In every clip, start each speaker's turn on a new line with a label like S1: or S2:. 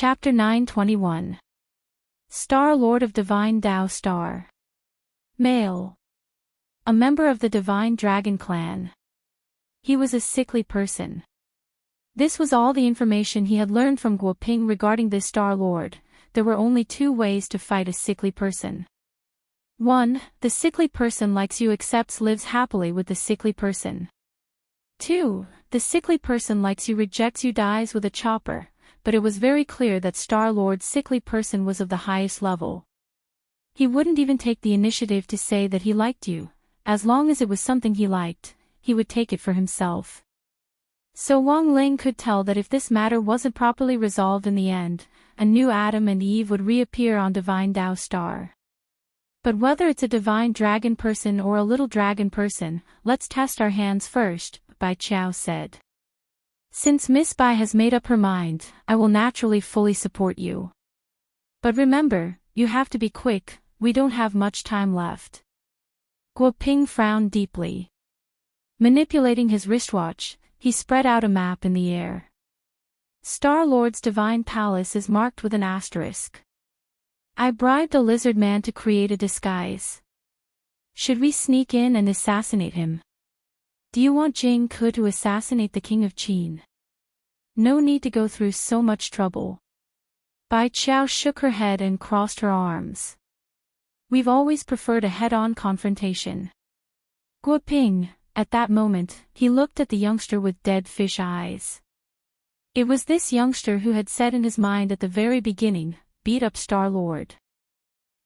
S1: Chapter 921. Star Lord of Divine Tao Star. Male. A member of the Divine Dragon clan. He was a sickly person. This was all the information he had learned from Guoping regarding this Star Lord. There were only two ways to fight a sickly person. 1. The sickly person likes you, accepts, lives happily with the sickly person. 2. The sickly person likes you, rejects you, dies with a chopper. But it was very clear that Star Lord's sickly person was of the highest level. He wouldn't even take the initiative to say that he liked you. As long as it was something he liked, he would take it for himself. So Wang Ling could tell that if this matter wasn't properly resolved in the end, a new Adam and Eve would reappear on Divine Tao Star. But whether it's a divine dragon person or a little dragon person, let's test our hands first, Bai Qiao said. Since Miss Bai has made up her mind, I will naturally fully support you. But remember, you have to be quick, we don't have much time left. Guoping frowned deeply. Manipulating his wristwatch, he spread out a map in the air. Star Lord's divine palace is marked with an asterisk. I bribed a lizard man to create a disguise. Should we sneak in and assassinate him? Do you want Jing Ke to assassinate the king of Qin? No need to go through so much trouble. Bai Qiao shook her head and crossed her arms. We've always preferred a head-on confrontation. Guoping, at that moment, he looked at the youngster with dead fish eyes. It was this youngster who had said in his mind at the very beginning, beat up Star Lord.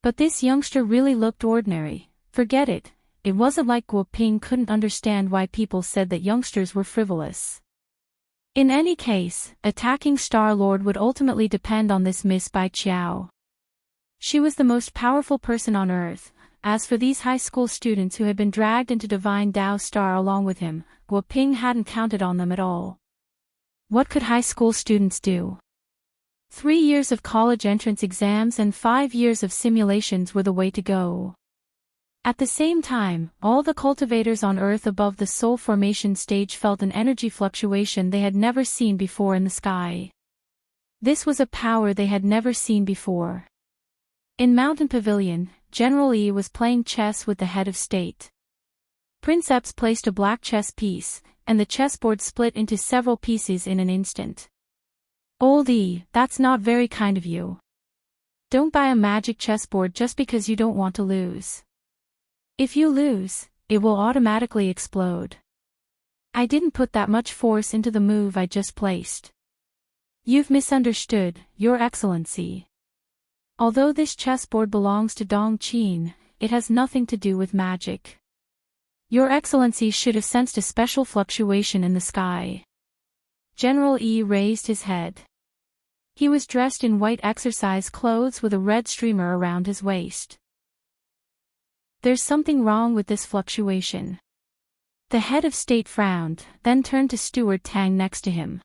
S1: But this youngster really looked ordinary. Forget it. It wasn't like Guoping couldn't understand why people said that youngsters were frivolous. In any case, attacking Star Lord would ultimately depend on this Miss Bai Qiao. She was the most powerful person on earth. As for these high school students who had been dragged into Divine Tao Star along with him, Guoping hadn't counted on them at all. What could high school students do? 3 years of college entrance exams and 5 years of simulations were the way to go. At the same time, all the cultivators on Earth above the soul formation stage felt an energy fluctuation they had never seen before in the sky. This was a power they had never seen before. In Mountain Pavilion, General Yi was playing chess with the head of state. Prince Epps placed a black chess piece, and the chessboard split into several pieces in an instant. Old Yi, that's not very kind of you. Don't buy a magic chessboard just because you don't want to lose. If you lose, it will automatically explode. I didn't put that much force into the move I just placed. You've misunderstood, Your Excellency. Although this chessboard belongs to Dong Qin, it has nothing to do with magic. Your Excellency should have sensed a special fluctuation in the sky. General Yi raised his head. He was dressed in white exercise clothes with a red streamer around his waist. There's something wrong with this fluctuation. The head of state frowned, then turned to Steward Tang next to him.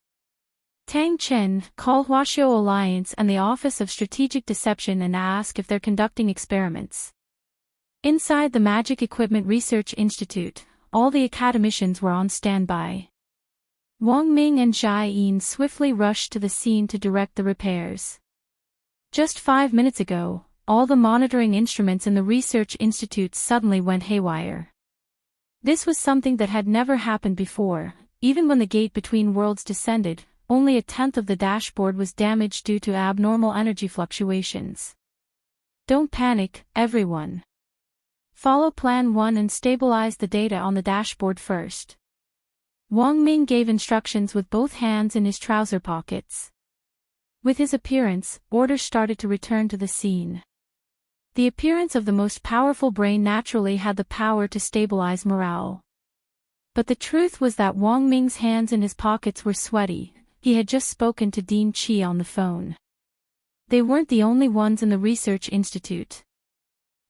S1: Tang Chen, call Huaxiao Alliance and the Office of Strategic Deception and ask if they're conducting experiments. Inside the Magic Equipment Research Institute, all the academicians were on standby. Wang Ming and Zhai Yin swiftly rushed to the scene to direct the repairs. Just 5 minutes ago, all the monitoring instruments in the research institute suddenly went haywire. This was something that had never happened before. Even when the gate between worlds descended, only a tenth of the dashboard was damaged due to abnormal energy fluctuations. Don't panic, everyone. Follow Plan 1 and stabilize the data on the dashboard first. Wang Ming gave instructions with both hands in his trouser pockets. With his appearance, orders started to return to the scene. The appearance of the most powerful brain naturally had the power to stabilize morale. But the truth was that Wang Ming's hands in his pockets were sweaty. He had just spoken to Dean Qi on the phone. They weren't the only ones in the research institute.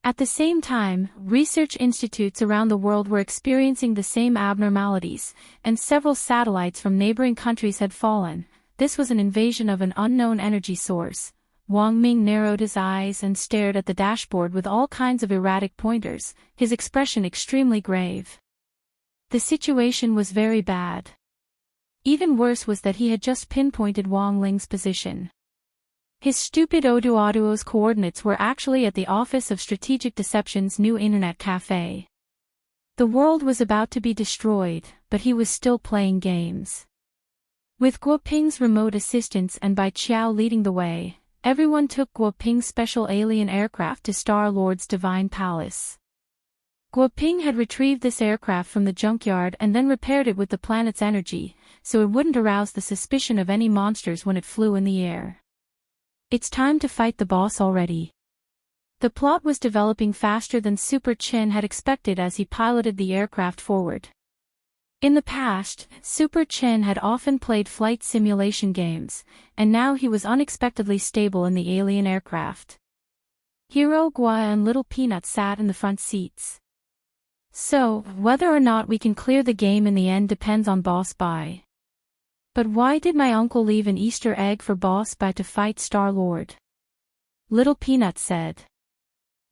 S1: At the same time, research institutes around the world were experiencing the same abnormalities, and several satellites from neighboring countries had fallen. This was an invasion of an unknown energy source. Wang Ming narrowed his eyes and stared at the dashboard with all kinds of erratic pointers, his expression extremely grave. The situation was very bad. Even worse was that he had just pinpointed Wang Ling's position. His stupid Oduaduo's coordinates were actually at the office of Strategic Deception's new internet cafe. The world was about to be destroyed, but he was still playing games. With Guoping's remote assistance and Bai Qiao leading the way, everyone took Guoping's special alien aircraft to Star-Lord's divine palace. Guoping had retrieved this aircraft from the junkyard and then repaired it with the planet's energy, so it wouldn't arouse the suspicion of any monsters when it flew in the air. It's time to fight the boss already. The plot was developing faster than Super Chin had expected as he piloted the aircraft forward. In the past, Super Chin had often played flight simulation games, and now he was unexpectedly stable in the alien aircraft. Hero Gua and Little Peanut sat in the front seats. So, whether or not we can clear the game in the end depends on Boss Bai. But why did my uncle leave an Easter egg for Boss Bai to fight Star-Lord? Little Peanut said.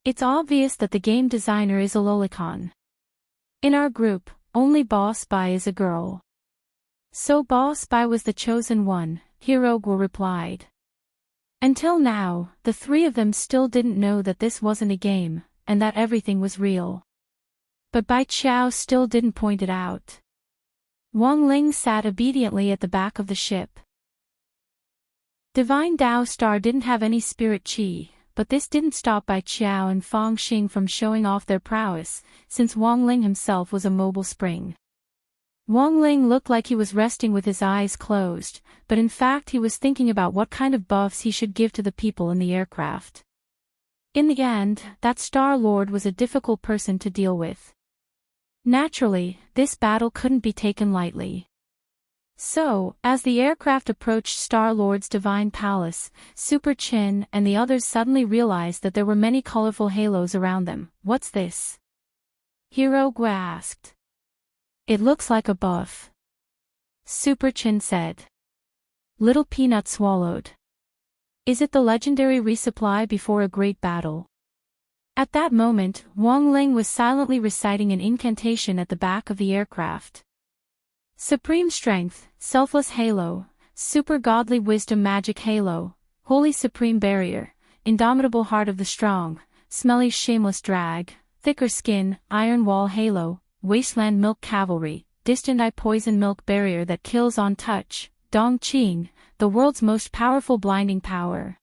S1: It's obvious that the game designer is a lolicon. In our group, only Boss Bai is a girl. So Boss Bai was the chosen one, Hirogwa replied. Until now, the three of them still didn't know that this wasn't a game, and that everything was real. But Bai Qiao still didn't point it out. Wang Ling sat obediently at the back of the ship. Divine Dao Star didn't have any spirit chi, but this didn't stop Bai Qiao and Fang Xing from showing off their prowess, since Wang Ling himself was a mobile spring. Wang Ling looked like he was resting with his eyes closed, but in fact he was thinking about what kind of buffs he should give to the people in the aircraft. In the end, that Star-Lord was a difficult person to deal with. Naturally, this battle couldn't be taken lightly. So, as the aircraft approached Star-Lord's divine palace, Super Chin and the others suddenly realized that there were many colorful halos around them. What's this? Hero Gua asked. It looks like a buff. Super Chin said. Little Peanut swallowed. Is it the legendary resupply before a great battle? At that moment, Wang Ling was silently reciting an incantation at the back of the aircraft. Supreme Strength, Selfless Halo, Super Godly Wisdom Magic Halo, Holy Supreme Barrier, Indomitable Heart of the Strong, Smelly Shameless Drag, Thicker Skin, Iron Wall Halo, Wasteland Milk Cavalry, Distant Eye Poison Milk Barrier that Kills on Touch, Dong Qing, the world's most powerful blinding power.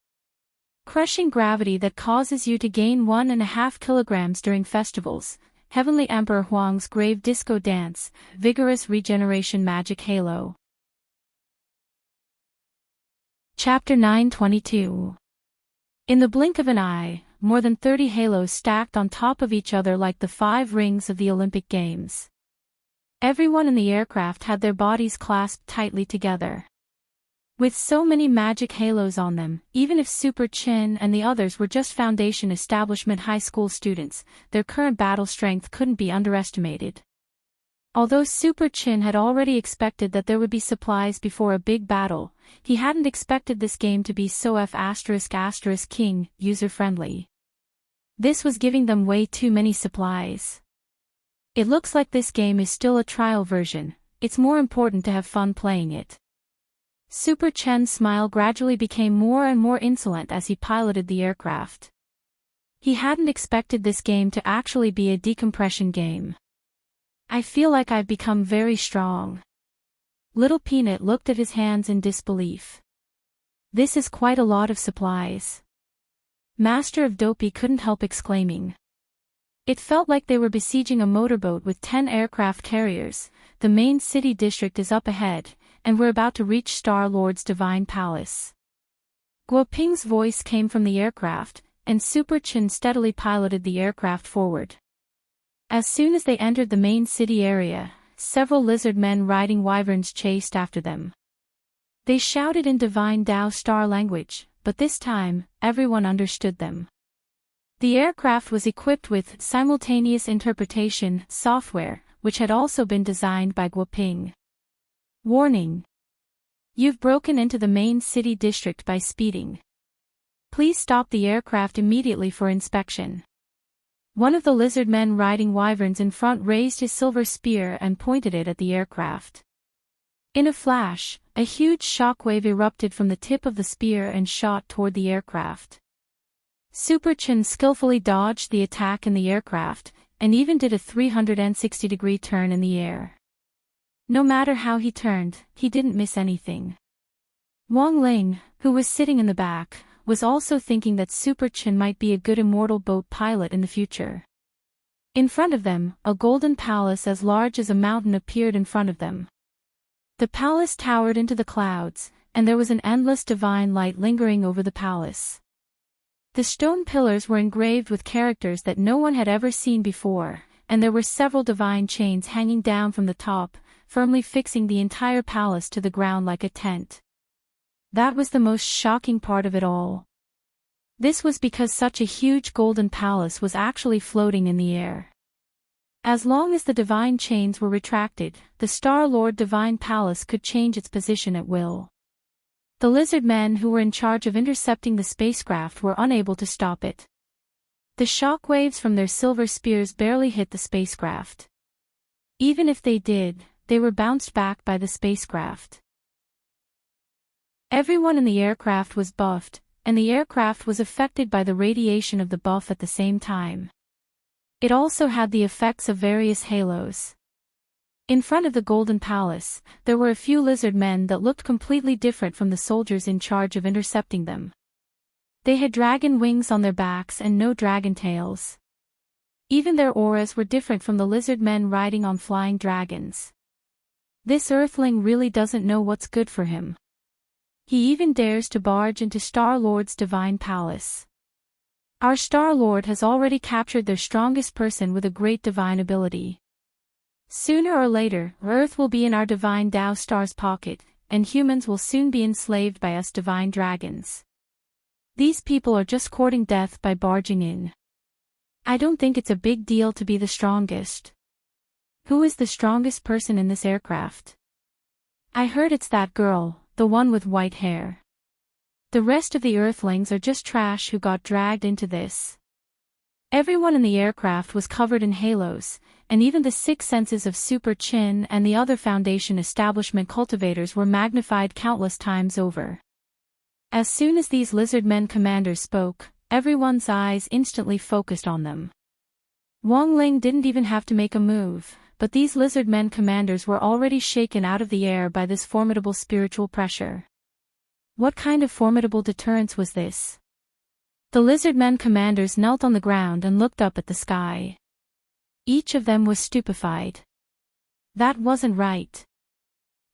S1: Crushing Gravity that causes you to gain 1.5 kilograms during festivals, Heavenly Emperor Huang's Grave Disco Dance, Vigorous Regeneration Magic Halo. Chapter 922. In the blink of an eye, more than 30 halos stacked on top of each other like the 5 rings of the Olympic Games. Everyone in the aircraft had their bodies clasped tightly together. With so many magic halos on them, even if Super Chin and the others were just Foundation Establishment high school students, their current battle strength couldn't be underestimated. Although Super Chin had already expected that there would be supplies before a big battle, he hadn't expected this game to be so F***king user-friendly. This was giving them way too many supplies. It looks like this game is still a trial version. It's more important to have fun playing it. Super Chen's smile gradually became more and more insolent as he piloted the aircraft. He hadn't expected this game to actually be a decompression game. I feel like I've become very strong. Little Peanut looked at his hands in disbelief. This is quite a lot of supplies. Master of Dopey couldn't help exclaiming. It felt like they were besieging a motorboat with 10 aircraft carriers. The main city district is up ahead, and we're about to reach Star-Lord's divine palace. Guoping's voice came from the aircraft, and Super Chin steadily piloted the aircraft forward. As soon as they entered the main city area, several lizard men riding wyverns chased after them. They shouted in divine Dao Star language, but this time, everyone understood them. The aircraft was equipped with simultaneous interpretation software, which had also been designed by Guoping. Warning. You've broken into the main city district by speeding. Please stop the aircraft immediately for inspection. One of the lizard men riding wyverns in front raised his silver spear and pointed it at the aircraft. In a flash, a huge shockwave erupted from the tip of the spear and shot toward the aircraft. Super Chin skillfully dodged the attack in the aircraft, and even did a 360-degree turn in the air. No matter how he turned, he didn't miss anything. Wang Ling, who was sitting in the back, was also thinking that Super Chin might be a good immortal boat pilot in the future. In front of them, a golden palace as large as a mountain appeared in front of them. The palace towered into the clouds, and there was an endless divine light lingering over the palace. The stone pillars were engraved with characters that no one had ever seen before, and there were several divine chains hanging down from the top, firmly fixing the entire palace to the ground like a tent. That was the most shocking part of it all. This was because such a huge golden palace was actually floating in the air. As long as the divine chains were retracted, the Star-Lord Divine Palace could change its position at will. The lizard men who were in charge of intercepting the spacecraft were unable to stop it. The shock waves from their silver spears barely hit the spacecraft. Even if they did, they were bounced back by the spacecraft. Everyone in the aircraft was buffed, and the aircraft was affected by the radiation of the buff at the same time. It also had the effects of various halos. In front of the Golden Palace, there were a few lizard men that looked completely different from the soldiers in charge of intercepting them. They had dragon wings on their backs and no dragon tails. Even their auras were different from the lizard men riding on flying dragons. This Earthling really doesn't know what's good for him. He even dares to barge into Star-Lord's Divine Palace. Our Star-Lord has already captured their strongest person with a great divine ability. Sooner or later, Earth will be in our Divine Tao Star's pocket, and humans will soon be enslaved by us divine dragons. These people are just courting death by barging in. I don't think it's a big deal to be the strongest. Who is the strongest person in this aircraft? I heard it's that girl, the one with white hair. The rest of the Earthlings are just trash who got dragged into this. Everyone in the aircraft was covered in halos, and even the six senses of Super Chin and the other Foundation establishment cultivators were magnified countless times over. As soon as these lizard men commanders spoke, everyone's eyes instantly focused on them. Wang Ling didn't even have to make a move, but these lizard men commanders were already shaken out of the air by this formidable spiritual pressure. What kind of formidable deterrence was this? The lizard men commanders knelt on the ground and looked up at the sky. Each of them was stupefied. That wasn't right.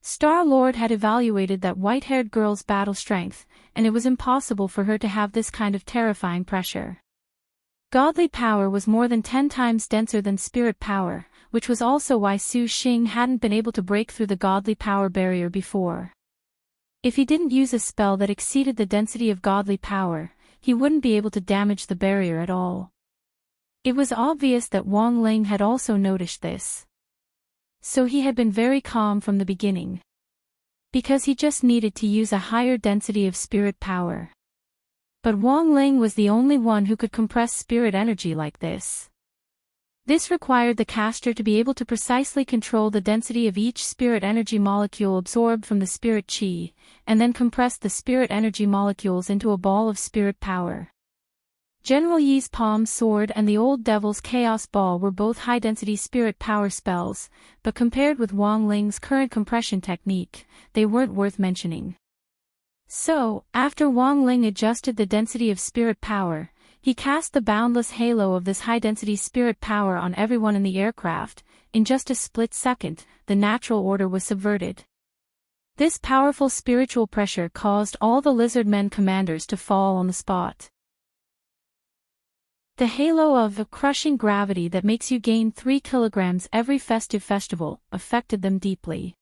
S1: Star-Lord had evaluated that white-haired girl's battle strength, and it was impossible for her to have this kind of terrifying pressure. Godly power was more than 10 times denser than spirit power, which was also why Su Xing hadn't been able to break through the godly power barrier before. If he didn't use a spell that exceeded the density of godly power, he wouldn't be able to damage the barrier at all. It was obvious that Wang Ling had also noticed this. So he had been very calm from the beginning. Because he just needed to use a higher density of spirit power. But Wang Ling was the only one who could compress spirit energy like this. This required the caster to be able to precisely control the density of each spirit energy molecule absorbed from the spirit chi, and then compress the spirit energy molecules into a ball of spirit power. General Yi's Palm Sword and the Old Devil's Chaos Ball were both high-density spirit power spells, but compared with Wang Ling's current compression technique, they weren't worth mentioning. So, after Wang Ling adjusted the density of spirit power, he cast the boundless halo of this high-density spirit power on everyone in the aircraft. In just a split second, the natural order was subverted. This powerful spiritual pressure caused all the lizard men commanders to fall on the spot. The halo of a crushing gravity that makes you gain 3 kilograms every festive festival affected them deeply.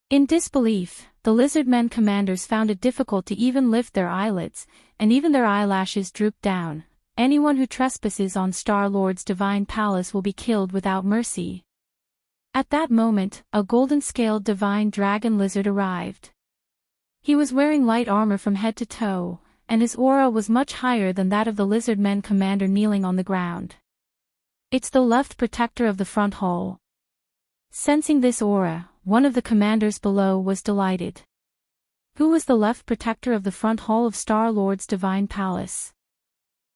S1: In disbelief, the lizard men commanders found it difficult to even lift their eyelids, and even their eyelashes drooped down. Anyone who trespasses on Star-Lord's divine palace will be killed without mercy. At that moment, a golden-scaled divine dragon lizard arrived. He was wearing light armor from head to toe, and his aura was much higher than that of the lizard men commander kneeling on the ground. It's the left protector of the front hull. Sensing this aura, one of the commanders below was delighted. Who was the left protector of the front hall of Star-Lord's divine palace?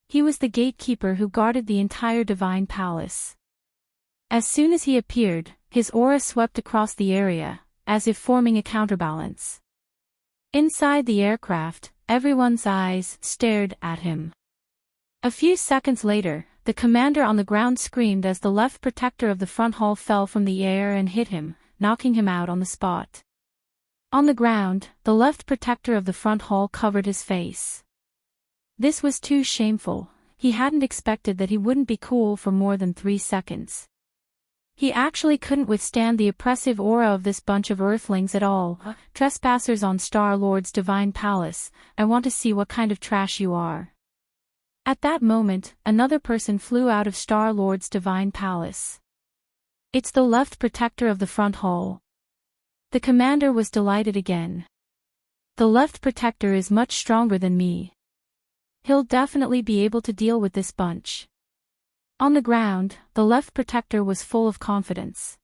S1: He was the gatekeeper who guarded the entire divine palace. As soon as he appeared, his aura swept across the area, as if forming a counterbalance. Inside the aircraft, everyone's eyes stared at him. A few seconds later, the commander on the ground screamed as the left protector of the front hall fell from the air and hit him, knocking him out on the spot. On the ground, the left protector of the front hall covered his face. This was too shameful. He hadn't expected that he wouldn't be cool for more than 3 seconds. He actually couldn't withstand the oppressive aura of this bunch of earthlings at all. Trespassers on Star-Lord's divine palace, I want to see what kind of trash you are. At that moment, another person flew out of Star-Lord's divine palace. It's the left protector of the front hall. The commander was delighted again. The left protector is much stronger than me. He'll definitely be able to deal with this bunch. On the ground, the left protector was full of confidence.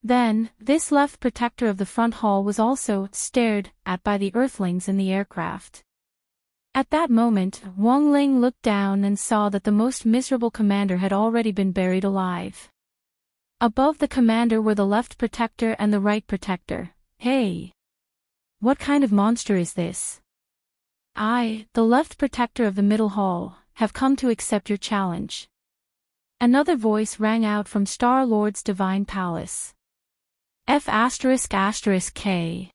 S1: Then, this left protector of the front hall was also stared at by the earthlings in the aircraft. At that moment, Wang Ling looked down and saw that the most miserable commander had already been buried alive. Above the commander were the left protector and the right protector. Hey! What kind of monster is this? I, the left protector of the middle hall, have come to accept your challenge. Another voice rang out from Star-Lord's divine palace. F***K.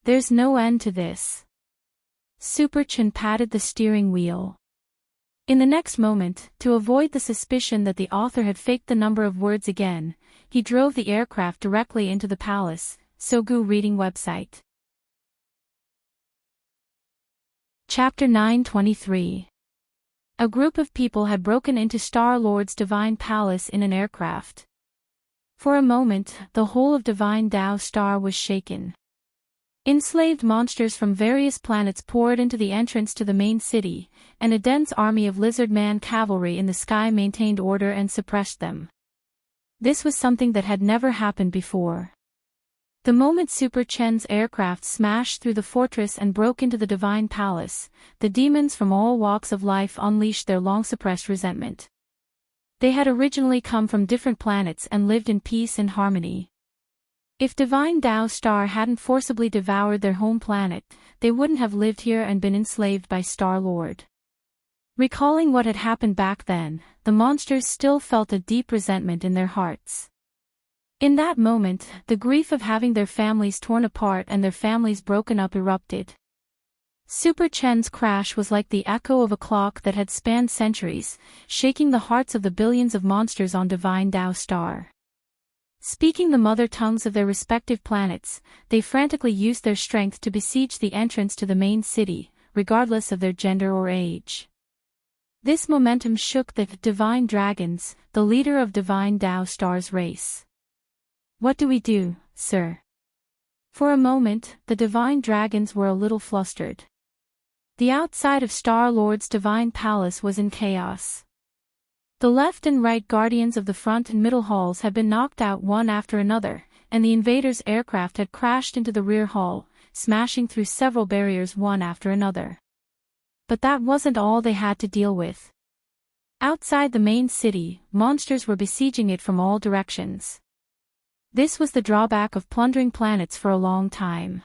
S1: There's no end to this. Super Chen patted the steering wheel. In the next moment, to avoid the suspicion that the author had faked the number of words again, he drove the aircraft directly into the palace. Sogu reading website. Chapter 923. A group of people had broken into Star-Lord's divine palace in an aircraft. For a moment, the whole of Divine Dao Star was shaken. Enslaved monsters from various planets poured into the entrance to the main city, and a dense army of lizard-man cavalry in the sky maintained order and suppressed them. This was something that had never happened before. The moment Super Chen's aircraft smashed through the fortress and broke into the divine palace, the demons from all walks of life unleashed their long-suppressed resentment. They had originally come from different planets and lived in peace and harmony. If Divine Dao Star hadn't forcibly devoured their home planet, they wouldn't have lived here and been enslaved by Star-Lord. Recalling what had happened back then, the monsters still felt a deep resentment in their hearts. In that moment, the grief of having their families torn apart and their families broken up erupted. Super Chen's crash was like the echo of a clock that had spanned centuries, shaking the hearts of the billions of monsters on Divine Dao Star. Speaking the mother tongues of their respective planets, they frantically used their strength to besiege the entrance to the main city, regardless of their gender or age. This momentum shook the Divine Dragons, the leader of Divine Dao Star's race. What do we do, sir? For a moment, the Divine Dragons were a little flustered. The outside of Star-Lord's divine palace was in chaos. The left and right guardians of the front and middle halls had been knocked out one after another, and the invaders' aircraft had crashed into the rear hall, smashing through several barriers one after another. But that wasn't all they had to deal with. Outside the main city, monsters were besieging it from all directions. This was the drawback of plundering planets for a long time.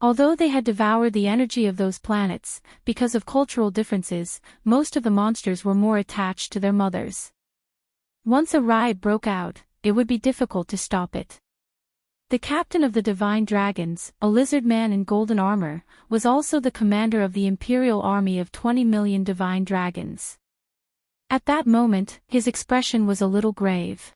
S1: Although they had devoured the energy of those planets, because of cultural differences, most of the monsters were more attached to their mothers. Once a riot broke out, it would be difficult to stop it. The captain of the Divine Dragons, a lizard man in golden armor, was also the commander of the Imperial army of 20 million Divine Dragons. At that moment, his expression was a little grave.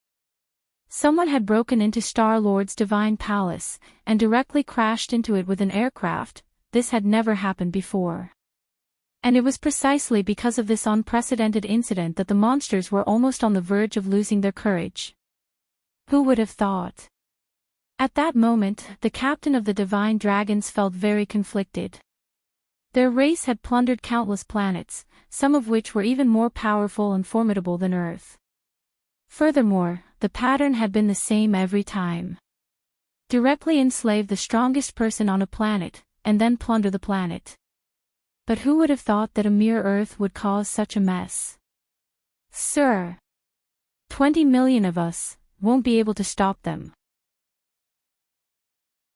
S1: Someone had broken into Star-Lord's divine palace, and directly crashed into it with an aircraft. This had never happened before. And it was precisely because of this unprecedented incident that the monsters were almost on the verge of losing their courage. Who would have thought? At that moment, the captain of the Divine Dragons felt very conflicted. Their race had plundered countless planets, some of which were even more powerful and formidable than Earth. Furthermore, the pattern had been the same every time. Directly enslave the strongest person on a planet, and then plunder the planet. But who would have thought that a mere Earth would cause such a mess? Sir. 20 million of us won't be able to stop them.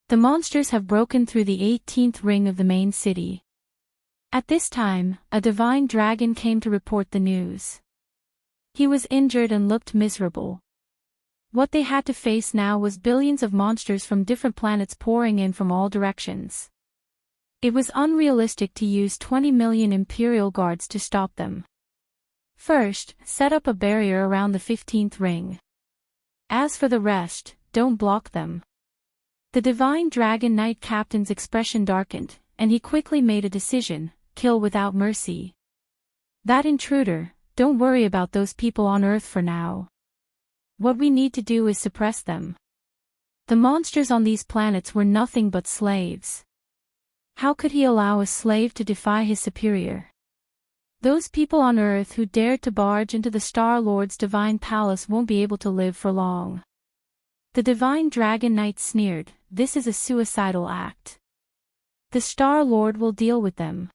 S1: The monsters have broken through the 18th ring of the main city. At this time, a divine dragon came to report the news. He was injured and looked miserable. What they had to face now was billions of monsters from different planets pouring in from all directions. It was unrealistic to use 20 million Imperial guards to stop them. First, set up a barrier around the 15th ring. As for the rest, don't block them. The Divine Dragon Knight Captain's expression darkened, and he quickly made a decision: kill without mercy. That intruder, don't worry about those people on Earth for now. What we need to do is suppress them. The monsters on these planets were nothing but slaves. How could he allow a slave to defy his superior? Those people on Earth who dared to barge into the Star-Lord's divine palace won't be able to live for long. The Divine Dragon Knight sneered, "This is a suicidal act. The Star-Lord will deal with them."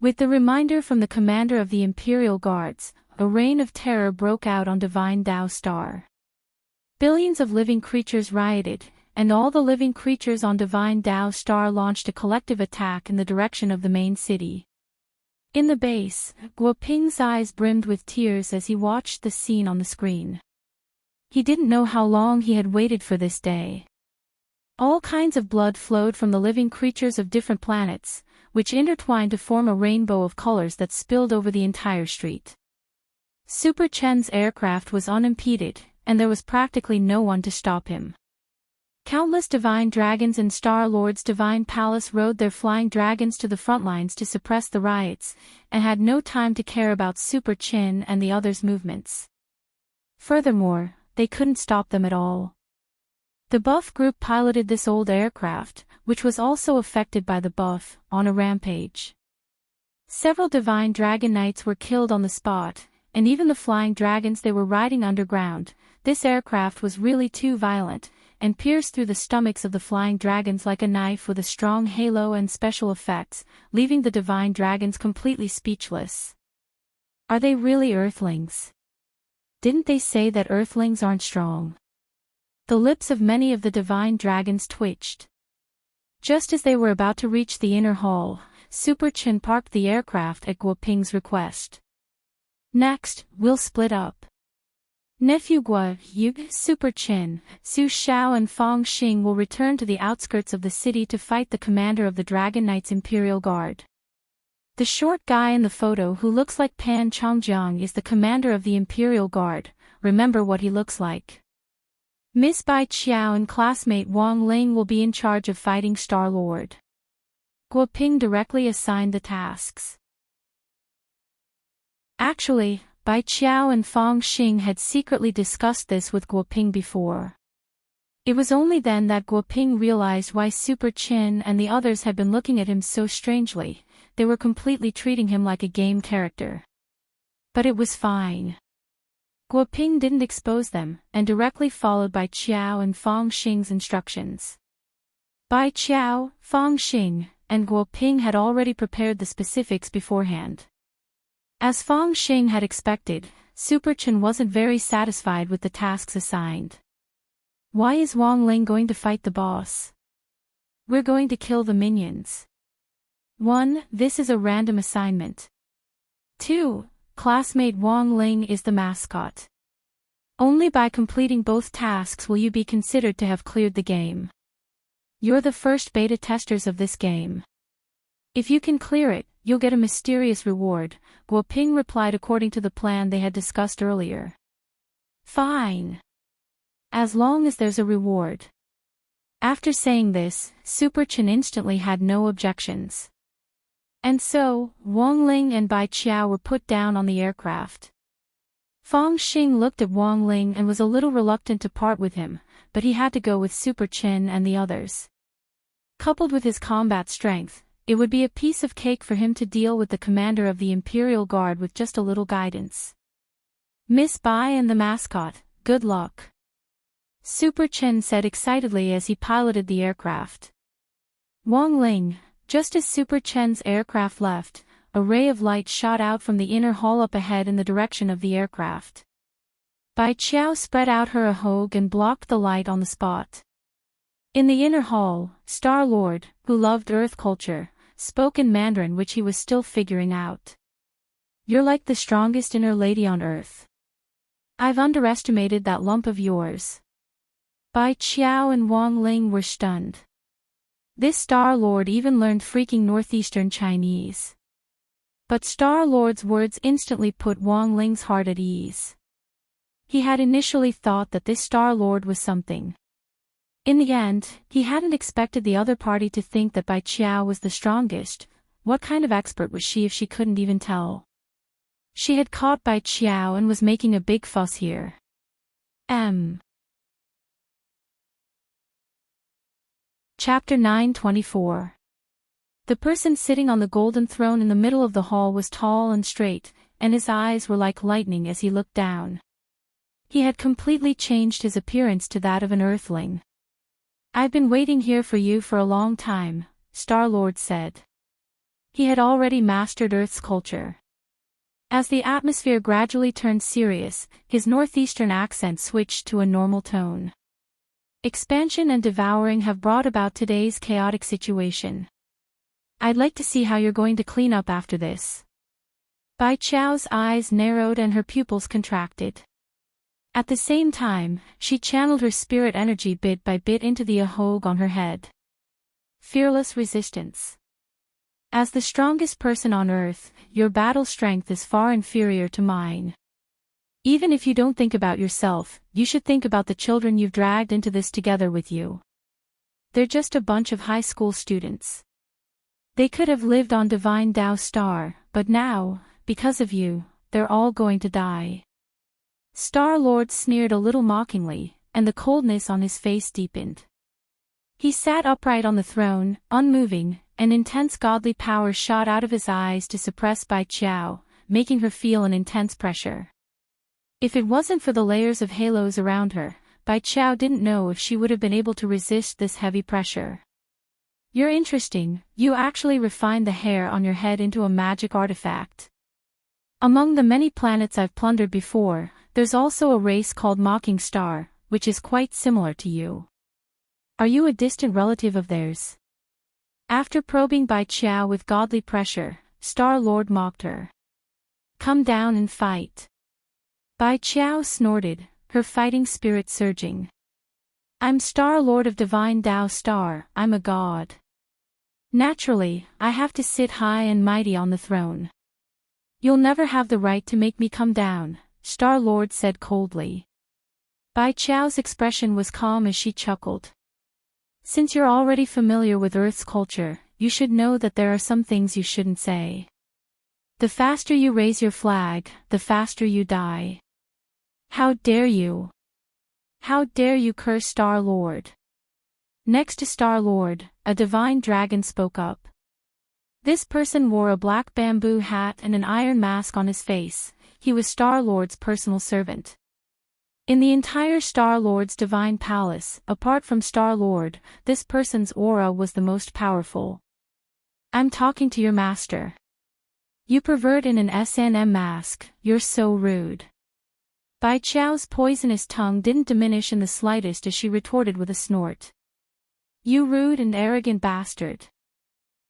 S1: With the reminder from the commander of the Imperial Guards, a reign of terror broke out on Divine Tao Star. Billions of living creatures rioted, and all the living creatures on Divine Tao Star launched a collective attack in the direction of the main city. In the base, Guo Ping's eyes brimmed with tears as he watched the scene on the screen. He didn't know how long he had waited for this day. All kinds of blood flowed from the living creatures of different planets, which intertwined to form a rainbow of colors that spilled over the entire street. Super Chen's aircraft was unimpeded, and there was practically no one to stop him. Countless divine dragons in Star-Lord's divine palace rode their flying dragons to the front lines to suppress the riots, and had no time to care about Super Chen and the others' movements. Furthermore, they couldn't stop them at all. The buff group piloted this old aircraft, which was also affected by the buff, on a rampage. Several divine dragon knights were killed on the spot, and even the flying dragons they were riding underground. This aircraft was really too violent, and pierced through the stomachs of the flying dragons like a knife with a strong halo and special effects, leaving the divine dragons completely speechless. Are they really Earthlings? Didn't they say that Earthlings aren't strong? The lips of many of the divine dragons twitched. Just as they were about to reach the inner hall, Super Chen parked the aircraft at Guo Ping's request. "Next, we'll split up. Nephew Guo, you, Super Chen, Su Xiao and Fong Xing will return to the outskirts of the city to fight the commander of the Dragon Knight's Imperial Guard." The short guy in the photo who looks like Pan Chongjiang is the commander of the Imperial Guard. Remember what he looks like. Miss Bai Qiao and classmate Wang Ling will be in charge of fighting Star-Lord. Guo Ping directly assigned the tasks. Actually, Bai Qiao and Fong Xing had secretly discussed this with Guo Ping before. It was only then that Guo Ping realized why Super Chen and the others had been looking at him so strangely. They were completely treating him like a game character. But it was fine. Guo Ping didn't expose them, and directly followed Bai Qiao and Fong Xing's instructions. Bai Qiao, Fong Xing, and Guo Ping had already prepared the specifics beforehand. As Fong Xing had expected, Super Chen wasn't very satisfied with the tasks assigned. "Why is Wang Ling going to fight the boss? We're going to kill the minions. 1. This is a random assignment. 2. Classmate Wang Ling is the mascot. Only by completing both tasks will you be considered to have cleared the game. You're the first beta testers of this game. If you can clear it, you'll get a mysterious reward," Guo Ping replied according to the plan they had discussed earlier. "Fine. As long as there's a reward." After saying this, Super Chen instantly had no objections. And so, Wang Ling and Bai Qiao were put down on the aircraft. Fong Xing looked at Wang Ling and was a little reluctant to part with him, but he had to go with Super Chen and the others. Coupled with his combat strength, it would be a piece of cake for him to deal with the commander of the Imperial Guard with just a little guidance. "Miss Bai and the mascot, good luck." Super Chen said excitedly as he piloted the aircraft. Wang Ling, just as Super Chen's aircraft left, a ray of light shot out from the inner hall up ahead in the direction of the aircraft. Bai Qiao spread out her ahog and blocked the light on the spot. In the inner hall, Star-Lord, who loved Earth culture, spoke in Mandarin which he was still figuring out. You're like the strongest inner lady on Earth. I've underestimated that lump of yours. Bai Qiao and Wang Ling were stunned. This Star-Lord even learned freaking Northeastern Chinese. But Star-Lord's words instantly put Wang Ling's heart at ease. He had initially thought that this Star-Lord was something. In the end, he hadn't expected the other party to think that Bai Qiao was the strongest. What kind of expert was she if she couldn't even tell? She had caught Bai Qiao and was making a big fuss here. Chapter 924. The person sitting on the golden throne in the middle of the hall was tall and straight, and his eyes were like lightning as he looked down. He had completely changed his appearance to that of an earthling. I've been waiting here for you for a long time, Star-Lord said. He had already mastered Earth's culture. As the atmosphere gradually turned serious, his northeastern accent switched to a normal tone. Expansion and devouring have brought about today's chaotic situation. I'd like to see how you're going to clean up after this. Bai Qiao's eyes narrowed and her pupils contracted. At the same time, she channeled her spirit energy bit by bit into the ahog on her head. Fearless resistance. As the strongest person on Earth, your battle strength is far inferior to mine. Even if you don't think about yourself, you should think about the children you've dragged into this together with you. They're just a bunch of high school students. They could have lived on Divine Tao Star, but now, because of you, they're all going to die. Star-Lord sneered a little mockingly, and the coldness on his face deepened. He sat upright on the throne, unmoving, and intense godly power shot out of his eyes to suppress Bai Qiao, making her feel an intense pressure. If it wasn't for the layers of halos around her, Bai Qiao didn't know if she would have been able to resist this heavy pressure. You're interesting, you actually refined the hair on your head into a magic artifact. Among the many planets I've plundered before, there's also a race called Mocking Star, which is quite similar to you. Are you a distant relative of theirs? After probing Bai Qiao with godly pressure, Star-Lord mocked her. Come down and fight. Bai Qiao snorted, her fighting spirit surging. I'm Star-Lord of Divine Tao Star, I'm a god. Naturally, I have to sit high and mighty on the throne. You'll never have the right to make me come down, Star-Lord said coldly. Bai Qiao's expression was calm as she chuckled. Since you're already familiar with Earth's culture, you should know that there are some things you shouldn't say. The faster you raise your flag, the faster you die. How dare you? How dare you curse Star-Lord? Next to Star-Lord, a divine dragon spoke up. This person wore a black bamboo hat and an iron mask on his face. He was Star-Lord's personal servant. In the entire Star-Lord's divine palace, apart from Star-Lord, this person's aura was the most powerful. I'm talking to your master. You pervert in an S&M mask, you're so rude. Bai Qiao's poisonous tongue didn't diminish in the slightest as she retorted with a snort. You rude and arrogant bastard.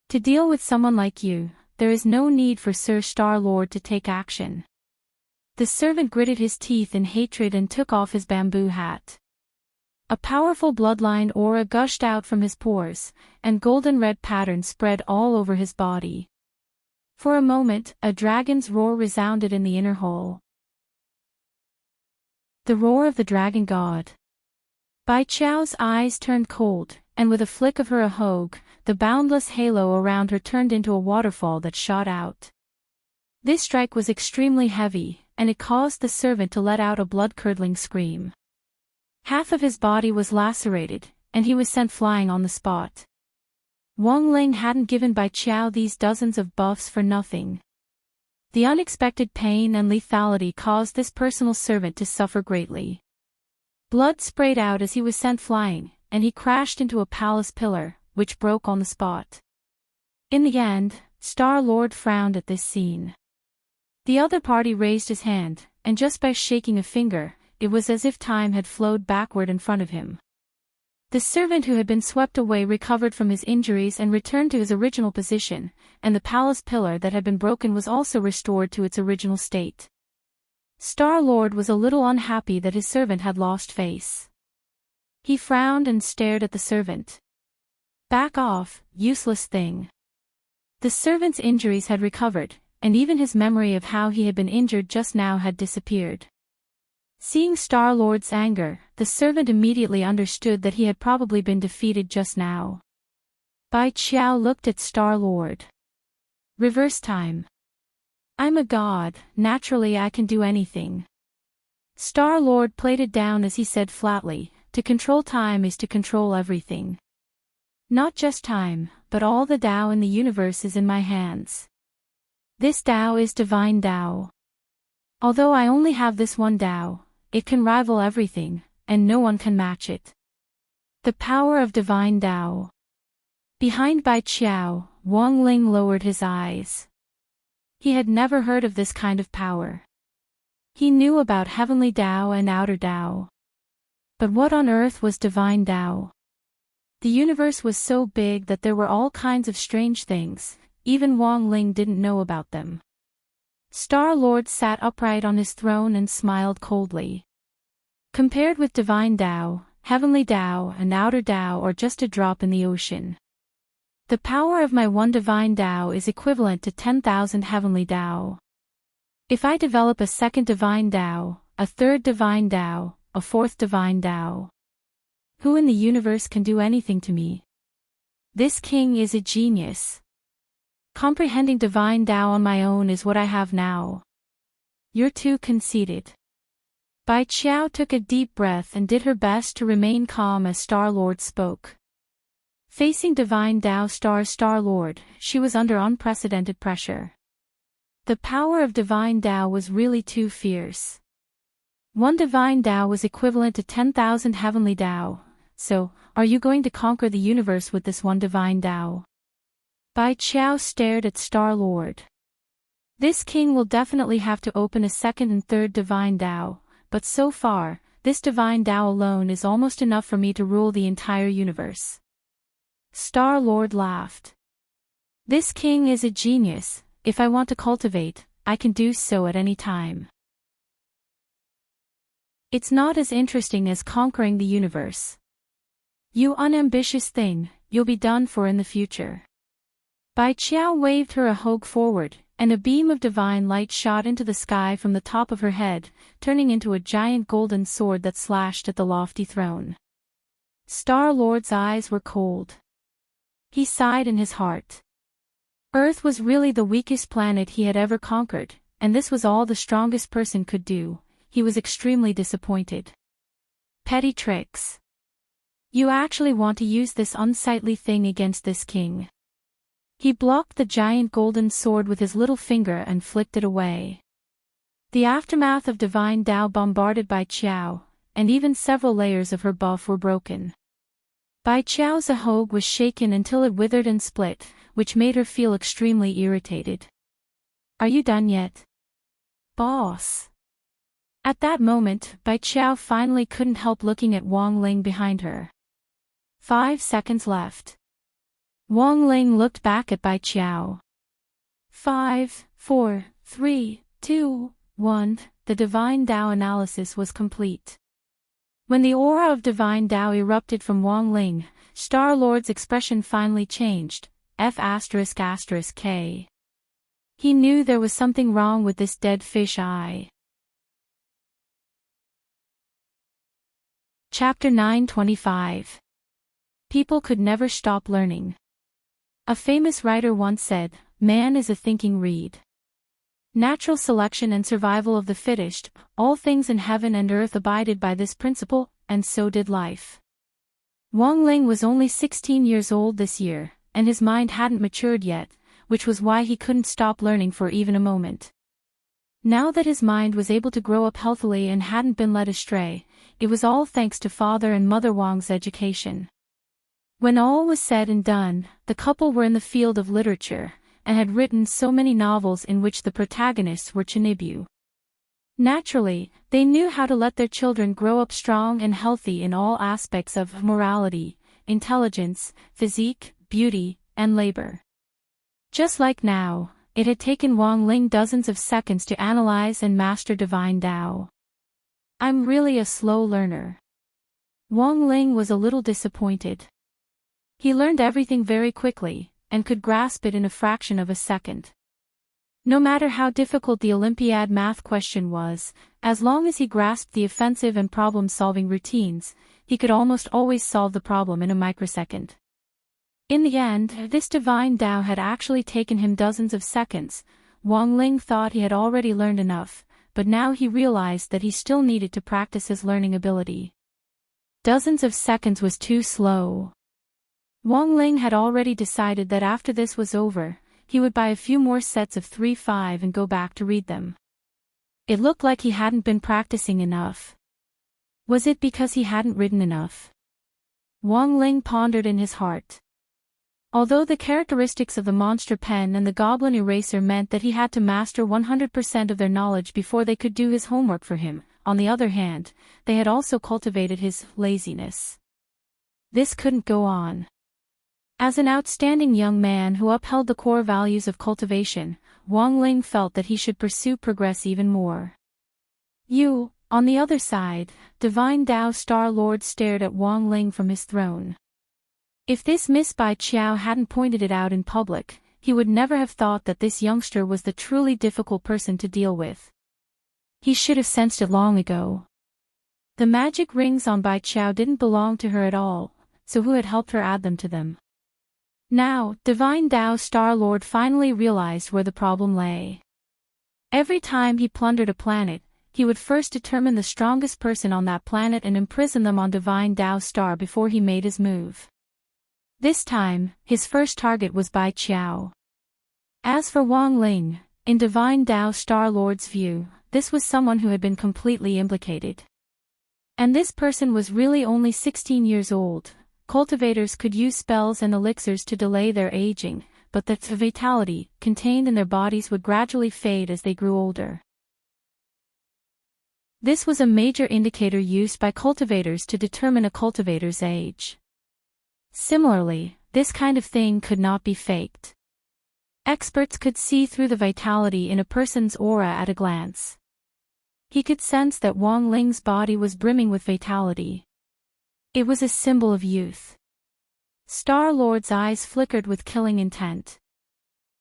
S1: To deal with someone like you, there is no need for Sir Star-Lord to take action. The servant gritted his teeth in hatred and took off his bamboo hat. A powerful bloodline aura gushed out from his pores, and golden red patterns spread all over his body. For a moment, a dragon's roar resounded in the inner hall. The roar of the dragon god. Bai Qiao's eyes turned cold, and with a flick of her ahog, the boundless halo around her turned into a waterfall that shot out. This strike was extremely heavy, and it caused the servant to let out a blood-curdling scream. Half of his body was lacerated, and he was sent flying on the spot. Wang Ling hadn't given Bai Qiao these dozens of buffs for nothing. The unexpected pain and lethality caused this personal servant to suffer greatly. Blood sprayed out as he was sent flying, and he crashed into a palace pillar, which broke on the spot. In the end, Star-Lord frowned at this scene. The other party raised his hand, and just by shaking a finger, it was as if time had flowed backward in front of him. The servant who had been swept away recovered from his injuries and returned to his original position, and the palace pillar that had been broken was also restored to its original state. Star-Lord was a little unhappy that his servant had lost face. He frowned and stared at the servant. "Back off, useless thing." The servant's injuries had recovered, and even his memory of how he had been injured just now had disappeared. Seeing Star-Lord's anger, the servant immediately understood that he had probably been defeated just now. Bai Qiao looked at Star-Lord. "Reverse time. I'm a god, naturally I can do anything." Star-Lord played it down as he said flatly, "To control time is to control everything. Not just time, but all the Tao in the universe is in my hands. This Tao is divine Tao. Although I only have this one Tao, it can rival everything, and no one can match it. The power of divine Tao." Behind Bai Qiao, Wang Ling lowered his eyes. He had never heard of this kind of power. He knew about heavenly Tao and outer Tao. But what on earth was divine Tao? The universe was so big that there were all kinds of strange things, even Wang Ling didn't know about them. Star-Lord sat upright on his throne and smiled coldly. Compared with divine Tao, heavenly Tao and outer Tao are just a drop in the ocean. The power of my one divine Tao is equivalent to 10,000 heavenly Tao. If I develop a second divine Tao, a third divine Tao, a fourth divine Tao, who in the universe can do anything to me? This king is a genius. Comprehending divine Tao on my own is what I have now. You're too conceited." Bai Qiao took a deep breath and did her best to remain calm as Star-Lord spoke. Facing divine Tao Star-Lord, she was under unprecedented pressure. The power of divine Tao was really too fierce. One divine Tao was equivalent to 10,000 heavenly Tao, so, are you going to conquer the universe with this one divine Tao? Bai Qiao stared at Star-Lord. This king will definitely have to open a second and third divine Tao, but so far, this divine Tao alone is almost enough for me to rule the entire universe. Star-Lord laughed. "This king is a genius. If I want to cultivate, I can do so at any time. It's not as interesting as conquering the universe. You unambitious thing, you'll be done for in the future." Bai Qiao waved her a hug forward, and a beam of divine light shot into the sky from the top of her head, turning into a giant golden sword that slashed at the lofty throne. Star-Lord's eyes were cold. He sighed in his heart. Earth was really the weakest planet he had ever conquered, and this was all the strongest person could do. He was extremely disappointed. Petty tricks. You actually want to use this unsightly thing against this king? He blocked the giant golden sword with his little finger and flicked it away. The aftermath of divine Tao bombarded Bai Qiao, and even several layers of her buff were broken. Bai Qiao's ahog was shaken until it withered and split, which made her feel extremely irritated. "Are you done yet, boss?" At that moment, Bai Qiao finally couldn't help looking at Wang Ling behind her. 5 seconds left. Wang Ling looked back at Bai Qiao. 5, 4, 3, 2, 1. The divine Tao analysis was complete. When the aura of divine Tao erupted from Wang Ling, Star-Lord's expression finally changed. F***K. He knew there was something wrong with this dead fish eye. Chapter 925. People could never stop learning. A famous writer once said, "Man is a thinking reed. Natural selection and survival of the fittest, all things in heaven and earth abided by this principle, and so did life." Wang Ling was only 16 years old this year, and his mind hadn't matured yet, which was why he couldn't stop learning for even a moment. Now that his mind was able to grow up healthily and hadn't been led astray, it was all thanks to Father and Mother Wang's education. When all was said and done, the couple were in the field of literature, and had written so many novels in which the protagonists were Chinibu. Naturally, they knew how to let their children grow up strong and healthy in all aspects of morality, intelligence, physique, beauty, and labor. Just like now, it had taken Wang Ling dozens of seconds to analyze and master Divine Tao. I'm really a slow learner. Wang Ling was a little disappointed. He learned everything very quickly, and could grasp it in a fraction of a second. No matter how difficult the Olympiad math question was, as long as he grasped the offensive and problem-solving routines, he could almost always solve the problem in a microsecond. In the end, this Divine Tao had actually taken him dozens of seconds. Wang Ling thought he had already learned enough, but now he realized that he still needed to practice his learning ability. Dozens of seconds was too slow. Wang Ling had already decided that after this was over, he would buy a few more sets of 3-5 and go back to read them. It looked like he hadn't been practicing enough. Was it because he hadn't written enough? Wang Ling pondered in his heart. Although the characteristics of the monster pen and the goblin eraser meant that he had to master 100% of their knowledge before they could do his homework for him, on the other hand, they had also cultivated his laziness. This couldn't go on. As an outstanding young man who upheld the core values of cultivation, Wang Ling felt that he should pursue progress even more. On the other side, Divine Tao Star Lord stared at Wang Ling from his throne. If this Miss Bai Qiao hadn't pointed it out in public, he would never have thought that this youngster was the truly difficult person to deal with. He should have sensed it long ago. The magic rings on Bai Qiao didn't belong to her at all, so who had helped her add them to them? Now, Divine Tao Star Lord finally realized where the problem lay. Every time he plundered a planet, he would first determine the strongest person on that planet and imprison them on Divine Tao Star before he made his move. This time, his first target was Bai Qiao. As for Wang Ling, in Divine Tao Star Lord's view, this was someone who had been completely implicated. And this person was really only 16 years old. Cultivators could use spells and elixirs to delay their aging, but the vitality contained in their bodies would gradually fade as they grew older. This was a major indicator used by cultivators to determine a cultivator's age. Similarly, this kind of thing could not be faked. Experts could see through the vitality in a person's aura at a glance. He could sense that Wang Ling's body was brimming with vitality. It was a symbol of youth. Star Lord's eyes flickered with killing intent.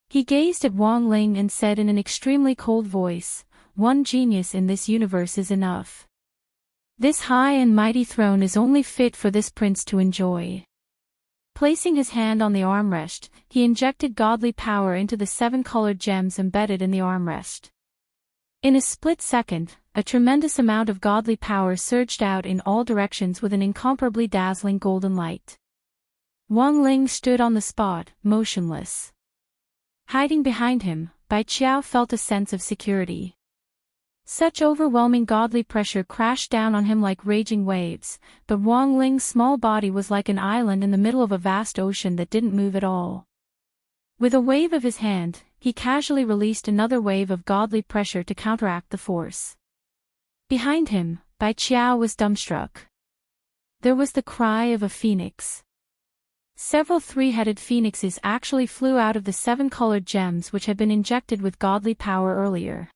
S1: He gazed at Wang Ling and said in an extremely cold voice, "One genius in this universe is enough. This high and mighty throne is only fit for this prince to enjoy." Placing his hand on the armrest, he injected godly power into the 7 colored gems embedded in the armrest. In a split second, a tremendous amount of godly power surged out in all directions with an incomparably dazzling golden light. Wang Ling stood on the spot, motionless. Hiding behind him, Bai Qiao felt a sense of security. Such overwhelming godly pressure crashed down on him like raging waves, but Wang Ling's small body was like an island in the middle of a vast ocean that didn't move at all. With a wave of his hand, he casually released another wave of godly pressure to counteract the force. Behind him, Bai Qiao was dumbstruck. There was the cry of a phoenix. Several 3-headed phoenixes actually flew out of the 7 colored gems which had been injected with godly power earlier.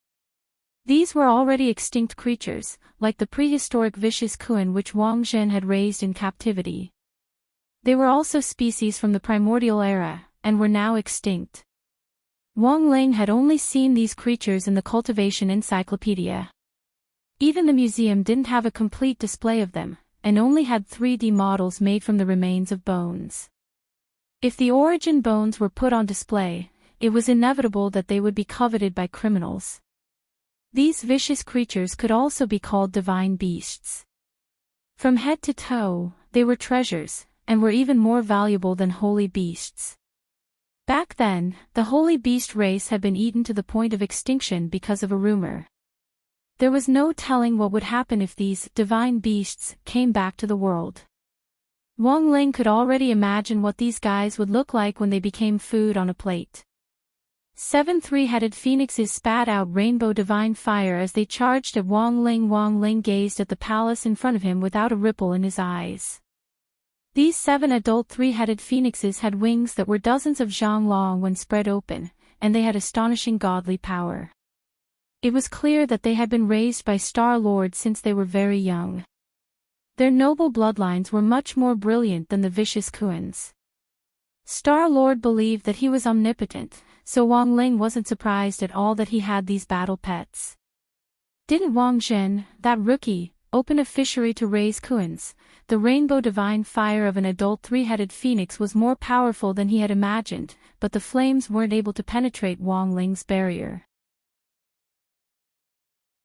S1: These were already extinct creatures, like the prehistoric vicious Kuan which Wang Zhen had raised in captivity. They were also species from the primordial era, and were now extinct. Wang Ling had only seen these creatures in the cultivation encyclopedia. Even the museum didn't have a complete display of them, and only had 3D models made from the remains of bones. If the origin bones were put on display, it was inevitable that they would be coveted by criminals. These vicious creatures could also be called divine beasts. From head to toe, they were treasures, and were even more valuable than holy beasts. Back then, the holy beast race had been eaten to the point of extinction because of a rumor. There was no telling what would happen if these divine beasts came back to the world. Wang Ling could already imagine what these guys would look like when they became food on a plate. 7 three-headed phoenixes spat out rainbow divine fire as they charged at Wang Ling. Wang Ling gazed at the palace in front of him without a ripple in his eyes. These 7 adult three-headed phoenixes had wings that were dozens of zhang long when spread open, and they had astonishing godly power. It was clear that they had been raised by Star-Lord since they were very young. Their noble bloodlines were much more brilliant than the vicious Kuans. Star-Lord believed that he was omnipotent, so Wang Ling wasn't surprised at all that he had these battle pets. Didn't Wang Zhen, that rookie, open a fishery to raise Kuans? The rainbow divine fire of an adult three-headed phoenix was more powerful than he had imagined, but the flames weren't able to penetrate Wang Ling's barrier.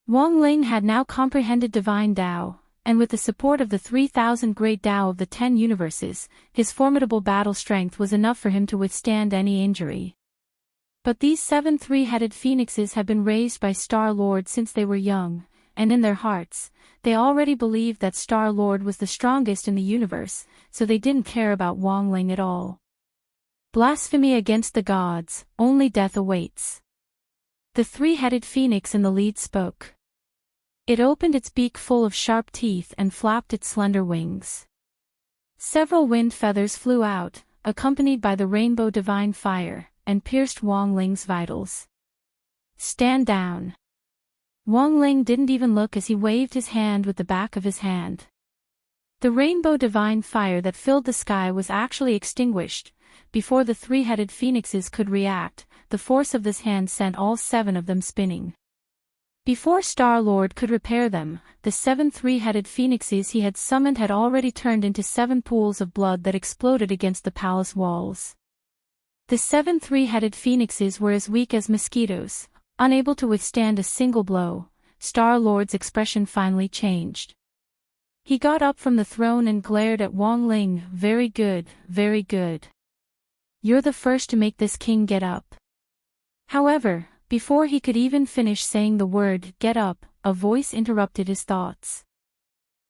S1: Wang Ling had now comprehended divine Tao, and with the support of the 3,000 great Tao of the 10 universes, his formidable battle strength was enough for him to withstand any injury. But these 7 three-headed phoenixes had been raised by Star-Lord since they were young, and in their hearts, they already believed that Star-Lord was the strongest in the universe, so they didn't care about Wang Ling at all. Blasphemy against the gods, only death awaits. The three-headed phoenix in the lead spoke. It opened its beak full of sharp teeth and flapped its slender wings. Several wind feathers flew out, accompanied by the rainbow divine fire, and pierced Wang Ling's vitals. Stand down. Wang Ling didn't even look as he waved his hand with the back of his hand. The rainbow divine fire that filled the sky was actually extinguished. Before the three-headed phoenixes could react, the force of this hand sent all 7 of them spinning. Before Star-Lord could repair them, the 7 three-headed phoenixes he had summoned had already turned into 7 pools of blood that exploded against the palace walls. The 7 three-headed phoenixes were as weak as mosquitoes, unable to withstand a single blow. Star-Lord's expression finally changed. He got up from the throne and glared at Wang Ling. Very good, very good. You're the first to make this king get up. However, before he could even finish saying the word get up, a voice interrupted his thoughts.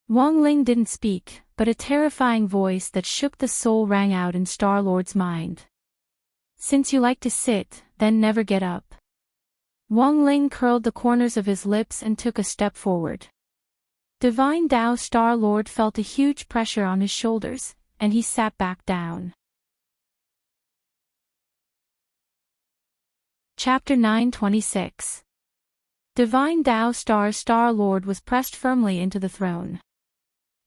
S1: Wang Ling didn't speak, but a terrifying voice that shook the soul rang out in Star-Lord's mind. Since you like to sit, then never get up. Wang Ling curled the corners of his lips and took a step forward. Divine Tao Star-Lord felt a huge pressure on his shoulders, and he sat back down. Chapter 9:26. Divine Tao Star-Lord was pressed firmly into the throne.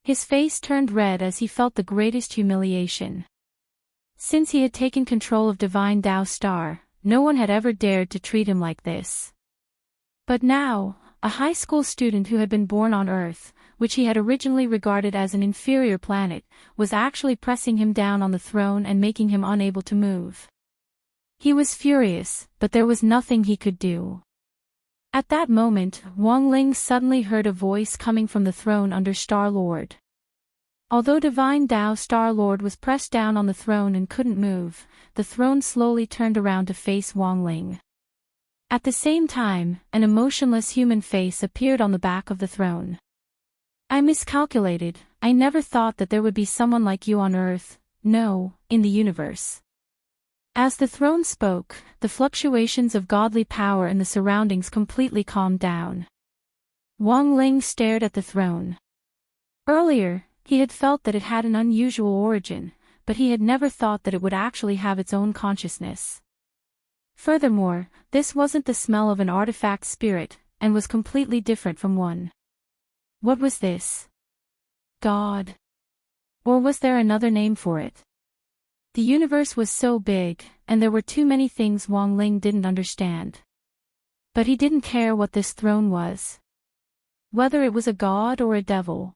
S1: His face turned red as he felt the greatest humiliation. Since he had taken control of Divine Tao Star, no one had ever dared to treat him like this. But now, a high school student who had been born on Earth, which he had originally regarded as an inferior planet, was actually pressing him down on the throne and making him unable to move. He was furious, but there was nothing he could do. At that moment, Wang Ling suddenly heard a voice coming from the throne under Star-Lord. Although Divine Tao Star-Lord was pressed down on the throne and couldn't move, the throne slowly turned around to face Wang Ling. At the same time, an emotionless human face appeared on the back of the throne. I miscalculated. I never thought that there would be someone like you on Earth, no, in the universe. As the throne spoke, the fluctuations of godly power in the surroundings completely calmed down. Wang Ling stared at the throne. Earlier, he had felt that it had an unusual origin, but he had never thought that it would actually have its own consciousness. Furthermore, this wasn't the smell of an artifact spirit, and was completely different from one. What was this? God? Or was there another name for it? The universe was so big, and there were too many things Wang Ling didn't understand. But he didn't care what this throne was. Whether it was a god or a devil.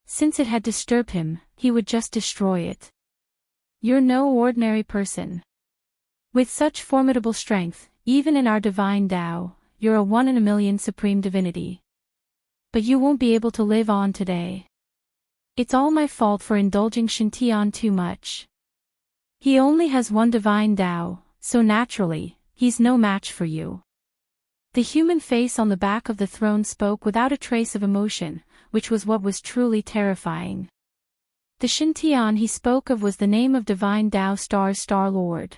S1: Since it had disturbed him, he would just destroy it. You're no ordinary person. With such formidable strength, even in our divine Tao, you're a 1 in a million supreme divinity. But you won't be able to live on today. It's all my fault for indulging Shintian too much. He only has one divine Tao, so naturally, he's no match for you. The human face on the back of the throne spoke without a trace of emotion, which was what was truly terrifying. The Shintian he spoke of was the name of divine Tao Star's Star Lord.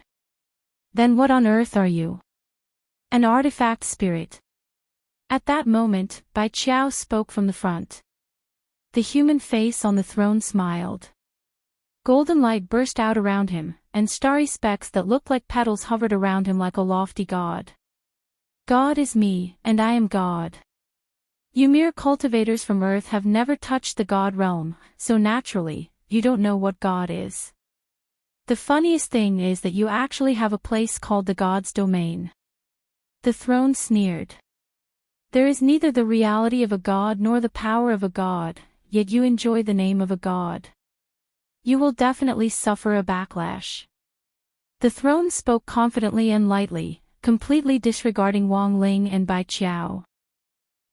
S1: Then what on earth are you? An artifact spirit. At that moment, Bai Qiao spoke from the front. The human face on the throne smiled. Golden light burst out around him, and starry specks that looked like petals hovered around him like a lofty god. God is me, and I am God. You mere cultivators from Earth have never touched the God realm, so naturally, you don't know what God is. The funniest thing is that you actually have a place called the God's domain. The throne sneered. There is neither the reality of a God nor the power of a God, yet you enjoy the name of a God. You will definitely suffer a backlash. The throne spoke confidently and lightly, completely disregarding Wang Ling and Bai Qiao.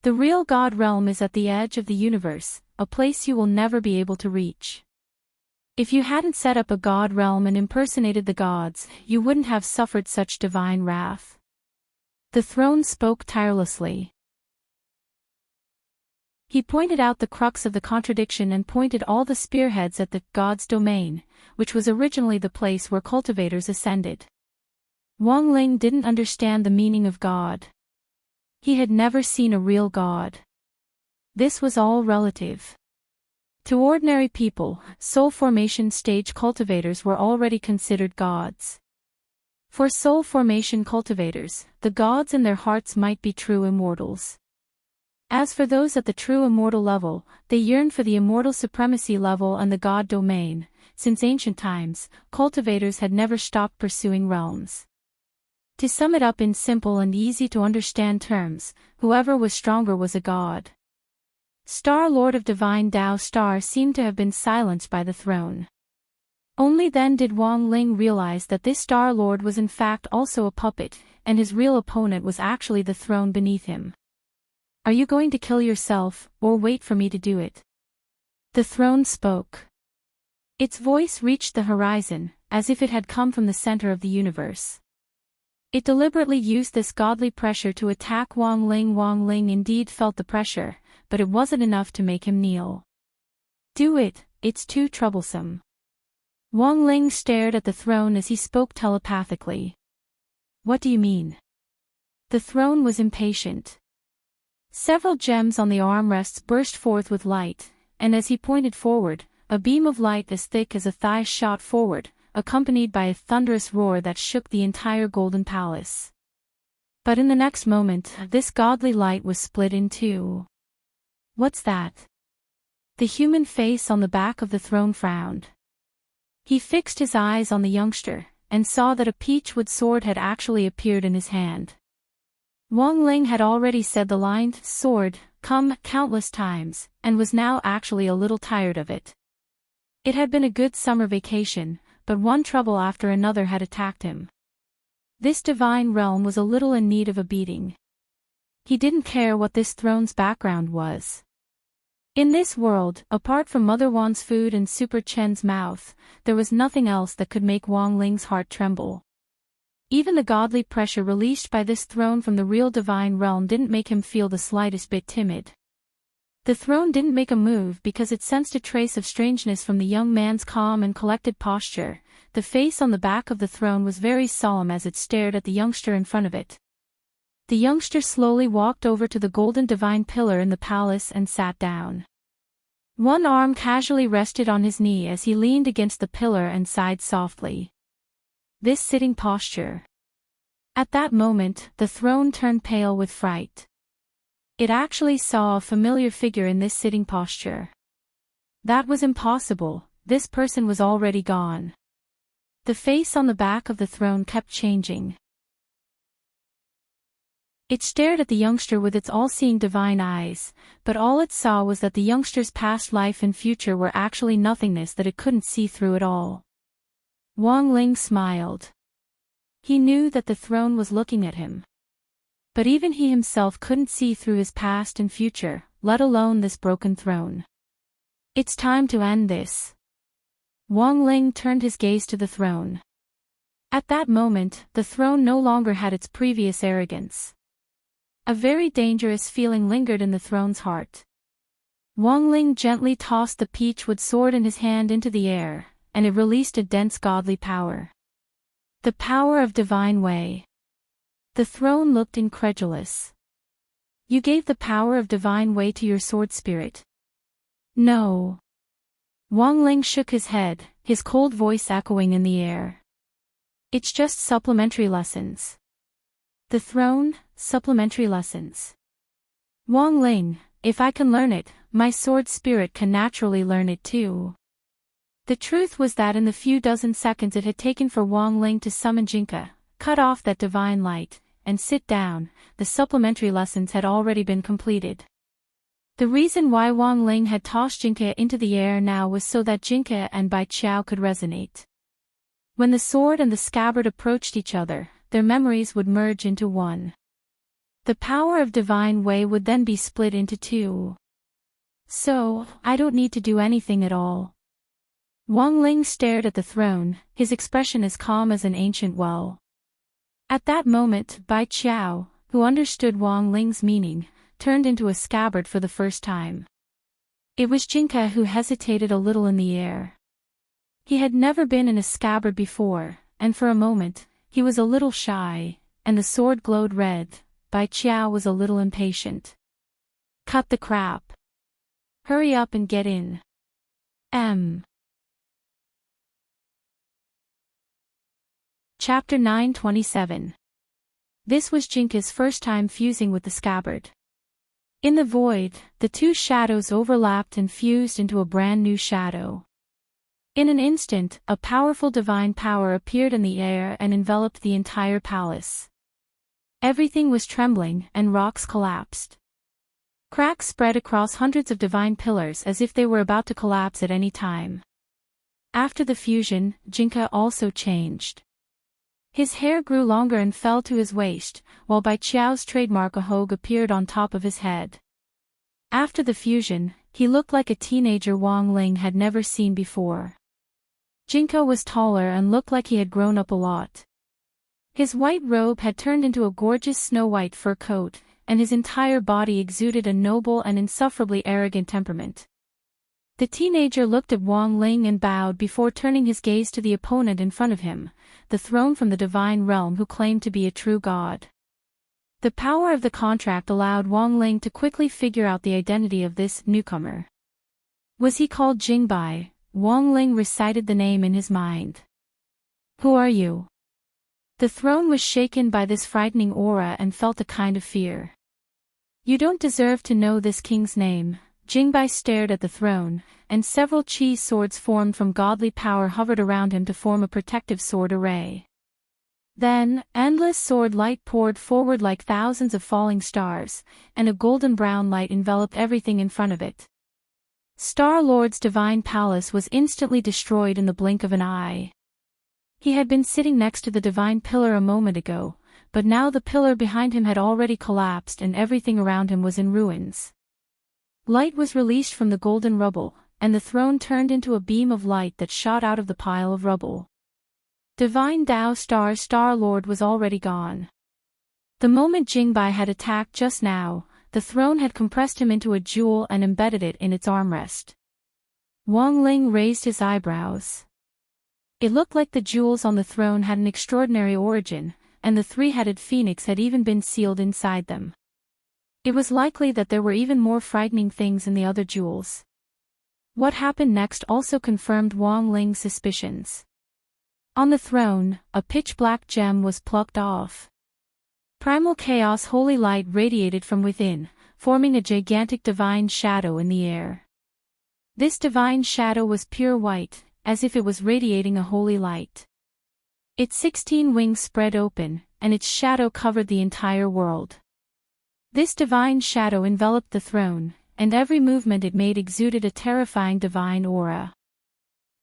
S1: The real God realm is at the edge of the universe, a place you will never be able to reach. If you hadn't set up a God realm and impersonated the gods, you wouldn't have suffered such divine wrath. The throne spoke tirelessly. He pointed out the crux of the contradiction and pointed all the spearheads at the God's domain, which was originally the place where cultivators ascended. Wang Ling didn't understand the meaning of God. He had never seen a real God. This was all relative. To ordinary people, soul formation stage cultivators were already considered gods. For soul formation cultivators, the gods in their hearts might be true immortals. As for those at the true immortal level, they yearn for the immortal supremacy level and the God domain. Since ancient times, cultivators had never stopped pursuing realms. To sum it up in simple and easy to understand terms, whoever was stronger was a god. Star Lord of Divine Tao Star seemed to have been silenced by the throne. Only then did Wang Ling realize that this Star Lord was in fact also a puppet, and his real opponent was actually the throne beneath him. Are you going to kill yourself, or wait for me to do it? The throne spoke. Its voice reached the horizon, as if it had come from the center of the universe. It deliberately used this godly pressure to attack Wang Ling. Wang Ling indeed felt the pressure, but it wasn't enough to make him kneel. Do it, it's too troublesome. Wang Ling stared at the throne as he spoke telepathically. What do you mean? The throne was impatient. Several gems on the armrests burst forth with light, and as he pointed forward, a beam of light as thick as a thigh shot forward, accompanied by a thunderous roar that shook the entire golden palace. But in the next moment, this godly light was split in two. What's that? The human face on the back of the throne frowned. He fixed his eyes on the youngster, and saw that a peachwood sword had actually appeared in his hand. Wang Ling had already said the line, sword, come, countless times, and was now actually a little tired of it. It had been a good summer vacation, but one trouble after another had attacked him. This divine realm was a little in need of a beating. He didn't care what this throne's background was. In this world, apart from Mother Wan's food and Super Chen's mouth, there was nothing else that could make Wang Ling's heart tremble. Even the godly pressure released by this throne from the real divine realm didn't make him feel the slightest bit timid. The throne didn't make a move because it sensed a trace of strangeness from the young man's calm and collected posture. The face on the back of the throne was very solemn as it stared at the youngster in front of it. The youngster slowly walked over to the golden divine pillar in the palace and sat down. One arm casually rested on his knee as he leaned against the pillar and sighed softly. This sitting posture. At that moment, the throne turned pale with fright. It actually saw a familiar figure in this sitting posture. That was impossible, this person was already gone. The face on the back of the throne kept changing. It stared at the youngster with its all-seeing divine eyes, but all it saw was that the youngster's past life and future were actually nothingness that it couldn't see through at all. Wang Ling smiled. He knew that the throne was looking at him. But even he himself couldn't see through his past and future, let alone this broken throne. It's time to end this. Wang Ling turned his gaze to the throne. At that moment, the throne no longer had its previous arrogance. A very dangerous feeling lingered in the throne's heart. Wang Ling gently tossed the peachwood sword in his hand into the air, and it released a dense godly power. The power of divine way. The throne looked incredulous. You gave the power of divine way to your sword spirit? No. Wang Ling shook his head, his cold voice echoing in the air. It's just supplementary lessons. The throne, supplementary lessons. Wang Ling, if I can learn it, my sword spirit can naturally learn it too. The truth was that in the few dozen seconds it had taken for Wang Ling to summon Jinka, cut off that divine light, and sit down, the supplementary lessons had already been completed. The reason why Wang Ling had tossed Jinka into the air now was so that Jinka and Bai Qiao could resonate. When the sword and the scabbard approached each other, their memories would merge into one. The power of divine way would then be split into two. So, I don't need to do anything at all. Wang Ling stared at the throne, his expression as calm as an ancient well. At that moment, Bai Qiao, who understood Wang Ling's meaning, turned into a scabbard for the first time. It was Jinka who hesitated a little in the air. He had never been in a scabbard before, and for a moment, he was a little shy, and the sword glowed red. Bai Qiao was a little impatient. Cut the crap. Hurry up and get in. Chapter 927. This was Jinka's first time fusing with the scabbard. In the void, the two shadows overlapped and fused into a brand new shadow. In an instant, a powerful divine power appeared in the air and enveloped the entire palace. Everything was trembling, and rocks collapsed. Cracks spread across hundreds of divine pillars as if they were about to collapse at any time. After the fusion, Jinka also changed. His hair grew longer and fell to his waist, while Bai Qiao's trademark ahog appeared on top of his head. After the fusion, he looked like a teenager Wang Ling had never seen before. Jinka was taller and looked like he had grown up a lot. His white robe had turned into a gorgeous snow-white fur coat, and his entire body exuded a noble and insufferably arrogant temperament. The teenager looked at Wang Ling and bowed before turning his gaze to the opponent in front of him, the throne from the divine realm who claimed to be a true god. The power of the contract allowed Wang Ling to quickly figure out the identity of this newcomer. Was he called Jingbai? Wang Ling recited the name in his mind. Who are you? The throne was shaken by this frightening aura and felt a kind of fear. You don't deserve to know this king's name. Jingbai stared at the throne, and several chi swords formed from godly power hovered around him to form a protective sword array. Then, endless sword light poured forward like thousands of falling stars, and a golden-brown light enveloped everything in front of it. Star-Lord's divine palace was instantly destroyed in the blink of an eye. He had been sitting next to the divine pillar a moment ago, but now the pillar behind him had already collapsed and everything around him was in ruins. Light was released from the golden rubble, and the throne turned into a beam of light that shot out of the pile of rubble. Divine Dao Star-Lord was already gone. The moment Jingbai had attacked just now, the throne had compressed him into a jewel and embedded it in its armrest. Wang Ling raised his eyebrows. It looked like the jewels on the throne had an extraordinary origin, and the three-headed phoenix had even been sealed inside them. It was likely that there were even more frightening things in the other jewels. What happened next also confirmed Wang Ling's suspicions. On the throne, a pitch-black gem was plucked off. Primal chaos holy light radiated from within, forming a gigantic divine shadow in the air. This divine shadow was pure white, as if it was radiating a holy light. Its 16 wings spread open, and its shadow covered the entire world. This divine shadow enveloped the throne, and every movement it made exuded a terrifying divine aura.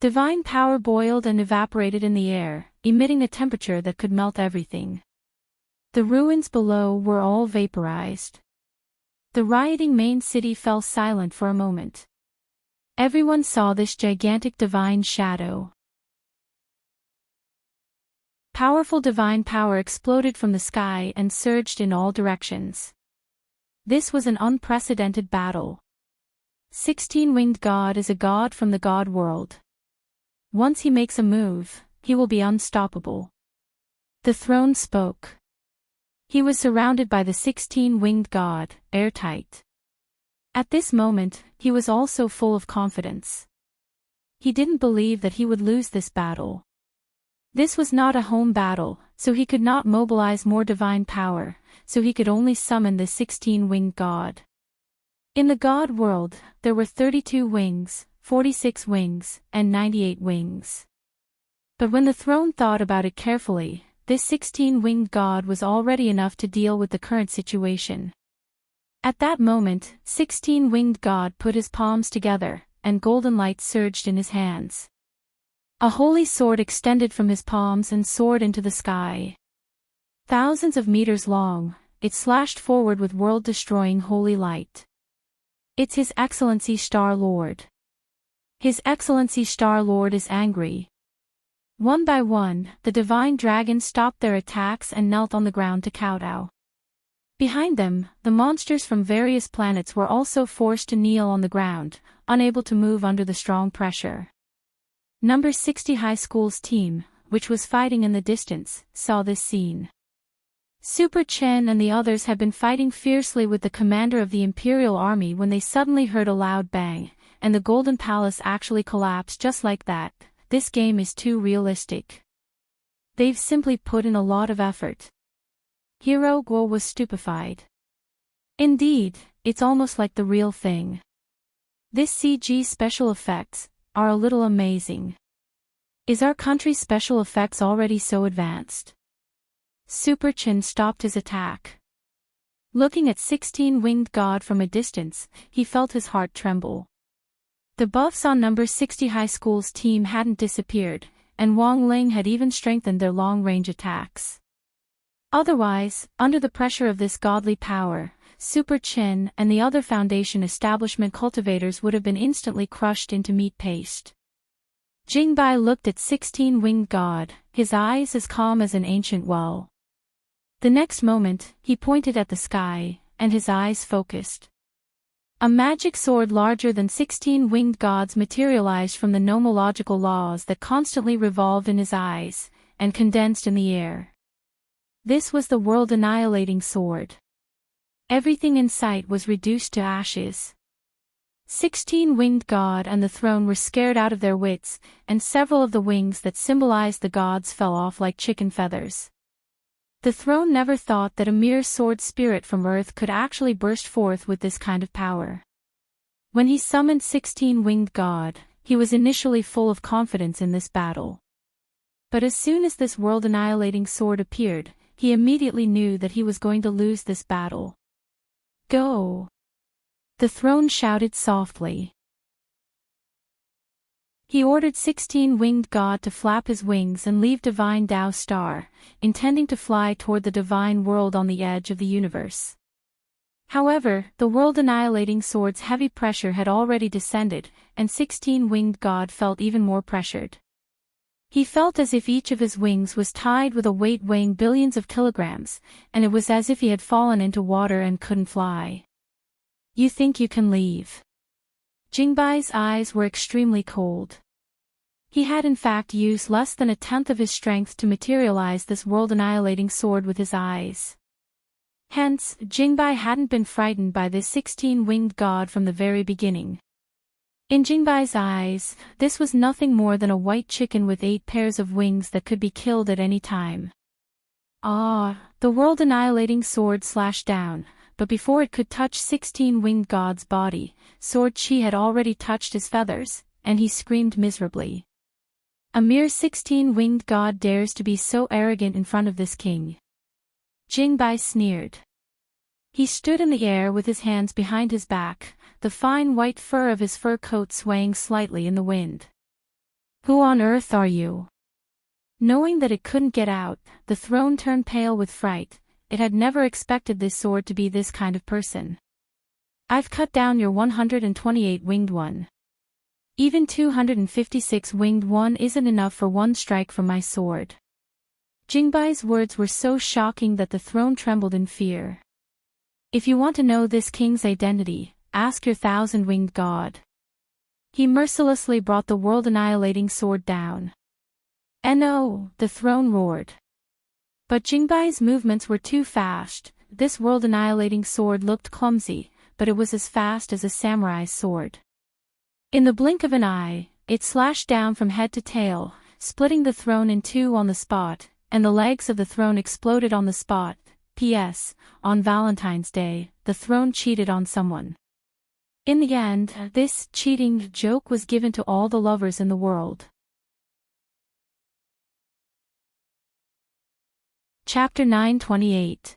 S1: Divine power boiled and evaporated in the air, emitting a temperature that could melt everything. The ruins below were all vaporized. The rioting main city fell silent for a moment. Everyone saw this gigantic divine shadow. Powerful divine power exploded from the sky and surged in all directions. This was an unprecedented battle. 16-winged god is a god from the god world. Once he makes a move, he will be unstoppable. The throne spoke. He was surrounded by the 16-winged god, airtight. At this moment, he was also full of confidence. He didn't believe that he would lose this battle. This was not a home battle, so he could not mobilize more divine power, so he could only summon the 16-winged god. In the god world, there were 32 wings, 46 wings, and 98 wings. But when the throne thought about it carefully, this 16-winged god was already enough to deal with the current situation. At that moment, 16-winged god put his palms together, and golden light surged in his hands. A holy sword extended from his palms and soared into the sky. Thousands of meters long, it slashed forward with world-destroying holy light. It's His Excellency Star Lord. His Excellency Star Lord is angry. One by one, the divine dragons stopped their attacks and knelt on the ground to kowtow. Behind them, the monsters from various planets were also forced to kneel on the ground, unable to move under the strong pressure. Number 60 High School's team, which was fighting in the distance, saw this scene. Super Chen and the others had been fighting fiercely with the commander of the Imperial Army when they suddenly heard a loud bang, and the Golden Palace actually collapsed just like that. This game is too realistic. They've simply put in a lot of effort. Hero Guo was stupefied. Indeed, it's almost like the real thing. This CG special effects are a little amazing. Is our country's special effects already so advanced? Super Chen stopped his attack. Looking at 16-winged god from a distance, he felt his heart tremble. The buffs on number 60 High School's team hadn't disappeared, and Wang Ling had even strengthened their long-range attacks. Otherwise, under the pressure of this godly power, Super Chen and the other Foundation establishment cultivators would have been instantly crushed into meat paste. Jingbai looked at 16-winged god, his eyes as calm as an ancient well. The next moment, he pointed at the sky, and his eyes focused. A magic sword larger than 16-winged gods materialized from the nomological laws that constantly revolved in his eyes, and condensed in the air. This was the world-annihilating sword. Everything in sight was reduced to ashes. 16-winged god and the throne were scared out of their wits, and several of the wings that symbolized the gods fell off like chicken feathers. The throne never thought that a mere sword spirit from Earth could actually burst forth with this kind of power. When he summoned 16-winged god, he was initially full of confidence in this battle. But as soon as this world-annihilating sword appeared, he immediately knew that he was going to lose this battle. Go! The throne shouted softly. He ordered 16-winged god to flap his wings and leave Divine Tao Star, intending to fly toward the divine world on the edge of the universe. However, the world-annihilating sword's heavy pressure had already descended, and 16-winged god felt even more pressured. He felt as if each of his wings was tied with a weight weighing billions of kilograms, and it was as if he had fallen into water and couldn't fly. You think you can leave? Jingbai's eyes were extremely cold. He had in fact used less than a tenth of his strength to materialize this world-annihilating sword with his eyes. Hence, Jingbai hadn't been frightened by this 16-winged god from the very beginning. In Jingbai's eyes, this was nothing more than a white chicken with 8 pairs of wings that could be killed at any time. The world-annihilating sword slashed down, but before it could touch 16-winged god's body, Sword Chi had already touched his feathers, and he screamed miserably. A mere 16-winged god dares to be so arrogant in front of this king. Jingbai sneered. He stood in the air with his hands behind his back, the fine white fur of his fur coat swaying slightly in the wind. Who on earth are you? Knowing that it couldn't get out, the throne turned pale with fright. It had never expected this sword to be this kind of person. I've cut down your 128-winged one. Even 256-winged one isn't enough for one strike from my sword. Jingbai's words were so shocking that the throne trembled in fear. If you want to know this king's identity, ask your thousand-winged god. He mercilessly brought the world-annihilating sword down. No, the throne roared. But Jingbai's movements were too fast. This world-annihilating sword looked clumsy, but it was as fast as a samurai's sword. In the blink of an eye, it slashed down from head to tail, splitting the throne in two on the spot, and the legs of the throne exploded on the spot. P.S. On Valentine's Day, the throne cheated on someone. In the end, this cheating joke was given to all the lovers in the world. Chapter 9:28.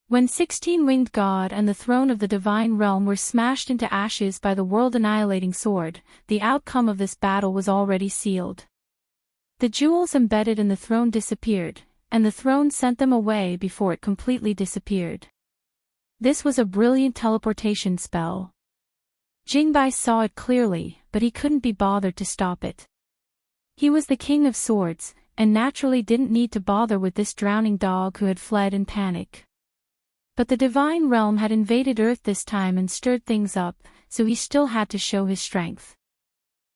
S1: When 16-winged God and the throne of the divine realm were smashed into ashes by the world-annihilating sword, the outcome of this battle was already sealed. The jewels embedded in the throne disappeared, and the throne sent them away before it completely disappeared. This was a brilliant teleportation spell. Jingbai saw it clearly, but he couldn't be bothered to stop it. He was the king of swords, and naturally didn't need to bother with this drowning dog who had fled in panic. But the divine realm had invaded Earth this time and stirred things up, so he still had to show his strength.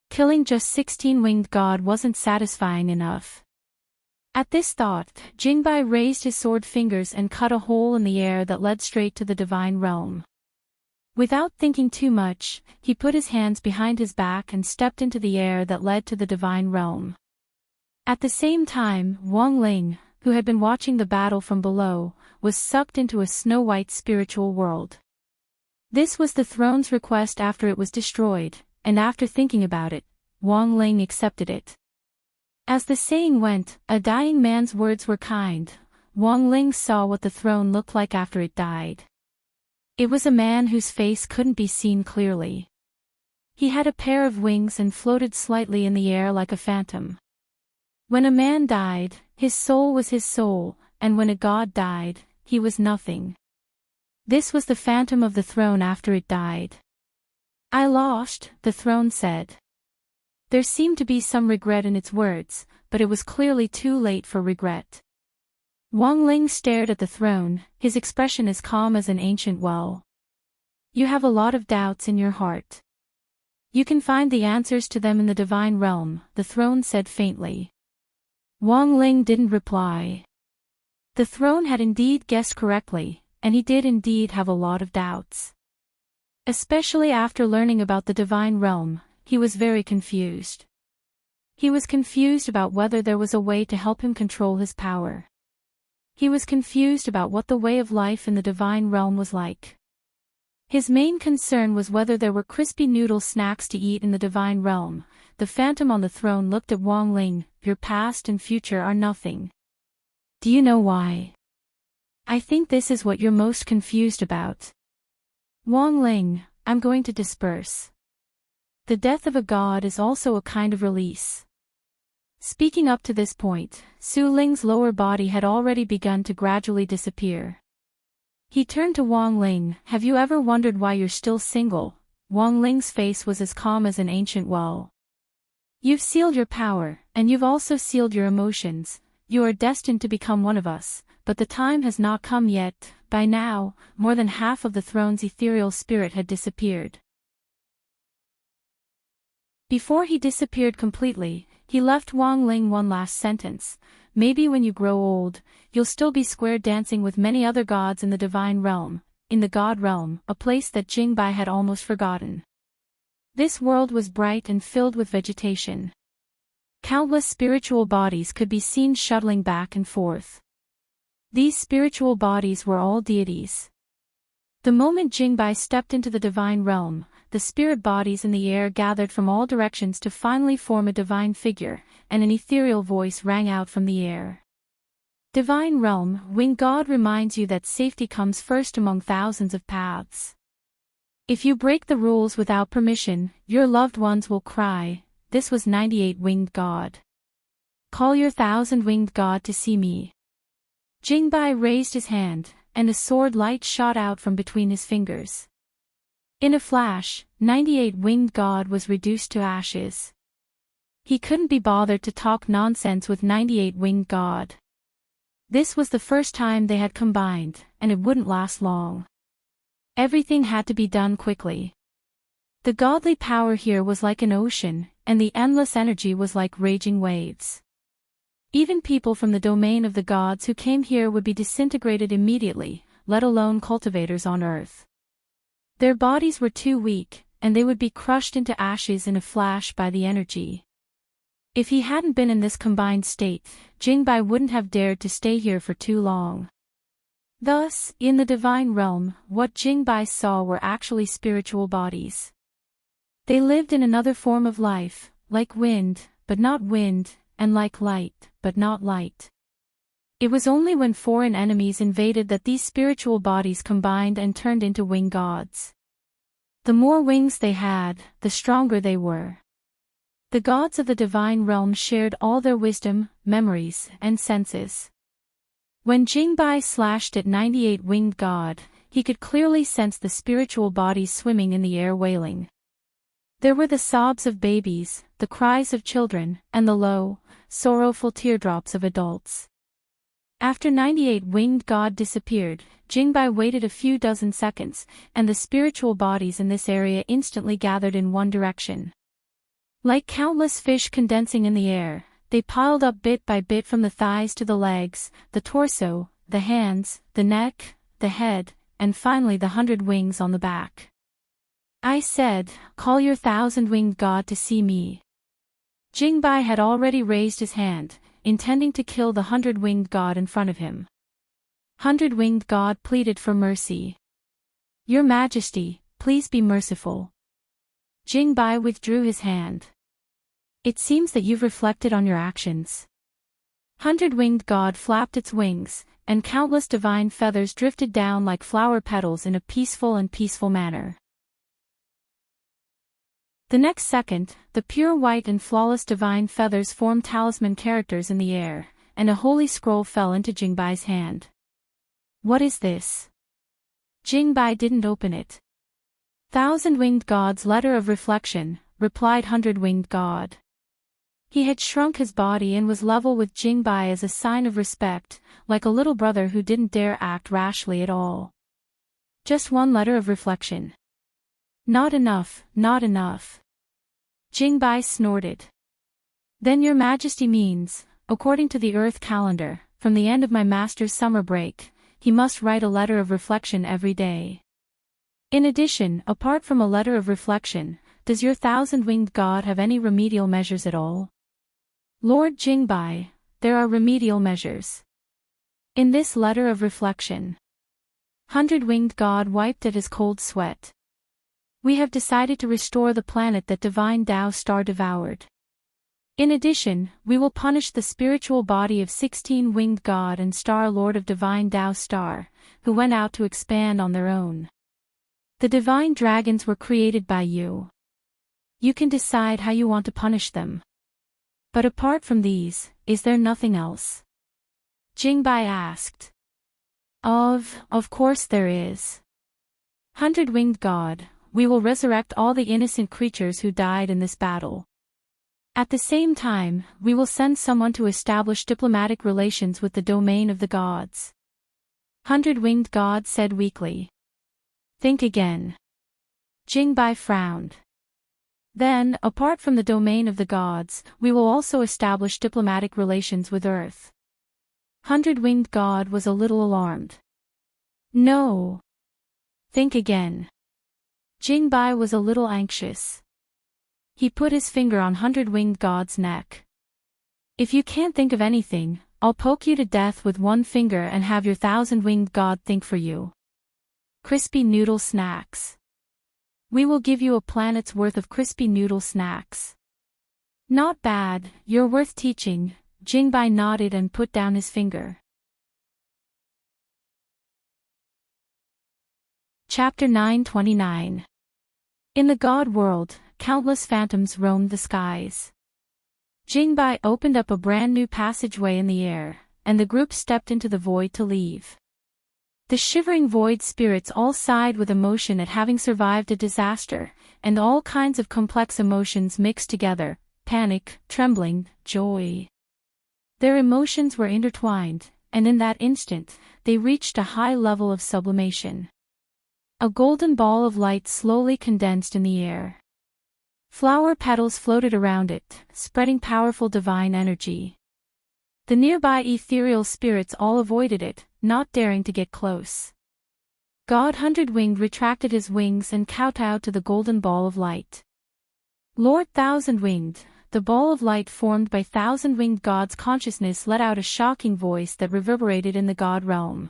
S1: Killing just 16-winged God wasn't satisfying enough. At this thought, Jingbai raised his sword fingers and cut a hole in the air that led straight to the divine realm. Without thinking too much, he put his hands behind his back and stepped into the air that led to the divine realm. At the same time, Wang Ling, who had been watching the battle from below, was sucked into a snow-white spiritual world. This was the throne's request after it was destroyed, and after thinking about it, Wang Ling accepted it. As the saying went, a dying man's words were kind. Wang Ling saw what the throne looked like after it died. It was a man whose face couldn't be seen clearly. He had a pair of wings and floated slightly in the air like a phantom. When a man died, his soul was his soul, and when a god died, he was nothing. This was the phantom of the throne after it died. I lost, the throne said. There seemed to be some regret in its words, but it was clearly too late for regret. Wang Ling stared at the throne, his expression as calm as an ancient well. You have a lot of doubts in your heart. You can find the answers to them in the divine realm, the throne said faintly. Wang Ling didn't reply. The throne had indeed guessed correctly, and he did indeed have a lot of doubts. Especially after learning about the divine realm, he was very confused. He was confused about whether there was a way to help him control his power. He was confused about what the way of life in the divine realm was like. His main concern was whether there were crispy noodle snacks to eat in the divine realm. The phantom on the throne looked at Wang Ling. Your past and future are nothing. Do you know why? I think this is what you're most confused about. Wang Ling, I'm going to disperse. The death of a god is also a kind of release. Speaking up to this point, Su Ling's lower body had already begun to gradually disappear. He turned to Wang Ling. Have you ever wondered why you're still single? Wang Ling's face was as calm as an ancient well. You've sealed your power, and you've also sealed your emotions. You are destined to become one of us, but the time has not come yet. By now, more than half of the throne's ethereal spirit had disappeared. Before he disappeared completely, he left Wang Ling one last sentence. Maybe when you grow old, you'll still be square dancing with many other gods in the divine realm, in the god realm, a place that Jingbai had almost forgotten. This world was bright and filled with vegetation. Countless spiritual bodies could be seen shuttling back and forth. These spiritual bodies were all deities. The moment Jingbai stepped into the divine realm, the spirit bodies in the air gathered from all directions to finally form a divine figure, and an ethereal voice rang out from the air. Divine realm, when God reminds you that safety comes first among thousands of paths. If you break the rules without permission, your loved ones will cry. This was 98-winged God. Call your 1,000-winged God to see me. Jingbai raised his hand, and a sword light shot out from between his fingers. In a flash, 98-winged God was reduced to ashes. He couldn't be bothered to talk nonsense with 98-winged God. This was the first time they had combined, and it wouldn't last long. Everything had to be done quickly. The godly power here was like an ocean, and the endless energy was like raging waves. Even people from the domain of the gods who came here would be disintegrated immediately, let alone cultivators on earth. Their bodies were too weak, and they would be crushed into ashes in a flash by the energy. If he hadn't been in this combined state, Jingbai wouldn't have dared to stay here for too long. Thus, in the divine realm, what Jingbai saw were actually spiritual bodies. They lived in another form of life, like wind, but not wind, and like light, but not light. It was only when foreign enemies invaded that these spiritual bodies combined and turned into winged gods. The more wings they had, the stronger they were. The gods of the divine realm shared all their wisdom, memories, and senses. When Jingbai slashed at 98 winged god, he could clearly sense the spiritual bodies swimming in the air wailing. There were the sobs of babies, the cries of children, and the low, sorrowful teardrops of adults. After 98 winged god disappeared, Jingbai waited a few dozen seconds, and the spiritual bodies in this area instantly gathered in one direction. Like countless fish condensing in the air, they piled up bit by bit from the thighs to the legs, the torso, the hands, the neck, the head, and finally the 100 wings on the back. I said, "Call your 1,000-winged god to see me." Jingbai had already raised his hand, intending to kill the 100-winged god in front of him. 100-winged god pleaded for mercy. "Your Majesty, please be merciful." Jingbai withdrew his hand. "It seems that you've reflected on your actions." 100-winged god flapped its wings, and countless divine feathers drifted down like flower petals in a peaceful manner. The next second, the pure white and flawless divine feathers formed talisman characters in the air, and a holy scroll fell into Jingbai's hand. "What is this?" Jingbai didn't open it. "1,000-winged god's letter of reflection," replied 100-winged god. He had shrunk his body and was level with Jingbai as a sign of respect, like a little brother who didn't dare act rashly at all. "Just one letter of reflection." "Not enough, not enough." Jingbai snorted. "Then your Majesty means, according to the Earth calendar, from the end of my master's summer break, he must write a letter of reflection every day. In addition, apart from a letter of reflection, does your 1,000-winged god have any remedial measures at all?" "Lord Jingbai, there are remedial measures. In this letter of reflection." 100-winged god wiped at his cold sweat. "We have decided to restore the planet that Divine Tao Star devoured. In addition, we will punish the spiritual body of 16-winged god and Star Lord of Divine Tao Star, who went out to expand on their own. The divine dragons were created by you. You can decide how you want to punish them. But apart from these, is there nothing else?" Jingbai asked. Of course there is. 100-winged god, we will resurrect all the innocent creatures who died in this battle. At the same time, we will send someone to establish diplomatic relations with the domain of the gods." 100-winged god said weakly. "Think again." Jingbai frowned. "Then, apart from the domain of the gods, we will also establish diplomatic relations with Earth." 100-winged god was a little alarmed. "No." "Think again." Jingbai was a little anxious. He put his finger on 100-winged god's neck. "If you can't think of anything, I'll poke you to death with one finger and have your 1,000-winged god think for you. Crispy noodle snacks. We will give you a planet's worth of crispy noodle snacks." "Not bad, you're worth teaching." Jingbai nodded and put down his finger. Chapter 929. In the god world, countless phantoms roamed the skies. Jingbai opened up a brand new passageway in the air, and the group stepped into the void to leave. The shivering void spirits all sighed with emotion at having survived a disaster, and all kinds of complex emotions mixed together: panic, trembling, joy. Their emotions were intertwined, and in that instant, they reached a high level of sublimation. A golden ball of light slowly condensed in the air. Flower petals floated around it, spreading powerful divine energy. The nearby ethereal spirits all avoided it, not daring to get close. God Hundred-Winged retracted his wings and kowtowed to the golden ball of light. Lord Thousand-Winged, the ball of light formed by thousand-winged God's consciousness let out a shocking voice that reverberated in the God realm.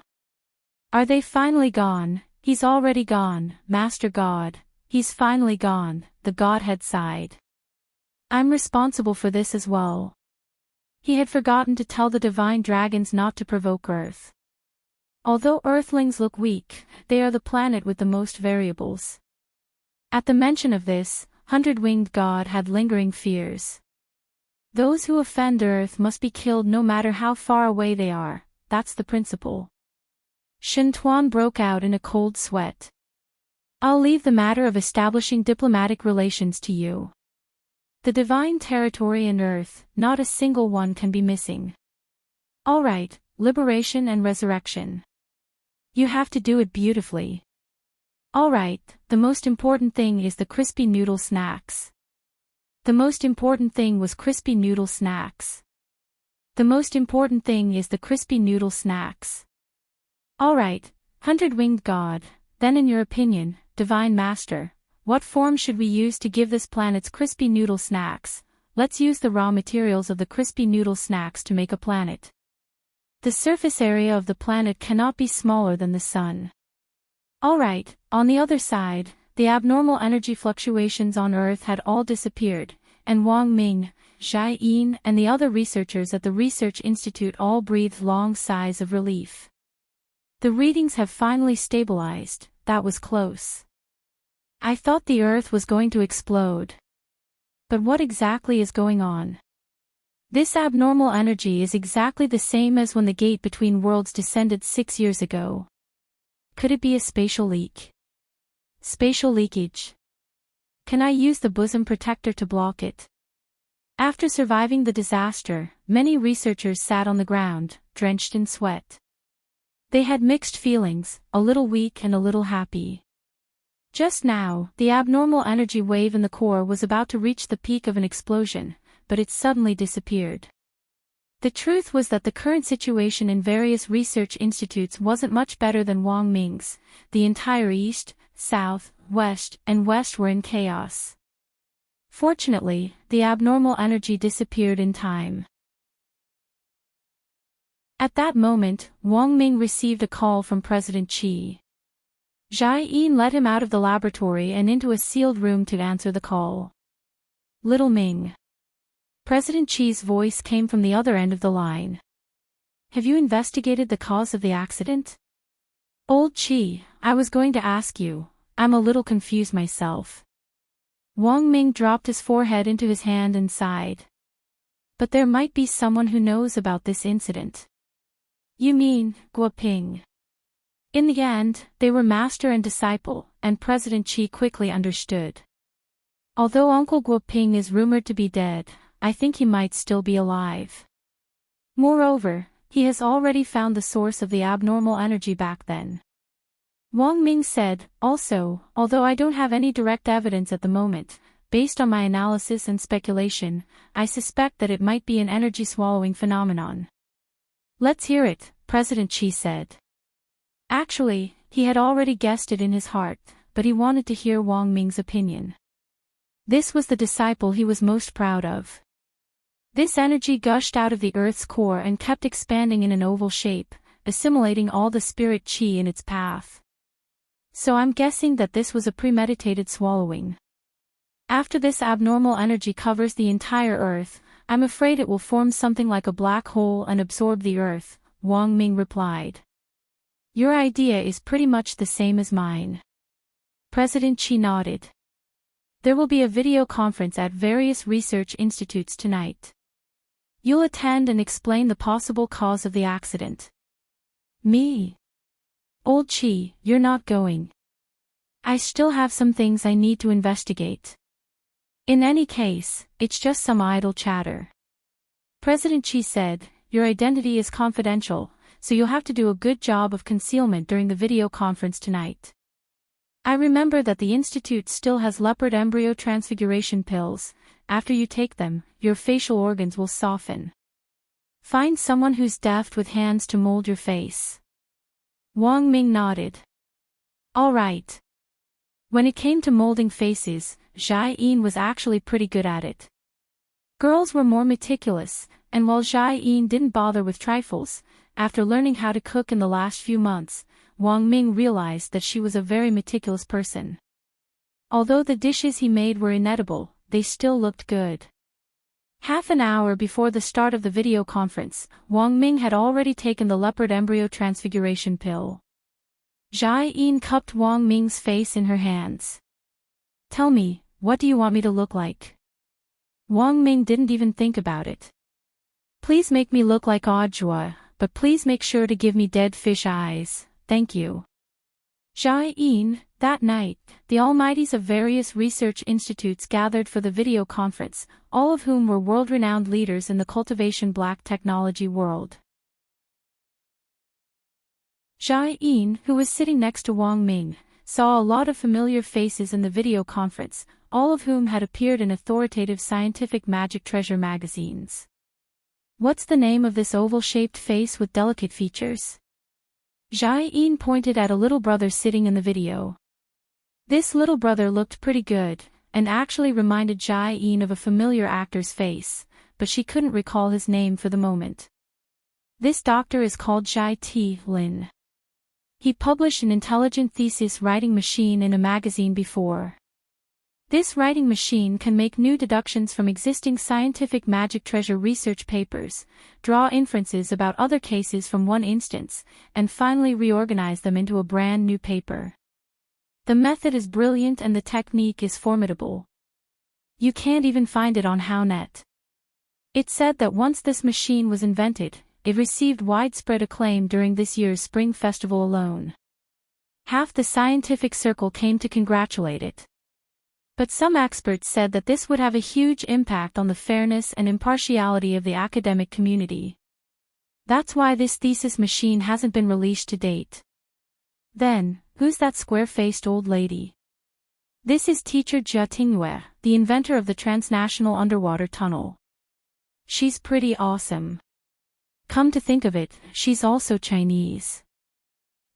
S1: Are they finally gone? He's already gone, Master God. He's finally gone, the Godhead sighed. I'm responsible for this as well. He had forgotten to tell the divine dragons not to provoke Earth. Although Earthlings look weak, they are the planet with the most variables. At the mention of this, Hundred-Winged God had lingering fears. Those who offend Earth must be killed no matter how far away they are, that's the principle. Shen Tuan broke out in a cold sweat. I'll leave the matter of establishing diplomatic relations to you. The divine territory in Earth, not a single one can be missing. All right, liberation and resurrection. You have to do it beautifully. All right, the most important thing is the crispy noodle snacks. The most important thing was crispy noodle snacks. The most important thing is the crispy noodle snacks. All right, Hundred-Winged God, then in your opinion, Divine Master, what form should we use to give this planet's crispy noodle snacks? Let's use the raw materials of the crispy noodle snacks to make a planet. The surface area of the planet cannot be smaller than the Sun. Alright, on the other side, the abnormal energy fluctuations on Earth had all disappeared, and Wang Ming, Zhai Yin and the other researchers at the Research Institute all breathed long sighs of relief. The readings have finally stabilized, that was close. I thought the Earth was going to explode. But what exactly is going on? This abnormal energy is exactly the same as when the gate between worlds descended 6 years ago. Could it be a spatial leak? Spatial leakage. Can I use the bosom protector to block it? After surviving the disaster, many researchers sat on the ground, drenched in sweat. They had mixed feelings, a little weak and a little happy. Just now, the abnormal energy wave in the core was about to reach the peak of an explosion, but it suddenly disappeared. The truth was that the current situation in various research institutes wasn't much better than Wang Ming's. The entire East, South, West, and West were in chaos. Fortunately, the abnormal energy disappeared in time. At that moment, Wang Ming received a call from President Qi. Zhai Yin led him out of the laboratory and into a sealed room to answer the call. Little Ming. President Qi's voice came from the other end of the line. Have you investigated the cause of the accident? Old Qi, I was going to ask you, I'm a little confused myself. Wang Ming dropped his forehead into his hand and sighed. But there might be someone who knows about this incident. You mean, Guoping? In the end, they were master and disciple, and President Qi quickly understood. Although Uncle Guoping is rumored to be dead, I think he might still be alive. Moreover, he has already found the source of the abnormal energy back then. Wang Ming said, also, although I don't have any direct evidence at the moment, based on my analysis and speculation, I suspect that it might be an energy-swallowing phenomenon. Let's hear it, President Qi said. Actually, he had already guessed it in his heart, but he wanted to hear Wang Ming's opinion. This was the disciple he was most proud of. This energy gushed out of the Earth's core and kept expanding in an oval shape, assimilating all the spirit qi in its path. So I'm guessing that this was a premeditated swallowing. After this abnormal energy covers the entire Earth, I'm afraid it will form something like a black hole and absorb the Earth, Wang Ming replied. Your idea is pretty much the same as mine. President Qi nodded. There will be a video conference at various research institutes tonight. You'll attend and explain the possible cause of the accident. Me? Old Qi, you're not going. I still have some things I need to investigate. In any case, it's just some idle chatter. President Qi said, your identity is confidential, so you'll have to do a good job of concealment during the video conference tonight. I remember that the institute still has leopard embryo transfiguration pills. After you take them, your facial organs will soften. Find someone who's deft with hands to mold your face. Wang Ming nodded. All right. When it came to molding faces, Jia Yin was actually pretty good at it. Girls were more meticulous, and while Jia Yin didn't bother with trifles, after learning how to cook in the last few months, Wang Ming realized that she was a very meticulous person. Although the dishes he made were inedible, they still looked good. Half an hour before the start of the video conference, Wang Ming had already taken the leopard embryo transfiguration pill. Jia Yin cupped Wang Ming's face in her hands. Tell me, what do you want me to look like? Wang Ming didn't even think about it. Please make me look like Audiobook, but please make sure to give me dead fish eyes, thank you. Jia Yin, that night, the almighties of various research institutes gathered for the video conference, all of whom were world-renowned leaders in the cultivation black technology world. Jia Yin, who was sitting next to Wang Ming, saw a lot of familiar faces in the video conference, all of whom had appeared in authoritative scientific magic treasure magazines. What's the name of this oval-shaped face with delicate features? Jia Yin pointed at a little brother sitting in the video. This little brother looked pretty good, and actually reminded Jia Yin of a familiar actor's face, but she couldn't recall his name for the moment. This doctor is called Jai T. Lin. He published an intelligent thesis writing machine in a magazine before. This writing machine can make new deductions from existing scientific magic treasure research papers, draw inferences about other cases from one instance, and finally reorganize them into a brand new paper. The method is brilliant and the technique is formidable. You can't even find it on HowNet. It said that once this machine was invented, it received widespread acclaim during this year's Spring Festival alone. Half the scientific circle came to congratulate it. But some experts said that this would have a huge impact on the fairness and impartiality of the academic community. That's why this thesis machine hasn't been released to date. Then, who's that square-faced old lady? This is teacher Jia Tingyue, the inventor of the transnational underwater tunnel. She's pretty awesome. Come to think of it, she's also Chinese.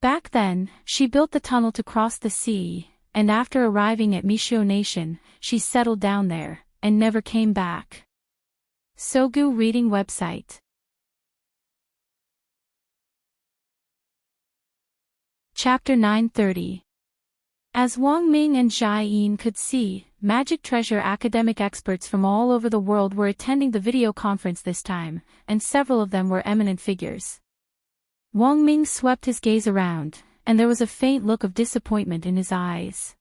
S1: Back then, she built the tunnel to cross the sea, and after arriving at Mixiu Nation, she settled down there, and never came back. Sogu Reading Website. Chapter 930. As Wang Ming and Jia Yin could see, Magic Treasure academic experts from all over the world were attending the video conference this time, and several of them were eminent figures. Wang Ming swept his gaze around, and there was a faint look of disappointment in his eyes.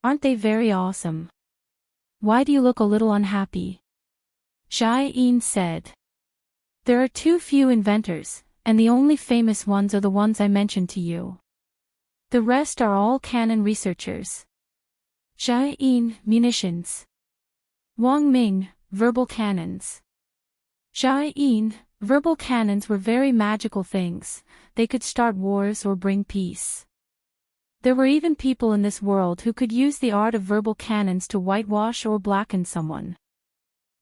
S1: Aren't they very awesome? Why do you look a little unhappy? Jia Yin said. There are too few inventors, and the only famous ones are the ones I mentioned to you. The rest are all canon researchers. Jia Yin, munitions. Wang Ming, verbal cannons. Jia Yin, verbal cannons were very magical things, they could start wars or bring peace. There were even people in this world who could use the art of verbal cannons to whitewash or blacken someone.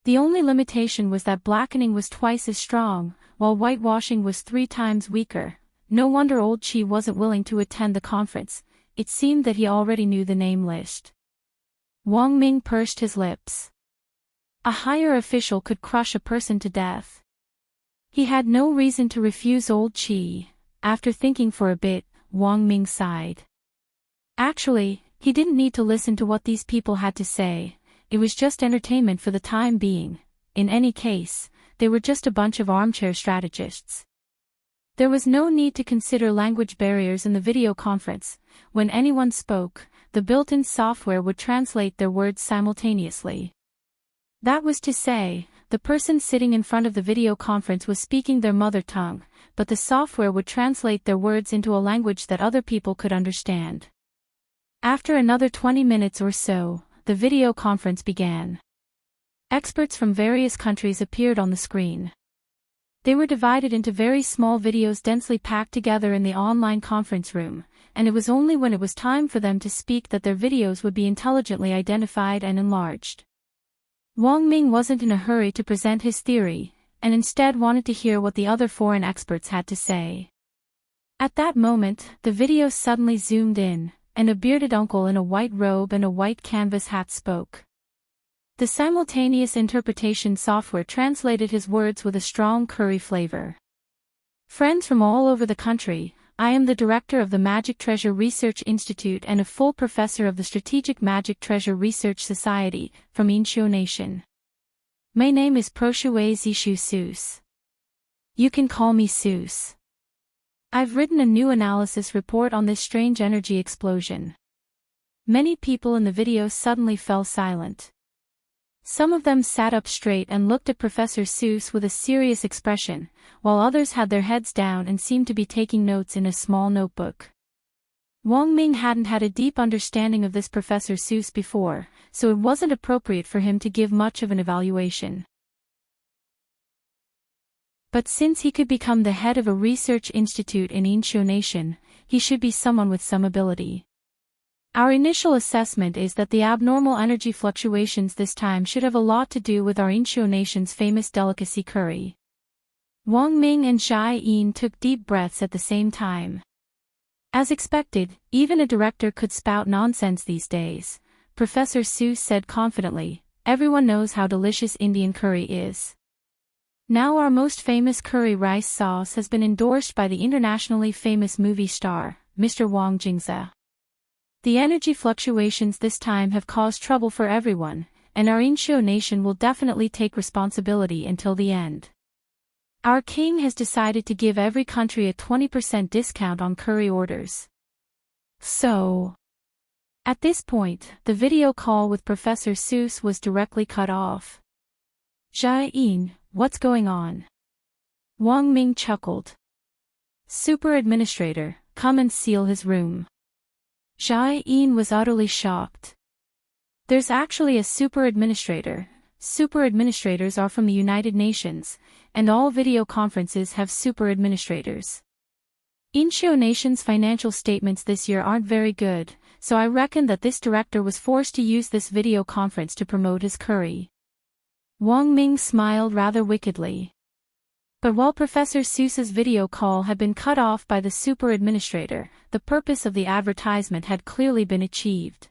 S1: The only limitation was that blackening was twice as strong, while whitewashing was 3 times weaker. No wonder old Qi wasn't willing to attend the conference, it seemed that he already knew the name list. Wang Ming pursed his lips. A higher official could crush a person to death. He had no reason to refuse old Qi. After thinking for a bit, Wang Ming sighed. Actually, he didn't need to listen to what these people had to say, it was just entertainment for the time being. In any case, they were just a bunch of armchair strategists. There was no need to consider language barriers in the video conference. When anyone spoke, the built-in software would translate their words simultaneously. That was to say, the person sitting in front of the video conference was speaking their mother tongue, but the software would translate their words into a language that other people could understand. After another 20 minutes or so, the video conference began. Experts from various countries appeared on the screen. They were divided into very small videos densely packed together in the online conference room, and it was only when it was time for them to speak that their videos would be intelligently identified and enlarged. Wang Ming wasn't in a hurry to present his theory, and instead wanted to hear what the other foreign experts had to say. At that moment, the video suddenly zoomed in, and a bearded uncle in a white robe and a white canvas hat spoke. The simultaneous interpretation software translated his words with a strong curry flavor. Friends from all over the country, I am the director of the Magic Treasure Research Institute and a full professor of the Strategic Magic Treasure Research Society, from Inshio Nation. My name is Proshue Zishu Seuss. You can call me Seuss. I've written a new analysis report on this strange energy explosion. Many people in the video suddenly fell silent. Some of them sat up straight and looked at Professor Seuss with a serious expression, while others had their heads down and seemed to be taking notes in a small notebook. Wang Ming hadn't had a deep understanding of this Professor Seuss before, so it wasn't appropriate for him to give much of an evaluation. But since he could become the head of a research institute in Inshio Nation, he should be someone with some ability. Our initial assessment is that the abnormal energy fluctuations this time should have a lot to do with our Inshio Nation's famous delicacy curry. Wang Ming and Zhai Yin took deep breaths at the same time. As expected, even a director could spout nonsense these days, Professor Seuss said confidently. Everyone knows how delicious Indian curry is. Now our most famous curry rice sauce has been endorsed by the internationally famous movie star, Mr. Wang Jingze. The energy fluctuations this time have caused trouble for everyone, and our Inshio Nation will definitely take responsibility until the end. Our king has decided to give every country a 20% discount on curry orders. So, at this point, the video call with Professor Seuss was directly cut off. Zhai Yin, what's going on? Wang Ming chuckled. Super Administrator, come and seal his room. Zhai Yin was utterly shocked. There's actually a super administrator. Super administrators are from the United Nations, and all video conferences have super administrators. Inshio Nation's financial statements this year aren't very good, so I reckon that this director was forced to use this video conference to promote his curry. Wang Ming smiled rather wickedly. But while Professor Seuss's video call had been cut off by the super administrator, the purpose of the advertisement had clearly been achieved.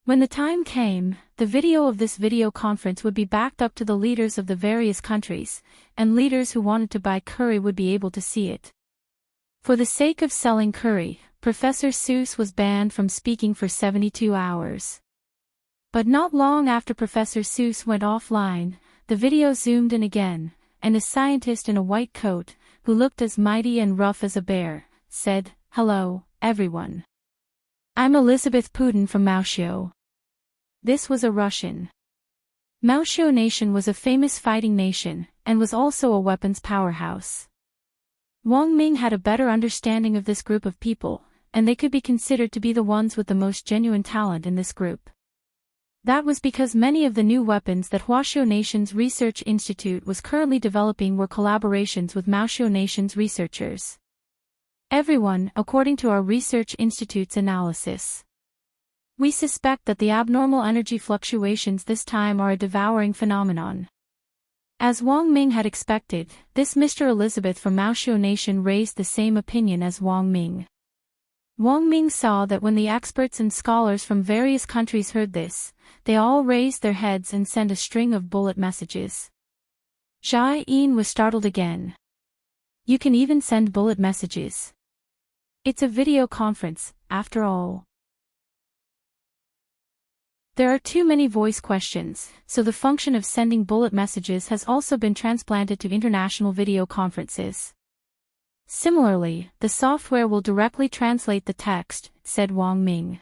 S1: When the time came, the video of this video conference would be backed up to the leaders of the various countries, and leaders who wanted to buy curry would be able to see it. For the sake of selling curry, Professor Seuss was banned from speaking for 72 hours. But not long after Professor Seuss went offline, the video zoomed in again, and a scientist in a white coat, who looked as mighty and rough as a bear, said, "Hello, everyone. I'm Elizabeth Putin from Maoshio." This was a Russian. Maoshio Nation was a famous fighting nation, and was also a weapons powerhouse. Wang Ming had a better understanding of this group of people, and they could be considered to be the ones with the most genuine talent in this group. That was because many of the new weapons that Huaxiao Nation's Research Institute was currently developing were collaborations with Maoshio Nation's researchers. Everyone, according to our Research Institute's analysis. We suspect that the abnormal energy fluctuations this time are a devouring phenomenon. As Wang Ming had expected, this Mr. Elizabeth from Maoshio Nation raised the same opinion as Wang Ming. Wang Ming saw that when the experts and scholars from various countries heard this, they all raised their heads and sent a string of bullet messages. Zhai Yin was startled again. You can even send bullet messages. It's a video conference, after all. There are too many voice questions, so the function of sending bullet messages has also been transplanted to international video conferences. Similarly, the software will directly translate the text, said Wang Ming.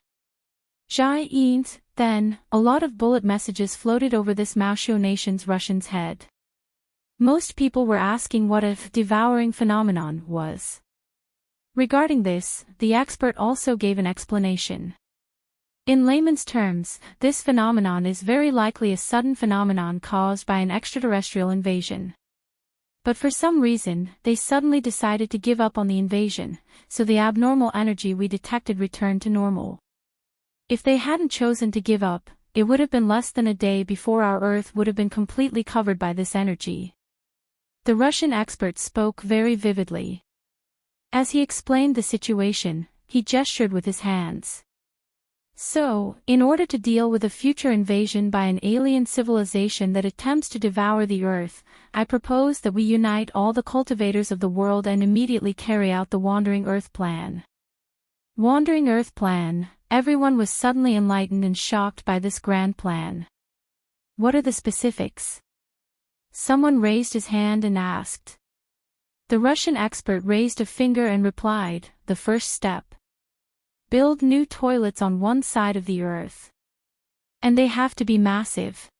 S1: Zhai Yin, then, a lot of bullet messages floated over this Maoshio Nation's Russian's head. Most people were asking what a devouring phenomenon was. Regarding this, the expert also gave an explanation. In layman's terms, this phenomenon is very likely a sudden phenomenon caused by an extraterrestrial invasion. But for some reason, they suddenly decided to give up on the invasion, so the abnormal energy we detected returned to normal. If they hadn't chosen to give up, it would have been less than a day before our Earth would have been completely covered by this energy. The Russian expert spoke very vividly. As he explained the situation, he gestured with his hands. So, in order to deal with a future invasion by an alien civilization that attempts to devour the Earth, I propose that we unite all the cultivators of the world and immediately carry out the Wandering Earth Plan. Wandering Earth Plan. Everyone was suddenly enlightened and shocked by this grand plan. What are the specifics? Someone raised his hand and asked. The Russian expert raised a finger and replied, the first step. Build new toilets on one side of the Earth. And they have to be massive.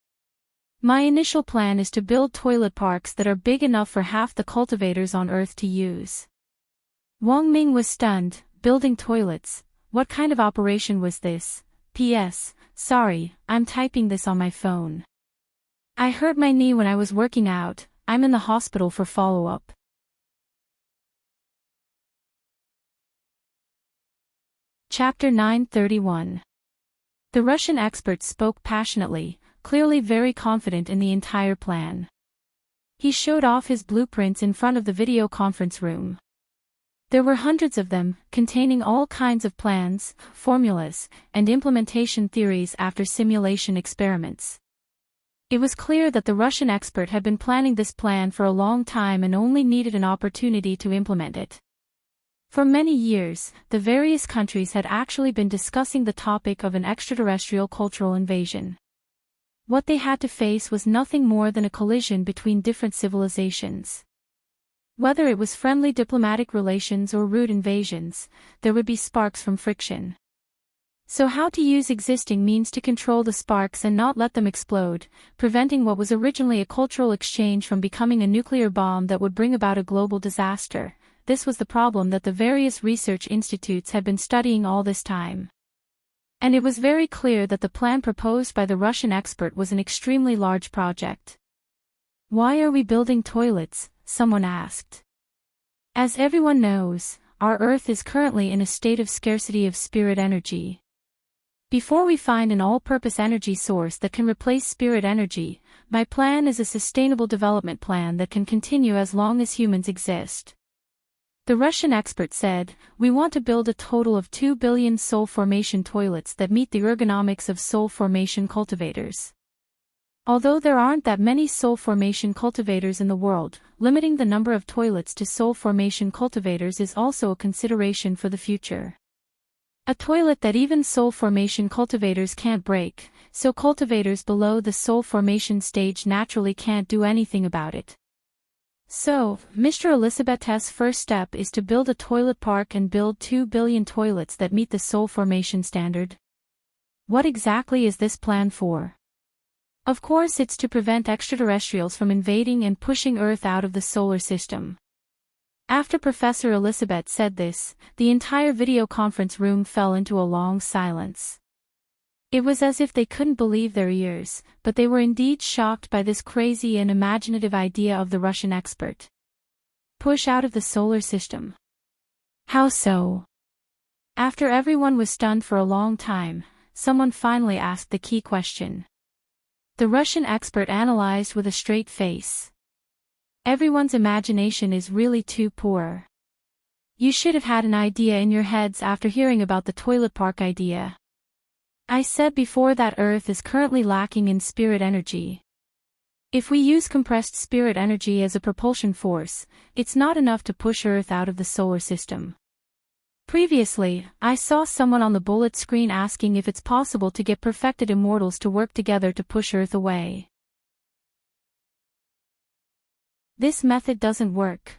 S1: My initial plan is to build toilet parks that are big enough for half the cultivators on Earth to use. Wang Ming was stunned. Building toilets? What kind of operation was this? P.S. Sorry, I'm typing this on my phone. I hurt my knee when I was working out. I'm in the hospital for follow-up. Chapter 931. The Russian expert spoke passionately, clearly very confident in the entire plan. He showed off his blueprints in front of the video conference room. There were hundreds of them, containing all kinds of plans, formulas, and implementation theories after simulation experiments. It was clear that the Russian expert had been planning this plan for a long time and only needed an opportunity to implement it. For many years, the various countries had actually been discussing the topic of an extraterrestrial cultural invasion. What they had to face was nothing more than a collision between different civilizations. Whether it was friendly diplomatic relations or rude invasions, there would be sparks from friction. So how to use existing means to control the sparks and not let them explode, preventing what was originally a cultural exchange from becoming a nuclear bomb that would bring about a global disaster. This was the problem that the various research institutes had been studying all this time. And it was very clear that the plan proposed by the Russian expert was an extremely large project. Why are we building toilets? Someone asked. As everyone knows, our Earth is currently in a state of scarcity of spirit energy. Before we find an all-purpose energy source that can replace spirit energy, my plan is a sustainable development plan that can continue as long as humans exist. The Russian expert said, we want to build a total of 2 billion soul formation toilets that meet the ergonomics of soul formation cultivators. Although there aren't that many soul formation cultivators in the world, limiting the number of toilets to soul formation cultivators is also a consideration for the future. A toilet that even soul formation cultivators can't break, so cultivators below the soul formation stage naturally can't do anything about it. So, Mr. Elizabeth's first step is to build a toilet park and build 2 billion toilets that meet the soul formation standard. What exactly is this plan for? Of course it's to prevent extraterrestrials from invading and pushing Earth out of the solar system. After Professor Elizabeth said this, the entire video conference room fell into a long silence. It was as if they couldn't believe their ears, but they were indeed shocked by this crazy and imaginative idea of the Russian expert. Push out of the solar system. How so? After everyone was stunned for a long time, someone finally asked the key question. The Russian expert analyzed with a straight face. Everyone's imagination is really too poor. You should have had an idea in your heads after hearing about the toilet park idea. I said before that Earth is currently lacking in spirit energy. If we use compressed spirit energy as a propulsion force, it's not enough to push Earth out of the solar system. Previously, I saw someone on the bullet screen asking if it's possible to get perfected immortals to work together to push Earth away. This method doesn't work.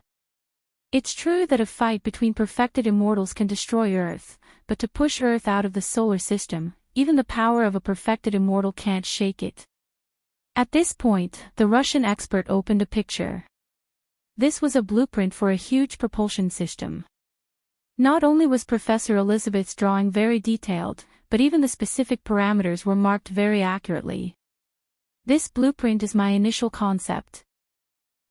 S1: It's true that a fight between perfected immortals can destroy Earth, but to push Earth out of the solar system, even the power of a perfected immortal can't shake it. At this point, the Russian expert opened a picture. This was a blueprint for a huge propulsion system. Not only was Professor Elizabeth's drawing very detailed, but even the specific parameters were marked very accurately. This blueprint is my initial concept.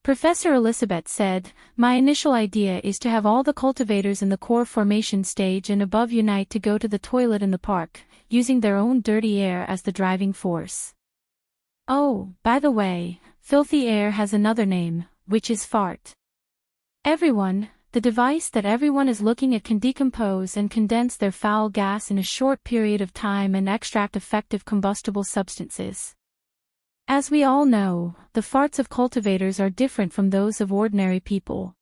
S1: Professor Elizabeth said, "My initial idea is to have all the cultivators in the core formation stage and above unite to go to the toilet in the park, using their own dirty air as the driving force. Oh, by the way, filthy air has another name, which is fart. Everyone, the device that everyone is looking at, can decompose and condense their foul gas in a short period of time and extract effective combustible substances. As we all know, the farts of cultivators are different from those of ordinary people.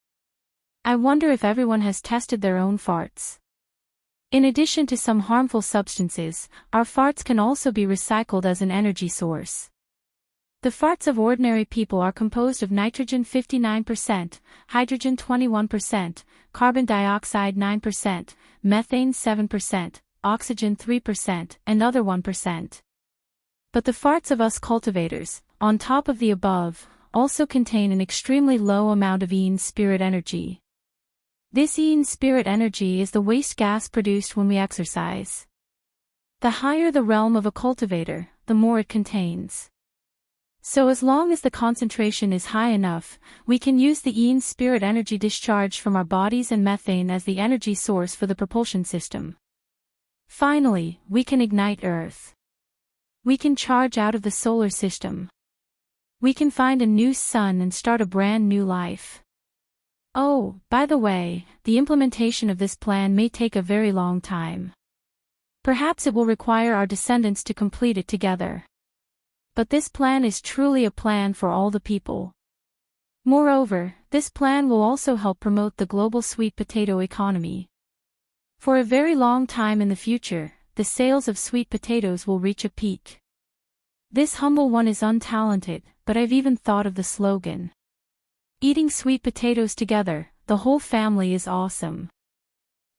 S1: I wonder if everyone has tested their own farts. In addition to some harmful substances, our farts can also be recycled as an energy source. The farts of ordinary people are composed of nitrogen 59%, hydrogen 21%, carbon dioxide 9%, methane 7%, oxygen 3%, and other 1%. But the farts of us cultivators, on top of the above, also contain an extremely low amount of spirit energy. This spirit energy is the waste gas produced when we exercise. The higher the realm of a cultivator, the more it contains. So as long as the concentration is high enough, we can use the spirit energy discharged from our bodies and methane as the energy source for the propulsion system. Finally, we can ignite Earth. We can charge out of the solar system. We can find a new sun and start a brand new life. Oh, by the way, the implementation of this plan may take a very long time. Perhaps it will require our descendants to complete it together. But this plan is truly a plan for all the people. Moreover, this plan will also help promote the global sweet potato economy. For a very long time in the future, the sales of sweet potatoes will reach a peak. This humble one is untalented, but I've even thought of the slogan. Eating sweet potatoes together, the whole family is awesome.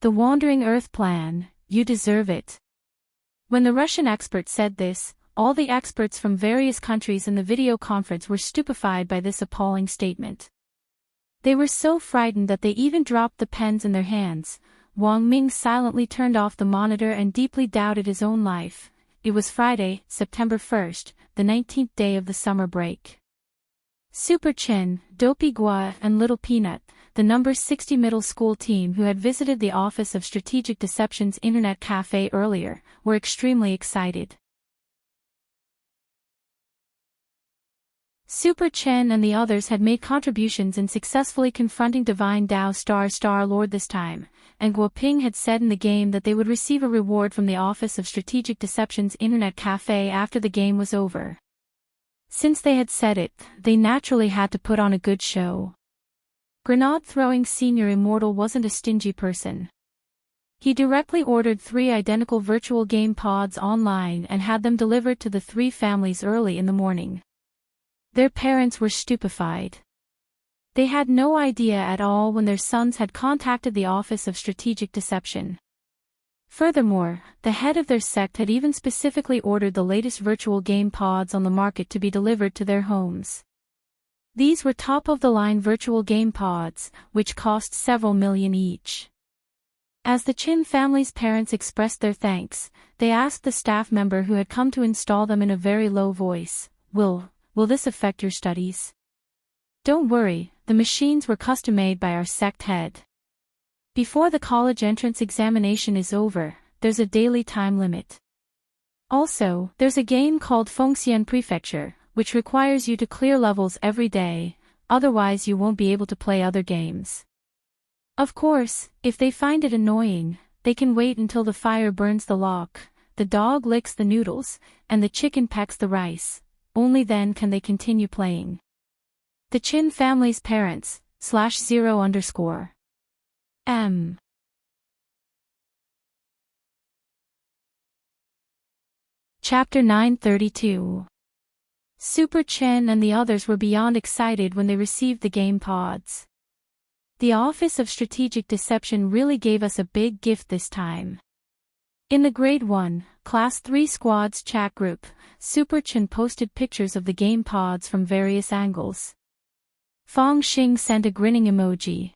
S1: The Wandering Earth Plan, you deserve it. When the Russian expert said this, all the experts from various countries in the video conference were stupefied by this appalling statement. They were so frightened that they even dropped the pens in their hands. Wang Ming silently turned off the monitor and deeply doubted his own life. It was Friday, September 1st, the 19th day of the summer break. Super Chin, Dopey Gua and Little Peanut, the number 60 middle school team who had visited the Office of Strategic Deception's internet cafe earlier, were extremely excited. Super Chen and the others had made contributions in successfully confronting Divine Dao Star Lord this time, and Guo Ping had said in the game that they would receive a reward from the Office of Strategic Deception's internet cafe after the game was over. Since they had said it, they naturally had to put on a good show. Grenade-throwing Senior Immortal wasn't a stingy person. He directly ordered 3 identical virtual game pods online and had them delivered to the 3 families early in the morning. Their parents were stupefied. They had no idea at all when their sons had contacted the Office of Strategic Deception. Furthermore, the head of their sect had even specifically ordered the latest virtual game pods on the market to be delivered to their homes. These were top-of-the-line virtual game pods, which cost several million each. As the Chin family's parents expressed their thanks, they asked the staff member who had come to install them in a very low voice, Will this affect your studies? Don't worry, the machines were custom-made by our sect head. Before the college entrance examination is over, there's a daily time limit. Also, there's a game called Fengxian Prefecture, which requires you to clear levels every day, otherwise you won't be able to play other games. Of course, if they find it annoying, they can wait until the fire burns the lock, the dog licks the noodles, and the chicken pecks the rice. Only then can they continue playing. The Chin family's parents, /0_M. Chapter 932. Super Chen and the others were beyond excited when they received the game pods. The Office of Strategic Deception really gave us a big gift this time. In the Grade 1, Class 3 Squad's chat group, Super Chen posted pictures of the game pods from various angles. Fong Xing sent a grinning emoji.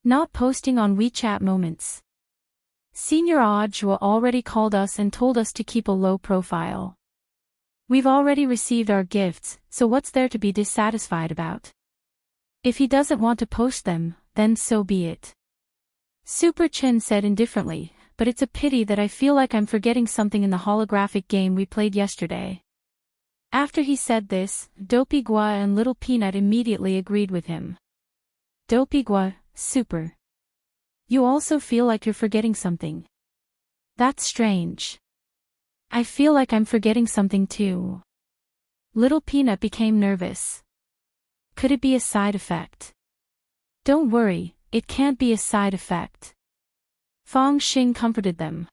S1: Not posting on WeChat moments. Senior Audjua already called us and told us to keep a low profile. We've already received our gifts, so what's there to be dissatisfied about? If he doesn't want to post them, then so be it. Super Chen said indifferently, but it's a pity that I feel like I'm forgetting something in the holographic game we played yesterday. After he said this, Dopey Gua and Little Peanut immediately agreed with him. Dopey Gua, Super. You also feel like you're forgetting something. That's strange. I feel like I'm forgetting something too. Little Peanut became nervous. Could it be a side effect? Don't worry, it can't be a side effect. Fong Xing comforted them.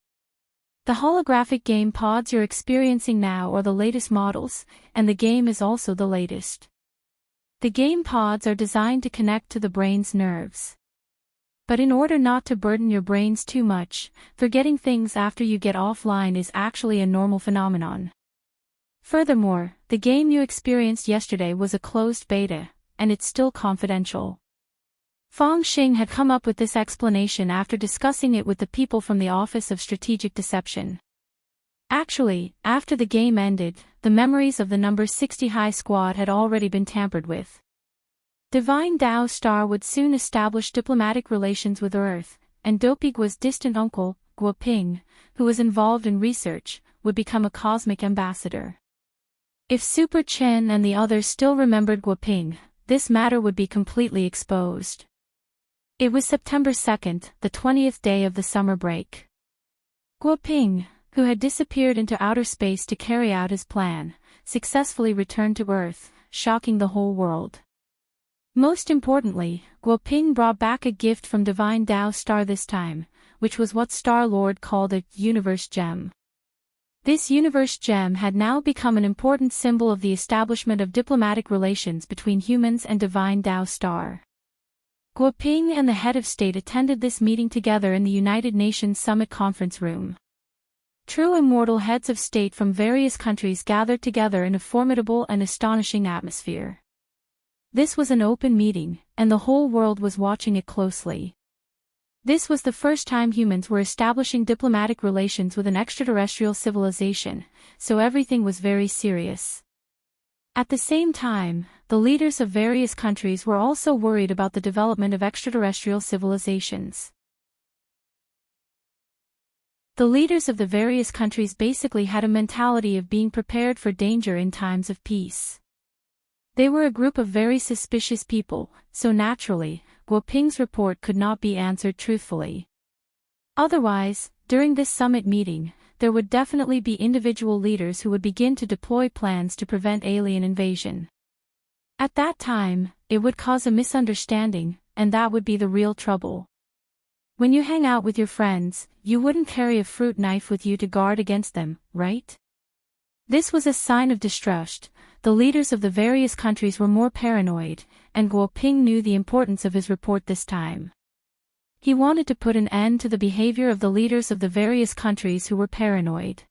S1: The holographic game pods you're experiencing now are the latest models, and the game is also the latest. The game pods are designed to connect to the brain's nerves. But in order not to burden your brains too much, forgetting things after you get offline is actually a normal phenomenon. Furthermore, the game you experienced yesterday was a closed beta, and it's still confidential. Fong Xing had come up with this explanation after discussing it with the people from the Office of Strategic Deception. Actually, after the game ended, the memories of the number 60 High Squad had already been tampered with. Divine Dao Star would soon establish diplomatic relations with Earth, and Dopey Gua's distant uncle, Gua Ping, who was involved in research, would become a cosmic ambassador. If Super Chen and the others still remembered Gua Ping, this matter would be completely exposed. It was September 2nd, the 20th day of the summer break. Gua Ping, who had disappeared into outer space to carry out his plan, successfully returned to Earth, shocking the whole world. Most importantly, Gua Ping brought back a gift from Divine Dao Star this time, which was what Star-Lord called a universe gem. This universe gem had now become an important symbol of the establishment of diplomatic relations between humans and Divine Dao Star. Gua Ping and the head of state attended this meeting together in the United Nations Summit Conference Room. True immortal heads of state from various countries gathered together in a formidable and astonishing atmosphere. This was an open meeting, and the whole world was watching it closely. This was the first time humans were establishing diplomatic relations with an extraterrestrial civilization, so everything was very serious. At the same time, the leaders of various countries were also worried about the development of extraterrestrial civilizations. The leaders of the various countries basically had a mentality of being prepared for danger in times of peace. They were a group of very suspicious people, so naturally, Gua Ping's report could not be answered truthfully. Otherwise, during this summit meeting, there would definitely be individual leaders who would begin to deploy plans to prevent alien invasion. At that time, it would cause a misunderstanding, and that would be the real trouble. When you hang out with your friends, you wouldn't carry a fruit knife with you to guard against them, right? This was a sign of distrust. The leaders of the various countries were more paranoid, and Gua Ping knew the importance of his report this time. He wanted to put an end to the behavior of the leaders of the various countries who were paranoid.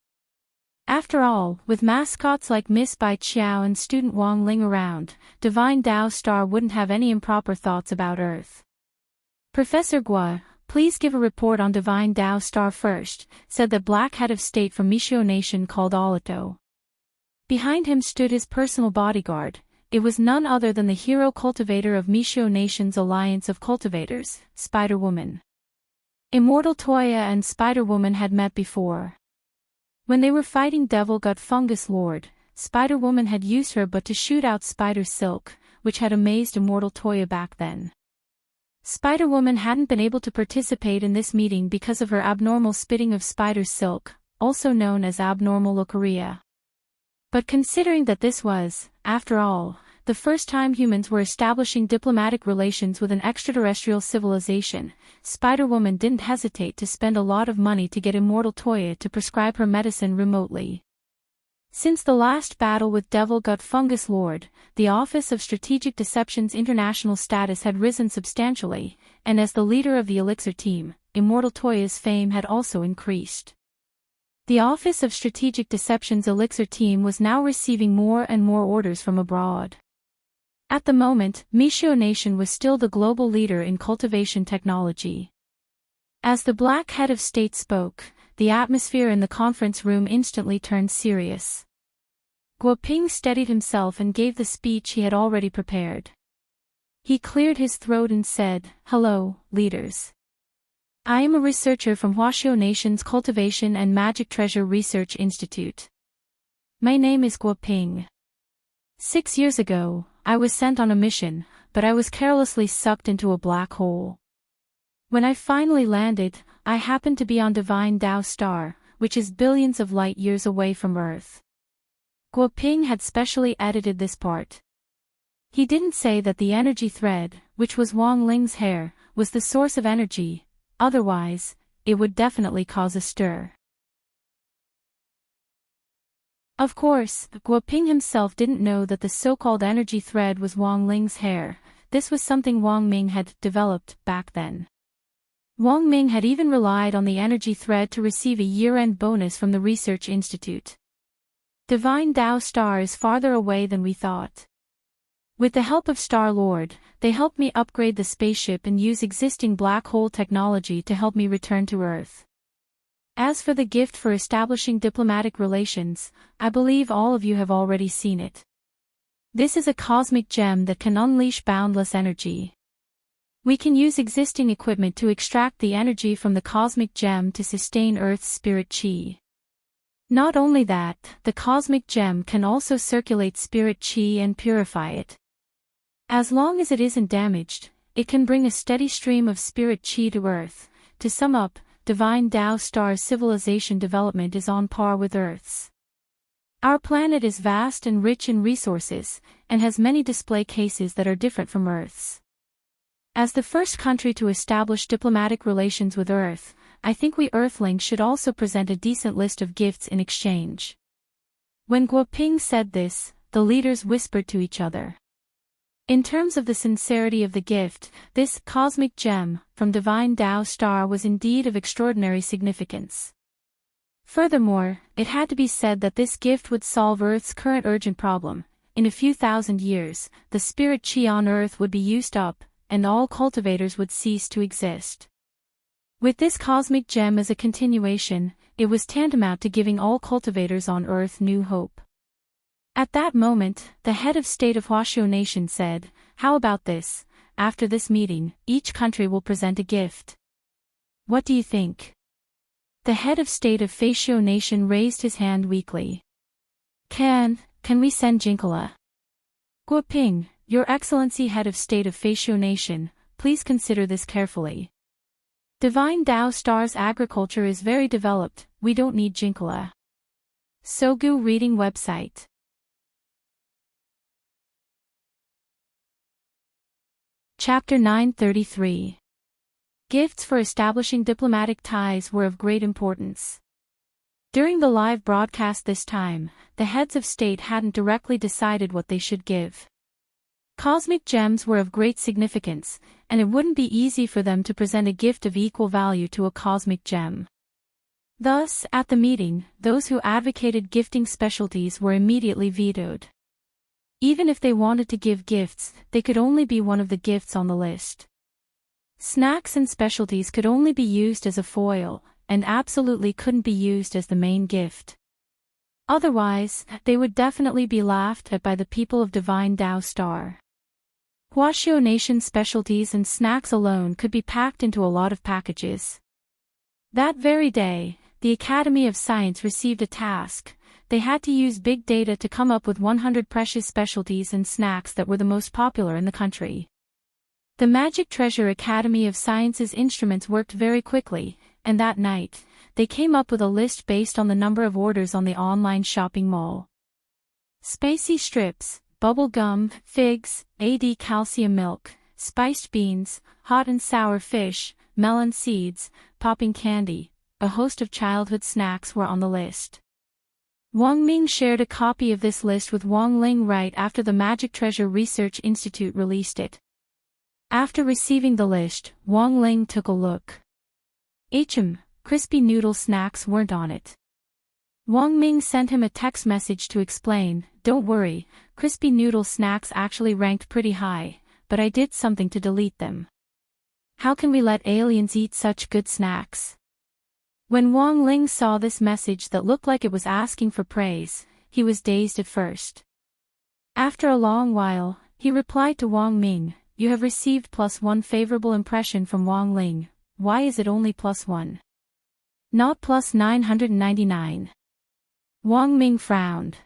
S1: After all, with mascots like Miss Bai Qiao and student Wang Ling around, Divine Dao Star wouldn't have any improper thoughts about Earth. Professor Gua, please give a report on Divine Dao Star first, said the black head of state from Mishio Nation called Alito. Behind him stood his personal bodyguard. It was none other than the hero cultivator of Mishio Nation's alliance of cultivators, Spider-Woman. Immortal Toya and Spider-Woman had met before. When they were fighting Devil Gut Fungus Lord, Spider-Woman had used her but to shoot out Spider Silk, which had amazed Immortal Toya back then. Spider-Woman hadn't been able to participate in this meeting because of her abnormal spitting of Spider Silk, also known as abnormal leukorrhea. But considering that this was, after all, the first time humans were establishing diplomatic relations with an extraterrestrial civilization, Spider-Woman didn't hesitate to spend a lot of money to get Immortal Toya to prescribe her medicine remotely. Since the last battle with Devil Gut Fungus Lord, the Office of Strategic Deception's international status had risen substantially, and as the leader of the Elixir team, Immortal Toya's fame had also increased. The Office of Strategic Deception's Elixir team was now receiving more and more orders from abroad. At the moment, Mishio Nation was still the global leader in cultivation technology. As the black head of state spoke, the atmosphere in the conference room instantly turned serious. Gua Ping steadied himself and gave the speech he had already prepared. He cleared his throat and said, "Hello, leaders. I am a researcher from Huaxiao Nation's Cultivation and Magic Treasure Research Institute. My name is Guo Ping. 6 years ago, I was sent on a mission, but I was carelessly sucked into a black hole. When I finally landed, I happened to be on Divine Dao Star, which is billions of light years away from Earth." Guo Ping had specially edited this part. He didn't say that the energy thread, which was Wang Ling's hair, was the source of energy, otherwise, it would definitely cause a stir. Of course, Guo Ping himself didn't know that the so-called energy thread was Wang Ling's hair. This was something Wang Ming had developed back then. Wang Ming had even relied on the energy thread to receive a year-end bonus from the research institute. Divine Dao Star is farther away than we thought. With the help of Star-Lord, they helped me upgrade the spaceship and use existing black hole technology to help me return to Earth. As for the gift for establishing diplomatic relations, I believe all of you have already seen it. This is a cosmic gem that can unleash boundless energy. We can use existing equipment to extract the energy from the cosmic gem to sustain Earth's spirit chi. Not only that, the cosmic gem can also circulate spirit chi and purify it. As long as it isn't damaged, it can bring a steady stream of spirit chi to Earth. To sum up, Divine Dao Star's civilization development is on par with Earth's. Our planet is vast and rich in resources, and has many display cases that are different from Earth's. As the first country to establish diplomatic relations with Earth, I think we Earthlings should also present a decent list of gifts in exchange. When Guo Ping said this, the leaders whispered to each other. In terms of the sincerity of the gift, this cosmic gem from Divine Dao Star was indeed of extraordinary significance. Furthermore, it had to be said that this gift would solve Earth's current urgent problem. In a few thousand years, the spirit chi on Earth would be used up, and all cultivators would cease to exist. With this cosmic gem as a continuation, it was tantamount to giving all cultivators on Earth new hope. At that moment, the head of state of Huaxiao Nation said, "How about this? After this meeting, each country will present a gift. What do you think?" The head of state of Huaxiao Nation raised his hand weakly. Can we send Jinkala? Guo Ping, Your Excellency, head of state of Huaxiao Nation, please consider this carefully. Divine Dao Star's agriculture is very developed, we don't need Jinkala. Sogu Reading Website. Chapter 933. Gifts for establishing diplomatic ties were of great importance. During the live broadcast this time, the heads of state hadn't directly decided what they should give. Cosmic gems were of great significance, and it wouldn't be easy for them to present a gift of equal value to a cosmic gem. Thus, at the meeting, those who advocated gifting specialties were immediately vetoed. Even if they wanted to give gifts, they could only be one of the gifts on the list. Snacks and specialties could only be used as a foil, and absolutely couldn't be used as the main gift. Otherwise, they would definitely be laughed at by the people of Divine Dao Star. Huaxiao Nation specialties and snacks alone could be packed into a lot of packages. That very day, the Academy of Science received a task. They had to use big data to come up with 100 precious specialties and snacks that were the most popular in the country. The Magic Treasure Academy of Science's instruments worked very quickly, and that night, they came up with a list based on the number of orders on the online shopping mall. Spicy strips, bubble gum, figs, AD calcium milk, spiced beans, hot and sour fish, melon seeds, popping candy, a host of childhood snacks were on the list. Wang Ming shared a copy of this list with Wang Ling right after the Magic Treasure Research Institute released it. After receiving the list, Wang Ling took a look. Crispy noodle snacks weren't on it. Wang Ming sent him a text message to explain, "Don't worry, crispy noodle snacks actually ranked pretty high, but I did something to delete them. How can we let aliens eat such good snacks?" When Wang Ling saw this message that looked like it was asking for praise, he was dazed at first. After a long while, he replied to Wang Ming, you have received +1 favorable impression from Wang Ling. Why is it only +1? Not +999. Wang Ming frowned.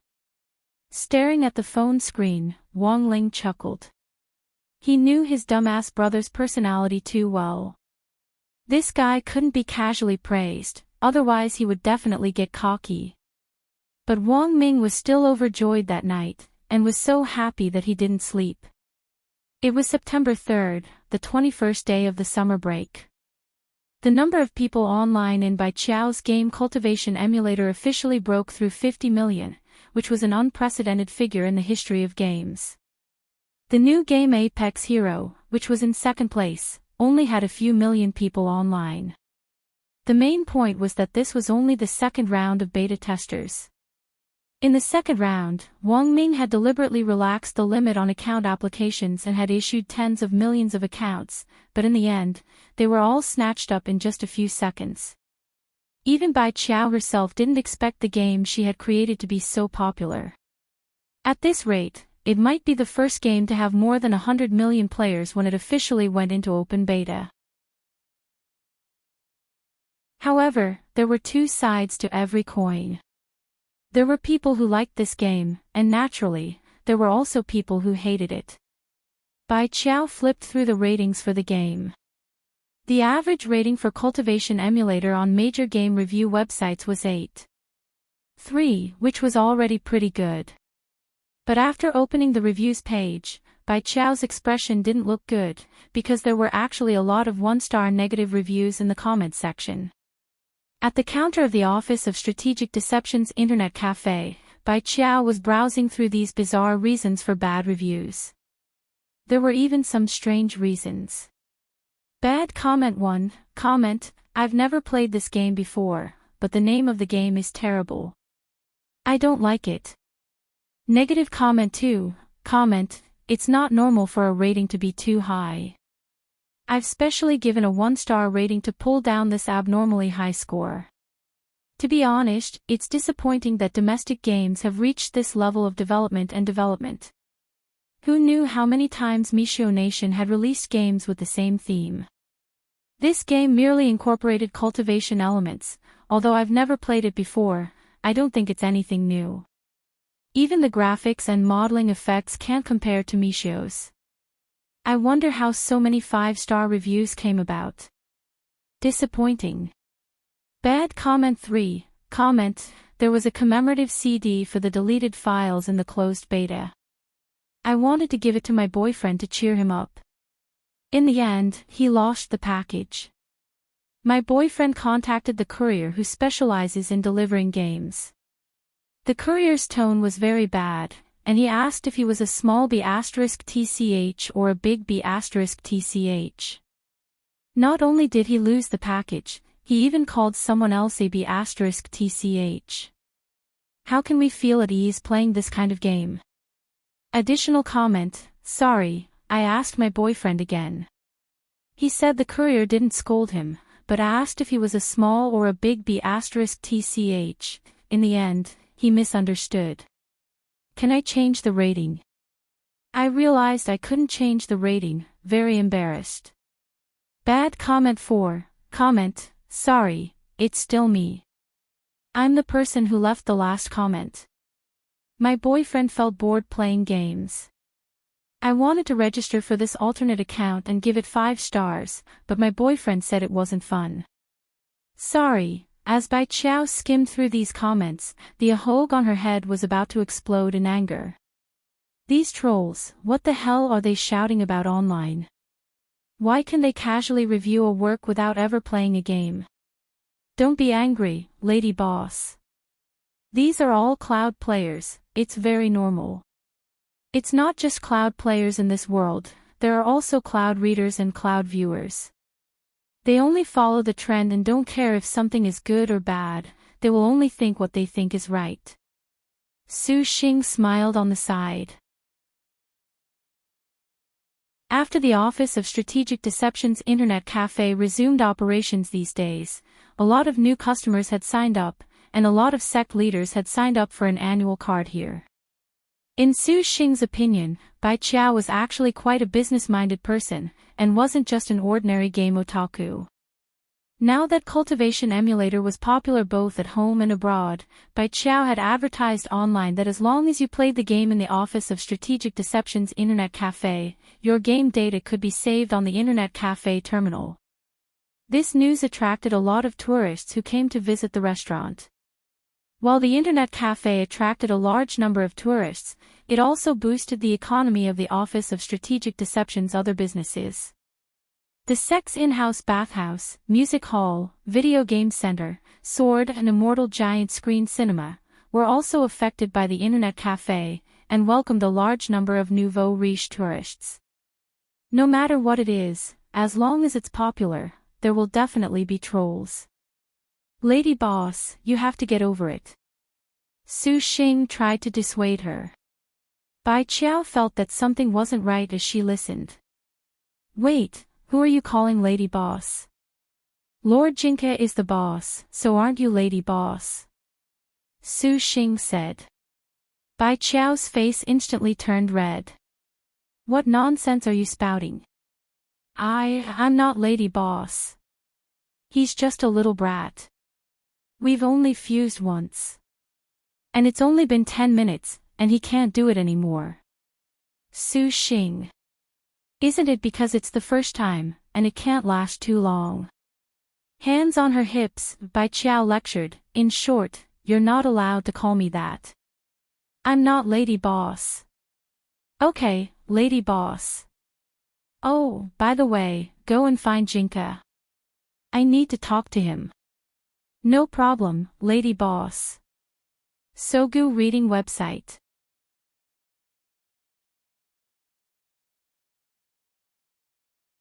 S1: Staring at the phone screen, Wang Ling chuckled. He knew his dumbass brother's personality too well. This guy couldn't be casually praised, otherwise he would definitely get cocky. But Wang Ming was still overjoyed that night, and was so happy that he didn't sleep. It was September 3rd, the 21st day of the summer break. The number of people online in Baiqiao's game cultivation emulator officially broke through 50 million, which was an unprecedented figure in the history of games. The new game Apex Hero, which was in second place, only had a few million people online. The main point was that this was only the second round of beta testers. In the second round, Wang Ming had deliberately relaxed the limit on account applications and had issued tens of millions of accounts, but in the end, they were all snatched up in just a few seconds. Even Baiqiao herself didn't expect the game she had created to be so popular. At this rate, it might be the first game to have more than 100 million players when it officially went into open beta. However, there were two sides to every coin. There were people who liked this game, and naturally, there were also people who hated it. Baiqiao flipped through the ratings for the game. The average rating for Cultivation Emulator on major game review websites was 8.3, which was already pretty good. But after opening the reviews page, Baiqiao's expression didn't look good, because there were actually a lot of one-star negative reviews in the comments section. At the counter of the Office of Strategic Deception's internet cafe, Baiqiao was browsing through these bizarre reasons for bad reviews. There were even some strange reasons. Bad comment 1, comment, I've never played this game before, but the name of the game is terrible. I don't like it. Negative comment 2, comment, it's not normal for a rating to be too high. I've specially given a 1-star rating to pull down this abnormally high score. To be honest, it's disappointing that domestic games have reached this level of development. Who knew how many times Michio Nation had released games with the same theme? This game merely incorporated cultivation elements, although I've never played it before, I don't think it's anything new. Even the graphics and modeling effects can't compare to Michio's. I wonder how so many 5-star reviews came about. Disappointing. Bad comment 3, comment, there was a commemorative CD for the deleted files in the closed beta. I wanted to give it to my boyfriend to cheer him up. In the end, he lost the package. My boyfriend contacted the courier who specializes in delivering games. The courier's tone was very bad, and he asked if he was a small B*TCH or a big B*TCH. Not only did he lose the package, he even called someone else a B*TCH. How can we feel at ease playing this kind of game? Additional comment, sorry, I asked my boyfriend again. He said the courier didn't scold him, but asked if he was a small or a big B*TCH. In the end, he misunderstood. Can I change the rating? I realized I couldn't change the rating, very embarrassed. Bad comment 4, comment, sorry, it's still me. I'm the person who left the last comment. My boyfriend felt bored playing games. I wanted to register for this alternate account and give it 5 stars, but my boyfriend said it wasn't fun. Sorry. As Baiqiao skimmed through these comments, the ahog on her head was about to explode in anger. These trolls, what the hell are they shouting about online? Why can they casually review a work without ever playing a game? Don't be angry, lady boss. These are all cloud players, it's very normal. It's not just cloud players in this world, there are also cloud readers and cloud viewers. They only follow the trend and don't care if something is good or bad, they will only think what they think is right. Su Xing smiled on the side. After the Office of Strategic Deception's internet cafe resumed operations these days, a lot of new customers had signed up, and a lot of sect leaders had signed up for an annual card here. In Su Xing's opinion, Bai Qiao was actually quite a business-minded person, and wasn't just an ordinary game otaku. Now that Cultivation Emulator was popular both at home and abroad, Bai Qiao had advertised online that as long as you played the game in the Office of Strategic Deception's Internet Cafe, your game data could be saved on the Internet Cafe terminal. This news attracted a lot of tourists who came to visit the restaurant. While the Internet Cafe attracted a large number of tourists, it also boosted the economy of the Office of Strategic Deception's other businesses. The Sex in-house bathhouse, music hall, video game center, sword and immortal giant screen cinema, were also affected by the Internet Cafe, and welcomed a large number of nouveau riche tourists. No matter what it is, as long as it's popular, there will definitely be trolls. Lady boss, you have to get over it. Su Xing tried to dissuade her. Bai Qiao felt that something wasn't right as she listened. Wait, who are you calling Lady Boss? Lord Jinka is the boss, so aren't you Lady Boss? Su Xing said. Bai Qiao's face instantly turned red. What nonsense are you spouting? I'm not Lady Boss. He's just a little brat. We've only fused once. And it's only been 10 minutes, and he can't do it anymore. Su Xing. Isn't it because it's the first time, and it can't last too long? Hands on her hips, Bai Qiao lectured, in short, you're not allowed to call me that. I'm not Lady Boss. Okay, Lady Boss. Oh, by the way, go and find Jinka. I need to talk to him. No problem, Lady Boss. Sogu Reading Website.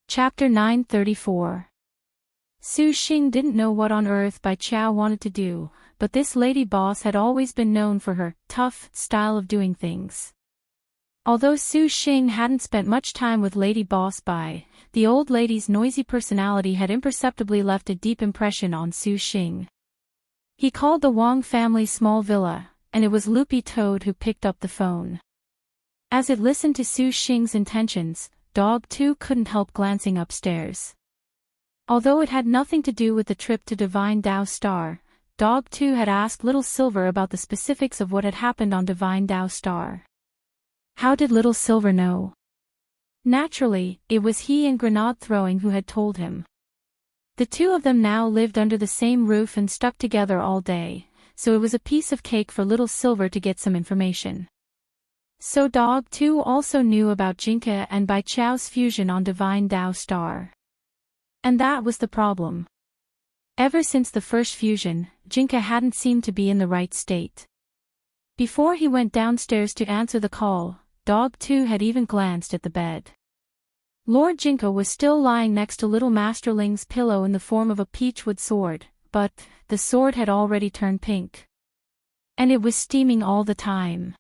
S1: Chapter 934. Su Xing didn't know what on earth Bai Qiao wanted to do, but this Lady Boss had always been known for her tough style of doing things. Although Su Xing hadn't spent much time with Lady Boss Bai, the old lady's noisy personality had imperceptibly left a deep impression on Su Xing. He called the Wang family small villa, and it was Loopy Toad who picked up the phone. As it listened to Su Xing's intentions, Dog 2 couldn't help glancing upstairs. Although it had nothing to do with the trip to Divine Dao Star, Dog 2 had asked Little Silver about the specifics of what had happened on Divine Dao Star. How did Little Silver know? Naturally, it was he and Grenade Throwing who had told him. The two of them now lived under the same roof and stuck together all day, so it was a piece of cake for Little Silver to get some information. So Dog 2 also knew about Jinka and Bai Qiao's fusion on Divine Dao Star. And that was the problem. Ever since the first fusion, Jinka hadn't seemed to be in the right state. Before he went downstairs to answer the call, Dog 2 had even glanced at the bed. Lord Jinka was still lying next to Little Masterling's pillow in the form of a peachwood sword, but the sword had already turned pink. And it was steaming all the time.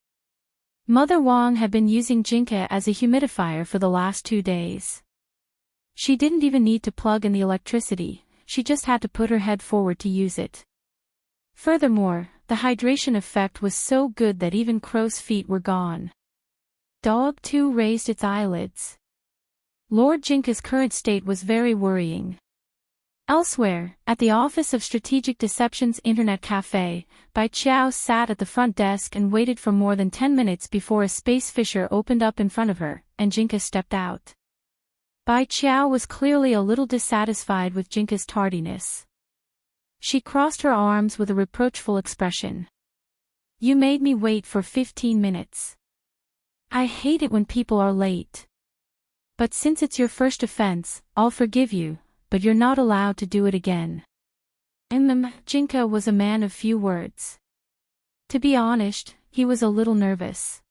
S1: Mother Wang had been using Jinka as a humidifier for the last 2 days. She didn't even need to plug in the electricity, she just had to put her head forward to use it. Furthermore, the hydration effect was so good that even crow's feet were gone. Dog 2 raised its eyelids. Lord Jinka's current state was very worrying. Elsewhere, at the Office of Strategic Deception's Internet Cafe, Bai Qiao sat at the front desk and waited for more than 10 minutes before a space fissure opened up in front of her, and Jinka stepped out. Bai Qiao was clearly a little dissatisfied with Jinka's tardiness. She crossed her arms with a reproachful expression. You made me wait for 15 minutes. I hate it when people are late. But since it's your first offense, I'll forgive you, but you're not allowed to do it again. Jinka was a man of few words. To be honest, he was a little nervous.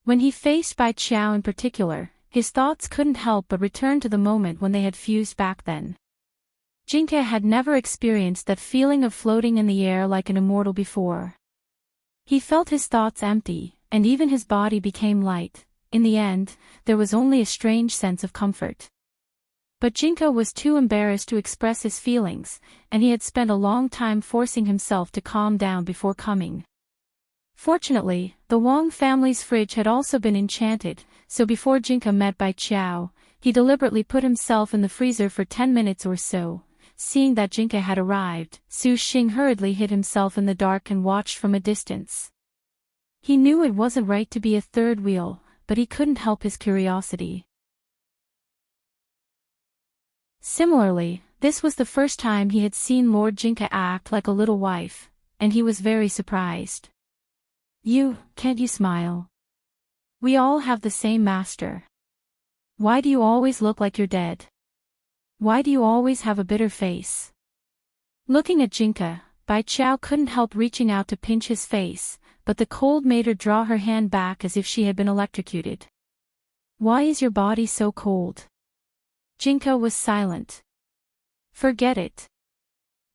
S1: When he faced Bai Qiao in particular, his thoughts couldn't help but return to the moment when they had fused back then. Jinka had never experienced that feeling of floating in the air like an immortal before. He felt his thoughts empty, and even his body became light. In the end, there was only a strange sense of comfort. But Jinka was too embarrassed to express his feelings, and he had spent a long time forcing himself to calm down before coming. Fortunately, the Wang family's fridge had also been enchanted, so before Jinka met Bai Qiao, he deliberately put himself in the freezer for 10 minutes or so. Seeing that Jinka had arrived, Su Xing hurriedly hid himself in the dark and watched from a distance. He knew it wasn't right to be a third wheel, but he couldn't help his curiosity. Similarly, this was the first time he had seen Lord Jinka act like a little wife, and he was very surprised. Can't you smile? We all have the same master. Why do you always look like you're dead? Why do you always have a bitter face? Looking at Jinka, Bai Qiao couldn't help reaching out to pinch his face, but the cold made her draw her hand back as if she had been electrocuted. Why is your body so cold? Jinka was silent. Forget it.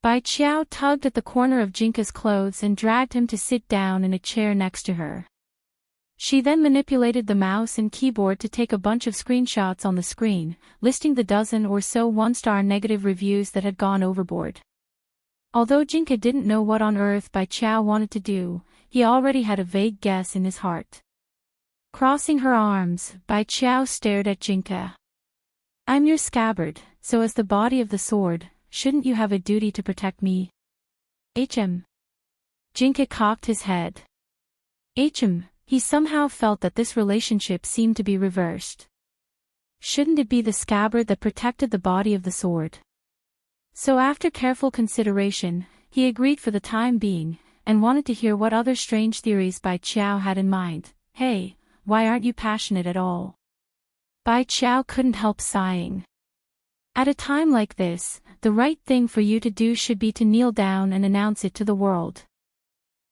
S1: Bai Qiao tugged at the corner of Jinka's clothes and dragged him to sit down in a chair next to her. She then manipulated the mouse and keyboard to take a bunch of screenshots on the screen, listing the dozen or so one-star negative reviews that had gone overboard. Although Jinka didn't know what on earth Bai Qiao wanted to do, he already had a vague guess in his heart. Crossing her arms, Bai Qiao stared at Jinka. I'm your scabbard, so as the body of the sword, shouldn't you have a duty to protect me? Jinka cocked his head. He somehow felt that this relationship seemed to be reversed. Shouldn't it be the scabbard that protected the body of the sword? So after careful consideration, he agreed for the time being, and wanted to hear what other strange theories Bai Qiao had in mind. Hey, why aren't you passionate at all? Bai Qiao couldn't help sighing. At a time like this, the right thing for you to do should be to kneel down and announce it to the world.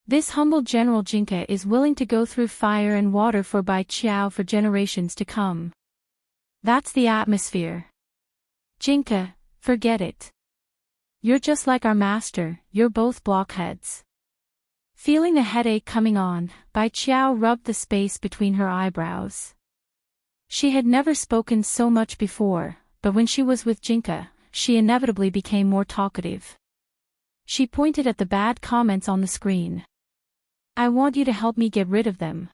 S1: This humble General Jinka is willing to go through fire and water for Bai Qiao for generations to come. That's the atmosphere. Jinka, forget it. You're just like our master, you're both blockheads. Feeling a headache coming on, Bai Qiao rubbed the space between her eyebrows. She had never spoken so much before, but when she was with Jinka, she inevitably became more talkative. She pointed at the bad comments on the screen. I want you to help me get rid of them.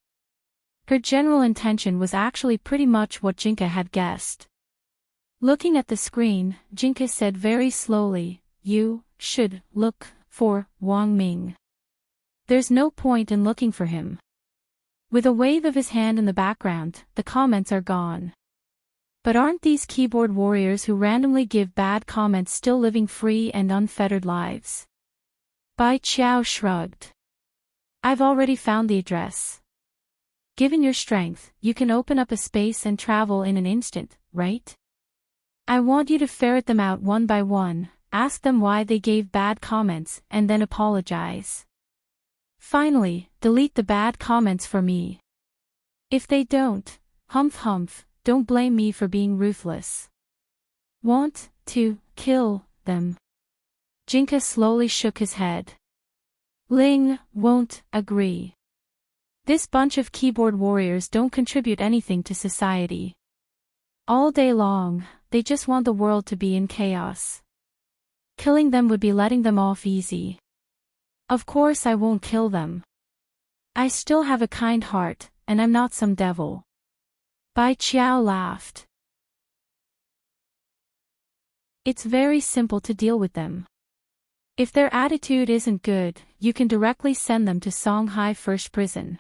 S1: Her general intention was actually pretty much what Jinka had guessed. Looking at the screen, Jinka said very slowly, You should look for Wang Ming. There's no point in looking for him. With a wave of his hand in the background, the comments are gone. But aren't these keyboard warriors who randomly give bad comments still living free and unfettered lives? Bai Qiao shrugged. I've already found the address. Given your strength, you can open up a space and travel in an instant, right? I want you to ferret them out one by one, ask them why they gave bad comments, and then apologize. Finally, delete the bad comments for me. If they don't, humph, don't blame me for being ruthless. Want to kill them? Jinka slowly shook his head. Ling won't agree. This bunch of keyboard warriors don't contribute anything to society. All day long, they just want the world to be in chaos. Killing them would be letting them off easy. Of course I won't kill them. I still have a kind heart, and I'm not some devil. Bai Qiao laughed. It's very simple to deal with them. If their attitude isn't good, you can directly send them to Songhai First Prison.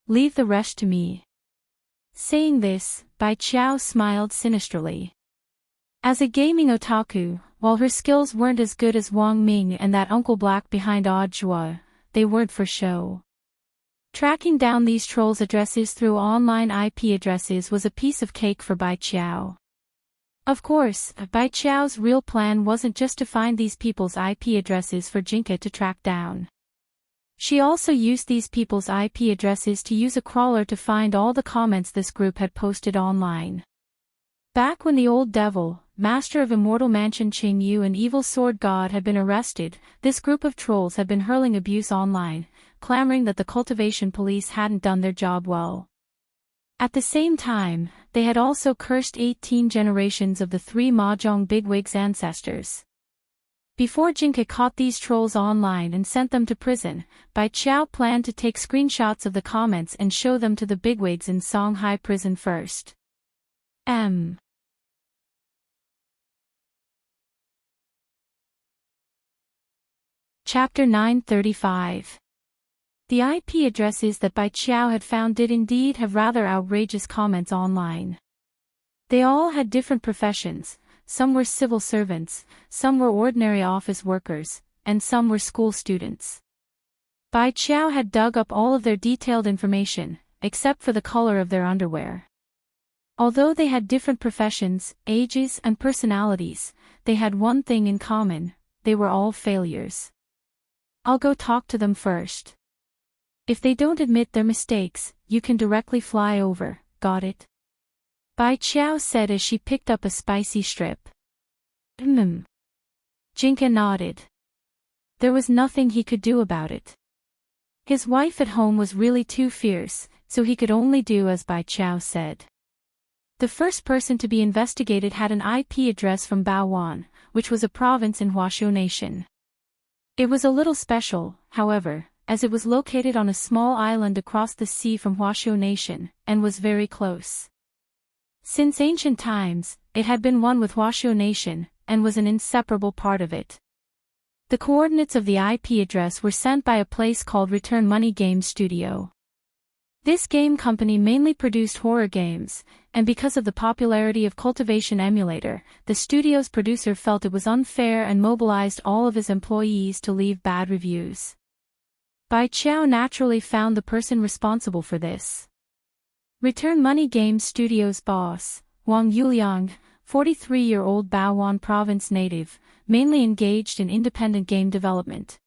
S1: Leave the rest to me. Saying this, Bai Qiao smiled sinisterly. As a gaming otaku, while her skills weren't as good as Wang Ming and that Uncle Black behind Odd Joie, they weren't for show. Tracking down these trolls' addresses through online IP addresses was a piece of cake for Bai Qiao. Of course, Bai Qiao's real plan wasn't just to find these people's IP addresses for Jinka to track down. She also used these people's IP addresses to use a crawler to find all the comments this group had posted online. Back when the old devil, master of Immortal Mansion Qing Yu and Evil Sword God had been arrested, this group of trolls had been hurling abuse online, clamoring that the cultivation police hadn't done their job well. At the same time, they had also cursed 18 generations of the three Mahjong bigwigs' ancestors. Before Jinka caught these trolls online and sent them to prison, Bai Qiao planned to take screenshots of the comments and show them to the bigwigs in Shanghai prison first. Chapter 935. The IP addresses that Bai Qiao had found did indeed have rather outrageous comments online. They all had different professions. Some were civil servants, some were ordinary office workers, and some were school students. Bai Qiao had dug up all of their detailed information, except for the color of their underwear. Although they had different professions, ages, and personalities, they had one thing in common: they were all failures. I'll go talk to them first. If they don't admit their mistakes, you can directly fly over, got it? Bai Qiao said as she picked up a spicy strip. Jinka nodded. There was nothing he could do about it. His wife at home was really too fierce, so he could only do as Bai Qiao said. The first person to be investigated had an IP address from Baowan, which was a province in Huaqiu Nation. It was a little special, however, as it was located on a small island across the sea from Huaqiu Nation, and was very close. Since ancient times, it had been one with Huaqiu Nation, and was an inseparable part of it. The coordinates of the IP address were sent by a place called Return Money Games Studio. This game company mainly produced horror games, and because of the popularity of Cultivation Emulator, the studio's producer felt it was unfair and mobilized all of his employees to leave bad reviews. Bai Qiao naturally found the person responsible for this. Return Money Games Studio's boss, Wang Yuliang, 43-year-old Baowan province native, mainly engaged in independent game development.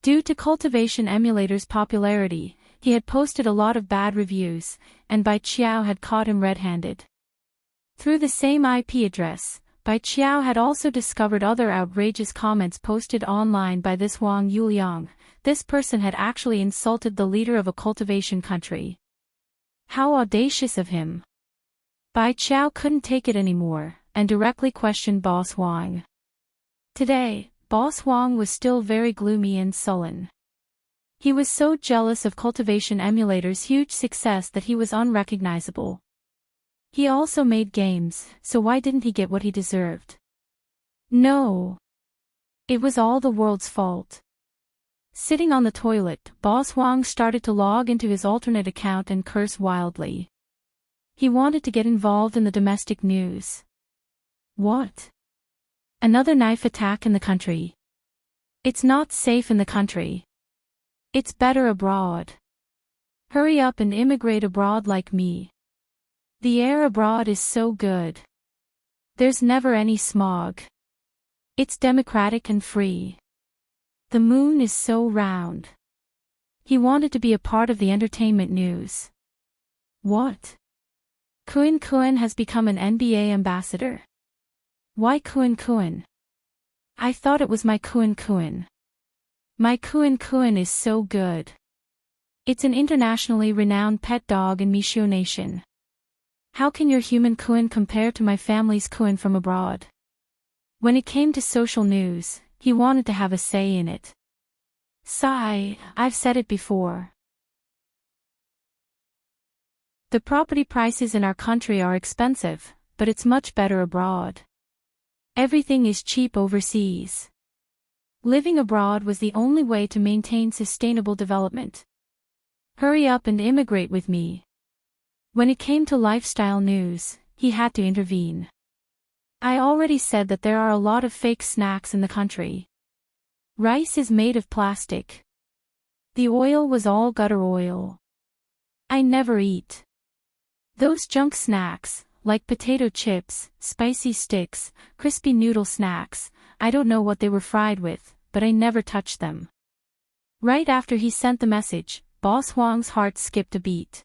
S1: Due to Cultivation Emulator's popularity, he had posted a lot of bad reviews, and Bai Qiao had caught him red-handed. Through the same IP address, Bai Qiao had also discovered other outrageous comments posted online by this Wang Yuliang. This person had actually insulted the leader of a cultivation country. How audacious of him! Bai Qiao couldn't take it anymore, and directly questioned Boss Wang. Today, Boss Wang was still very gloomy and sullen. He was so jealous of Cultivation Emulator's huge success that he was unrecognizable. He also made games, so why didn't he get what he deserved? No. It was all the world's fault. Sitting on the toilet, Boss Wang started to log into his alternate account and curse wildly. He wanted to get involved in the domestic news. What? Another knife attack in the country. It's not safe in the country. It's better abroad. Hurry up and immigrate abroad like me. The air abroad is so good. There's never any smog. It's democratic and free. The moon is so round. He wanted to be a part of the entertainment news. What? Kuan Kuan has become an NBA ambassador? Why Kuan Kuan? I thought it was my Kuan Kuan. My Kuan Kuan is so good. It's an internationally renowned pet dog in Mixiu Nation. How can your human Kuan compare to my family's Kuan from abroad? When it came to social news, he wanted to have a say in it. Sigh, I've said it before. The property prices in our country are expensive, but it's much better abroad. Everything is cheap overseas. Living abroad was the only way to maintain sustainable development. Hurry up and immigrate with me. When it came to lifestyle news, he had to intervene. I already said that there are a lot of fake snacks in the country. Rice is made of plastic. The oil was all gutter oil. I never eat those junk snacks, like potato chips, spicy sticks, crispy noodle snacks. I don't know what they were fried with, but I never touched them. Right after he sent the message, Boss Huang's heart skipped a beat.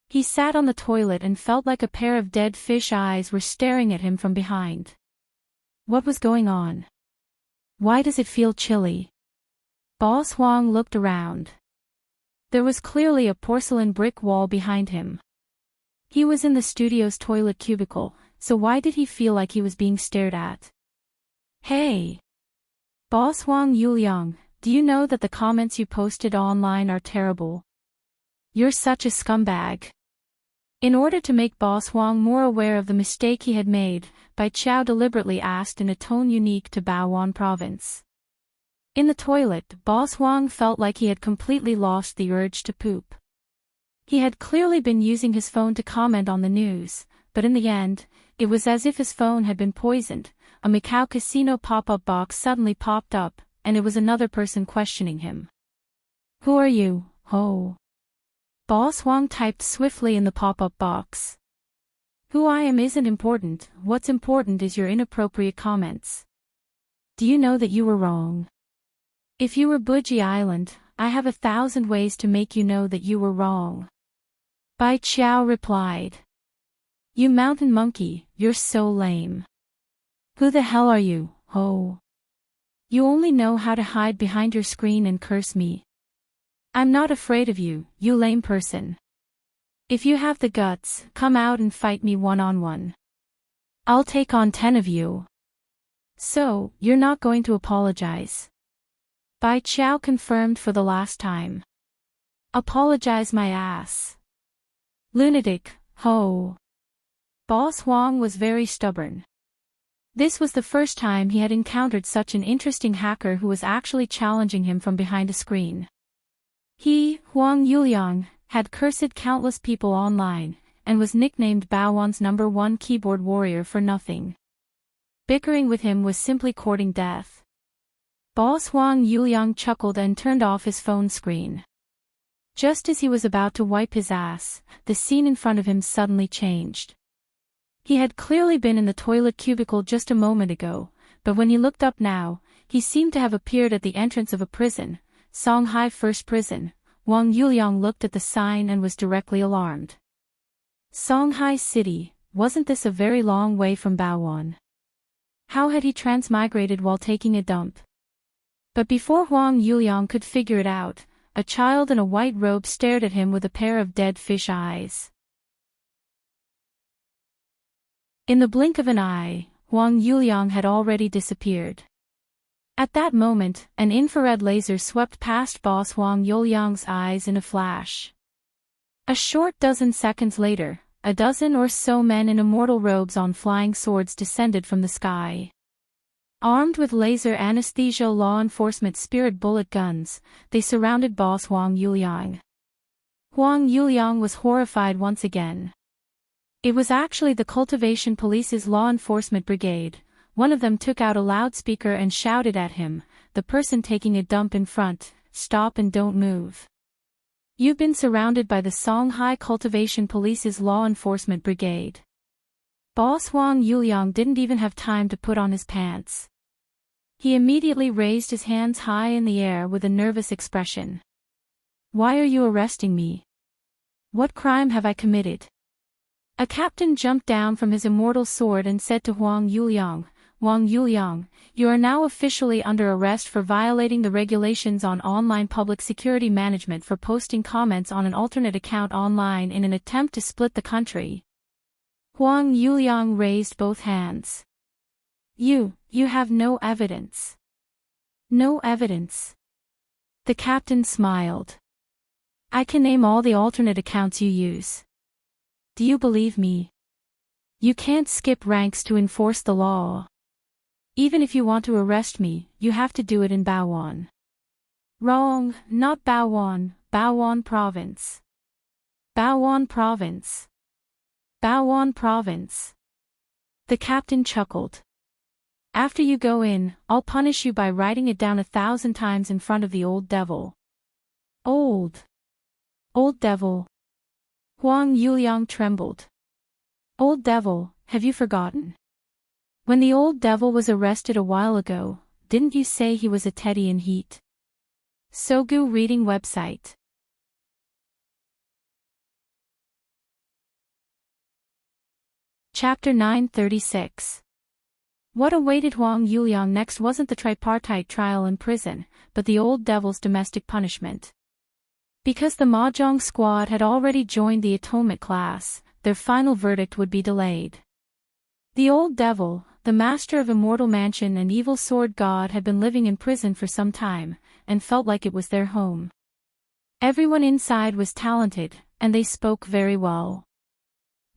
S1: He sat on the toilet and felt like a pair of dead fish eyes were staring at him from behind. What was going on? Why does it feel chilly? Boss Huang looked around. There was clearly a porcelain brick wall behind him. He was in the studio's toilet cubicle, so why did he feel like he was being stared at? Hey! Boss Huang Yuliang, do you know that the comments you posted online are terrible? You're such a scumbag. In order to make Boss Huang more aware of the mistake he had made, Bai Qiao deliberately asked in a tone unique to Baoan province. In the toilet, Boss Huang felt like he had completely lost the urge to poop. He had clearly been using his phone to comment on the news, but in the end, it was as if his phone had been poisoned. A Macau casino pop-up box suddenly popped up, and it was another person questioning him. Who are you, ho? Boss Huang typed swiftly in the pop-up box. Who I am isn't important, what's important is your inappropriate comments. Do you know that you were wrong? If you were Buji Island, I have 1,000 ways to make you know that you were wrong. Bai Qiao replied. You mountain monkey, you're so lame. Who the hell are you, ho? You only know how to hide behind your screen and curse me. I'm not afraid of you, you lame person. If you have the guts, come out and fight me one-on-one. I'll take on 10 of you. So, you're not going to apologize? Bai Qiao confirmed for the last time. Apologize my ass. Lunatic, ho. Boss Huang was very stubborn. This was the first time he had encountered such an interesting hacker who was actually challenging him from behind a screen. He, Huang Yuliang, had cursed countless people online, and was nicknamed Baoan's #1 keyboard warrior for nothing. Bickering with him was simply courting death. Boss Huang Yuliang chuckled and turned off his phone screen. Just as he was about to wipe his ass, the scene in front of him suddenly changed. He had clearly been in the toilet cubicle just a moment ago, but when he looked up now, he seemed to have appeared at the entrance of a prison, Songhai First Prison. Huang Yuliang looked at the sign and was directly alarmed. Songhai City, wasn't this a very long way from Baoan? How had he transmigrated while taking a dump? But before Huang Yuliang could figure it out, a child in a white robe stared at him with a pair of dead fish eyes. In the blink of an eye, Huang Yuliang had already disappeared. At that moment, an infrared laser swept past Boss Huang Yuliang's eyes in a flash. A short dozen seconds later, a dozen or so men in immortal robes on flying swords descended from the sky. Armed with laser anesthesia law enforcement spirit bullet guns, they surrounded Boss Huang Yuliang. Huang Yuliang was horrified once again. It was actually the Cultivation Police's law enforcement brigade. One of them took out a loudspeaker and shouted at him, the person taking a dump in front, stop and don't move. You've been surrounded by the Songhai Cultivation Police's law enforcement brigade. Boss Huang Yuliang didn't even have time to put on his pants. He immediately raised his hands high in the air with a nervous expression. Why are you arresting me? What crime have I committed? A captain jumped down from his immortal sword and said to Huang Yuliang, Huang Yuliang, you are now officially under arrest for violating the regulations on online public security management for posting comments on an alternate account online in an attempt to split the country. Huang Yuliang raised both hands. You have no evidence. No evidence. The captain smiled. I can name all the alternate accounts you use. Do you believe me? You can't skip ranks to enforce the law. Even if you want to arrest me, you have to do it in Baoan. Wrong, not Baoan, Baoan province. Baoan province. Baoan province. The captain chuckled. After you go in, I'll punish you by writing it down 1,000 times in front of the old devil. Old devil. Huang Yuliang trembled. Old devil, have you forgotten? When the old devil was arrested a while ago, didn't you say he was a teddy in heat? Sogu reading website. Chapter 936. What awaited Huang Yuliang next wasn't the tripartite trial in prison, but the old devil's domestic punishment. Because the Mahjong squad had already joined the atonement class, their final verdict would be delayed. The old devil, the master of Immortal Mansion and Evil Sword God had been living in prison for some time, and felt like it was their home. Everyone inside was talented, and they spoke very well.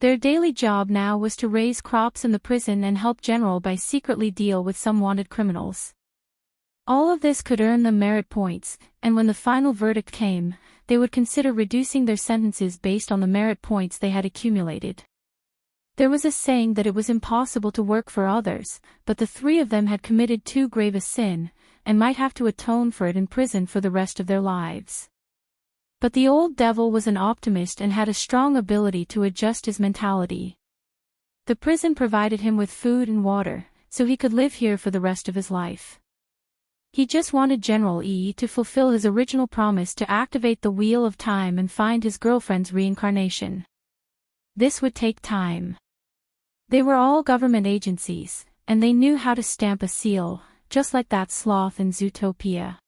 S1: Their daily job now was to raise crops in the prison and help General by secretly deal with some wanted criminals. All of this could earn them merit points, and when the final verdict came, they would consider reducing their sentences based on the merit points they had accumulated. There was a saying that it was impossible to work for others, but the three of them had committed too grave a sin, and might have to atone for it in prison for the rest of their lives. But the old devil was an optimist and had a strong ability to adjust his mentality. The prison provided him with food and water, so he could live here for the rest of his life. He just wanted General E to fulfill his original promise to activate the Wheel of Time and find his girlfriend's reincarnation. This would take time. They were all government agencies, and they knew how to stamp a seal, just like that sloth in Zootopia.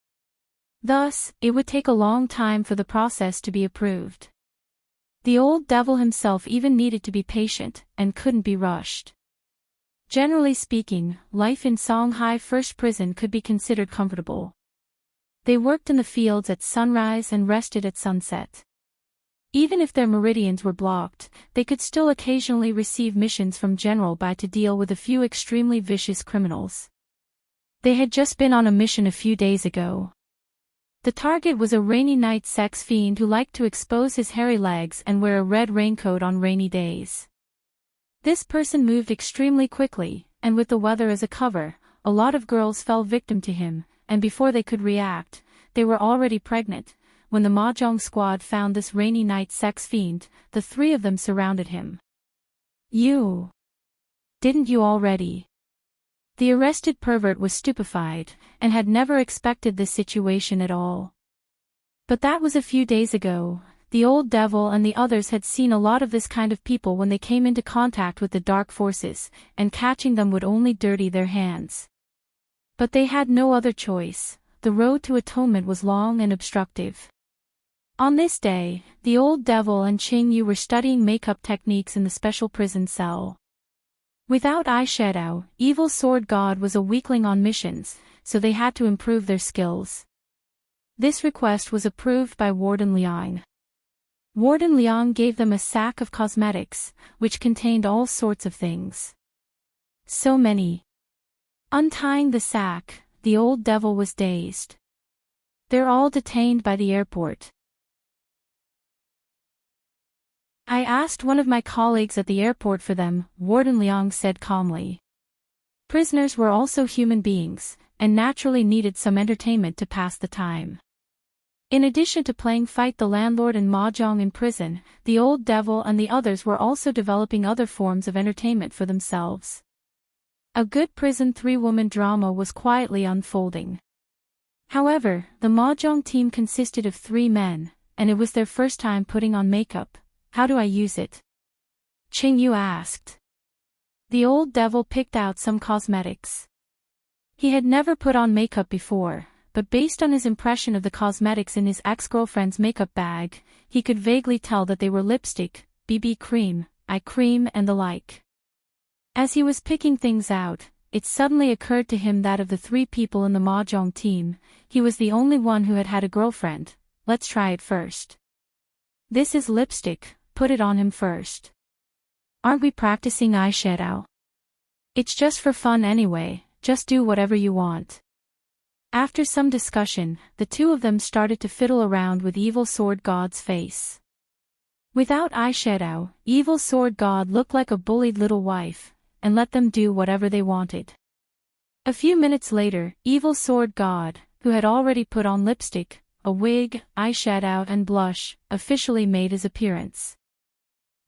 S1: Thus, it would take a long time for the process to be approved. The old devil himself even needed to be patient, and couldn't be rushed. Generally speaking, life in Songhai First Prison could be considered comfortable. They worked in the fields at sunrise and rested at sunset. Even if their meridians were blocked, they could still occasionally receive missions from General Bai to deal with a few extremely vicious criminals. They had just been on a mission a few days ago. The target was a rainy night sex fiend who liked to expose his hairy legs and wear a red raincoat on rainy days. This person moved extremely quickly, and with the weather as a cover, a lot of girls fell victim to him, and before they could react, they were already pregnant. When the Mahjong squad found this rainy night sex fiend, the three of them surrounded him. "You! Didn't you already?" The arrested pervert was stupefied, and had never expected this situation at all. But that was a few days ago. The old devil and the others had seen a lot of this kind of people when they came into contact with the dark forces, and catching them would only dirty their hands. But they had no other choice. The road to atonement was long and obstructive. On this day, the old devil and Qing Yu were studying makeup techniques in the special prison cell. Without eyeshadow, Evil Sword God was a weakling on missions, so they had to improve their skills. This request was approved by Warden Liang. Warden Liang gave them a sack of cosmetics, which contained all sorts of things. So many. Untying the sack, the old devil was dazed. "They're all detained by the airport." "I asked one of my colleagues at the airport for them," Warden Liang said calmly. Prisoners were also human beings, and naturally needed some entertainment to pass the time. In addition to playing Fight the Landlord and Mahjong in prison, the old devil and the others were also developing other forms of entertainment for themselves. A good prison three-woman drama was quietly unfolding. However, the Mahjong team consisted of 3 men, and it was their first time putting on makeup. "How do I use it?" Qing Yu asked. The old devil picked out some cosmetics. He had never put on makeup before, but based on his impression of the cosmetics in his ex-girlfriend's makeup bag, he could vaguely tell that they were lipstick, BB cream, eye cream and the like. As he was picking things out, it suddenly occurred to him that of the 3 people in the Mahjong team, he was the only one who had had a girlfriend. "Let's try it first. This is lipstick, put it on him first." "Aren't we practicing eyeshadow?" "It's just for fun anyway, just do whatever you want." After some discussion, the 2 of them started to fiddle around with Evil Sword God's face. Without eyeshadow, Evil Sword God looked like a bullied little wife, and let them do whatever they wanted. A few minutes later, Evil Sword God, who had already put on lipstick, a wig, eyeshadow and blush, officially made his appearance.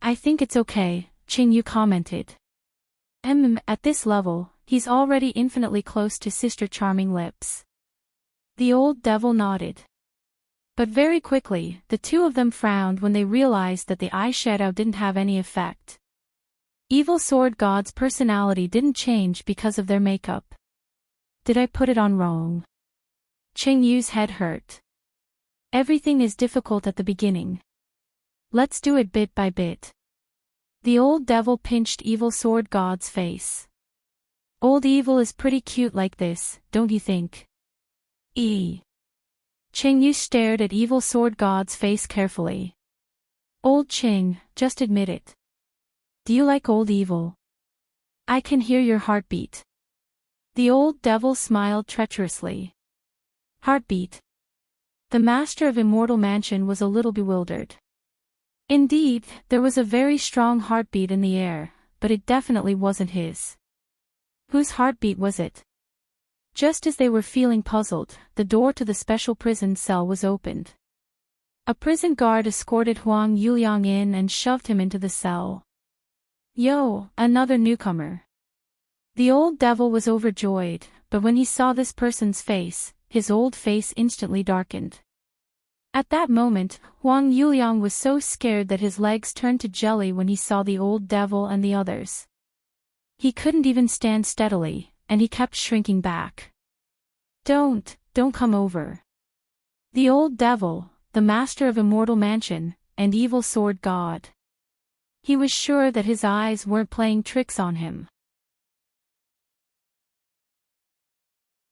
S1: "I think it's okay," Qing Yu commented. At this level, he's already infinitely close to Sister Charming lips." The old devil nodded. But very quickly, the 2 of them frowned when they realized that the eyeshadow didn't have any effect. Evil Sword God's personality didn't change because of their makeup. "Did I put it on wrong?" Qing Yu's head hurt. "Everything is difficult at the beginning. Let's do it bit by bit." The old devil pinched Evil Sword God's face. Old Evil is pretty cute like this, don't you think? Ching Yu stared at Evil Sword God's face carefully. Old Ching, just admit it. Do you like Old Evil? I can hear your heartbeat. The old devil smiled treacherously. Heartbeat. The master of Immortal Mansion was a little bewildered. Indeed, there was a very strong heartbeat in the air, but it definitely wasn't his. Whose heartbeat was it? Just as they were feeling puzzled, the door to the special prison cell was opened. A prison guard escorted Huang Yuliang in and shoved him into the cell. Yo, another newcomer. The old devil was overjoyed, but when he saw this person's face, his old face instantly darkened. At that moment, Huang Yuliang was so scared that his legs turned to jelly when he saw the old devil and the others. He couldn't even stand steadily, and he kept shrinking back. Don't come over. The old devil, the master of Immortal Mansion, and Evil Sword God. He was sure that his eyes weren't playing tricks on him.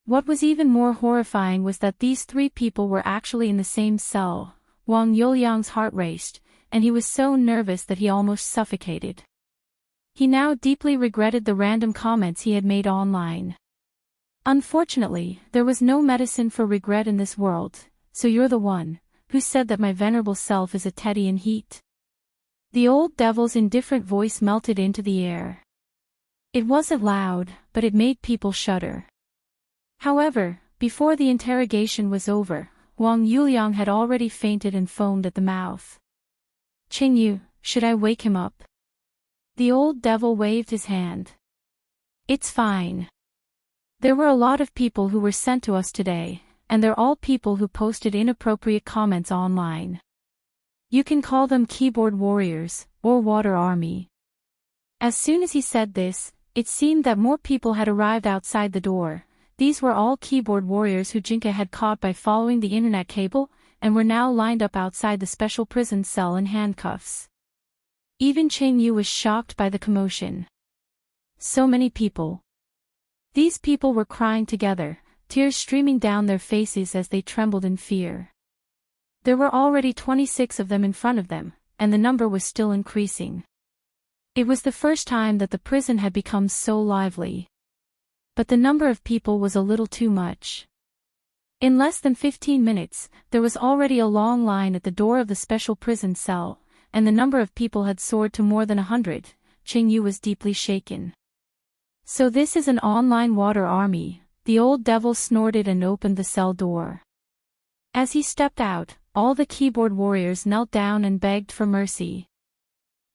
S1: What was even more horrifying was that these three people were actually in the same cell. Wang Yuliang's heart raced, and he was so nervous that he almost suffocated. He now deeply regretted the random comments he had made online. Unfortunately, there was no medicine for regret in this world, so you're the one who said that my venerable self is a teddy in heat. The old devil's indifferent voice melted into the air. It wasn't loud, but it made people shudder. However, before the interrogation was over, Wang Yuliang had already fainted and foamed at the mouth. Qingyu, should I wake him up? The old devil waved his hand. It's fine. There were a lot of people who were sent to us today, and they're all people who posted inappropriate comments online. You can call them keyboard warriors, or water army. As soon as he said this, it seemed that more people had arrived outside the door. These were all keyboard warriors who Jinka had caught by following the internet cable, and were now lined up outside the special prison cell in handcuffs. Even Cheng Yu was shocked by the commotion. So many people. These people were crying together, tears streaming down their faces as they trembled in fear. There were already 26 of them in front of them, and the number was still increasing. It was the first time that the prison had become so lively. But the number of people was a little too much. In less than 15 minutes, there was already a long line at the door of the special prison cell, and the number of people had soared to more than 100. Cheng Yu was deeply shaken. So this is an online water army, the old devil snorted and opened the cell door. As he stepped out, all the keyboard warriors knelt down and begged for mercy.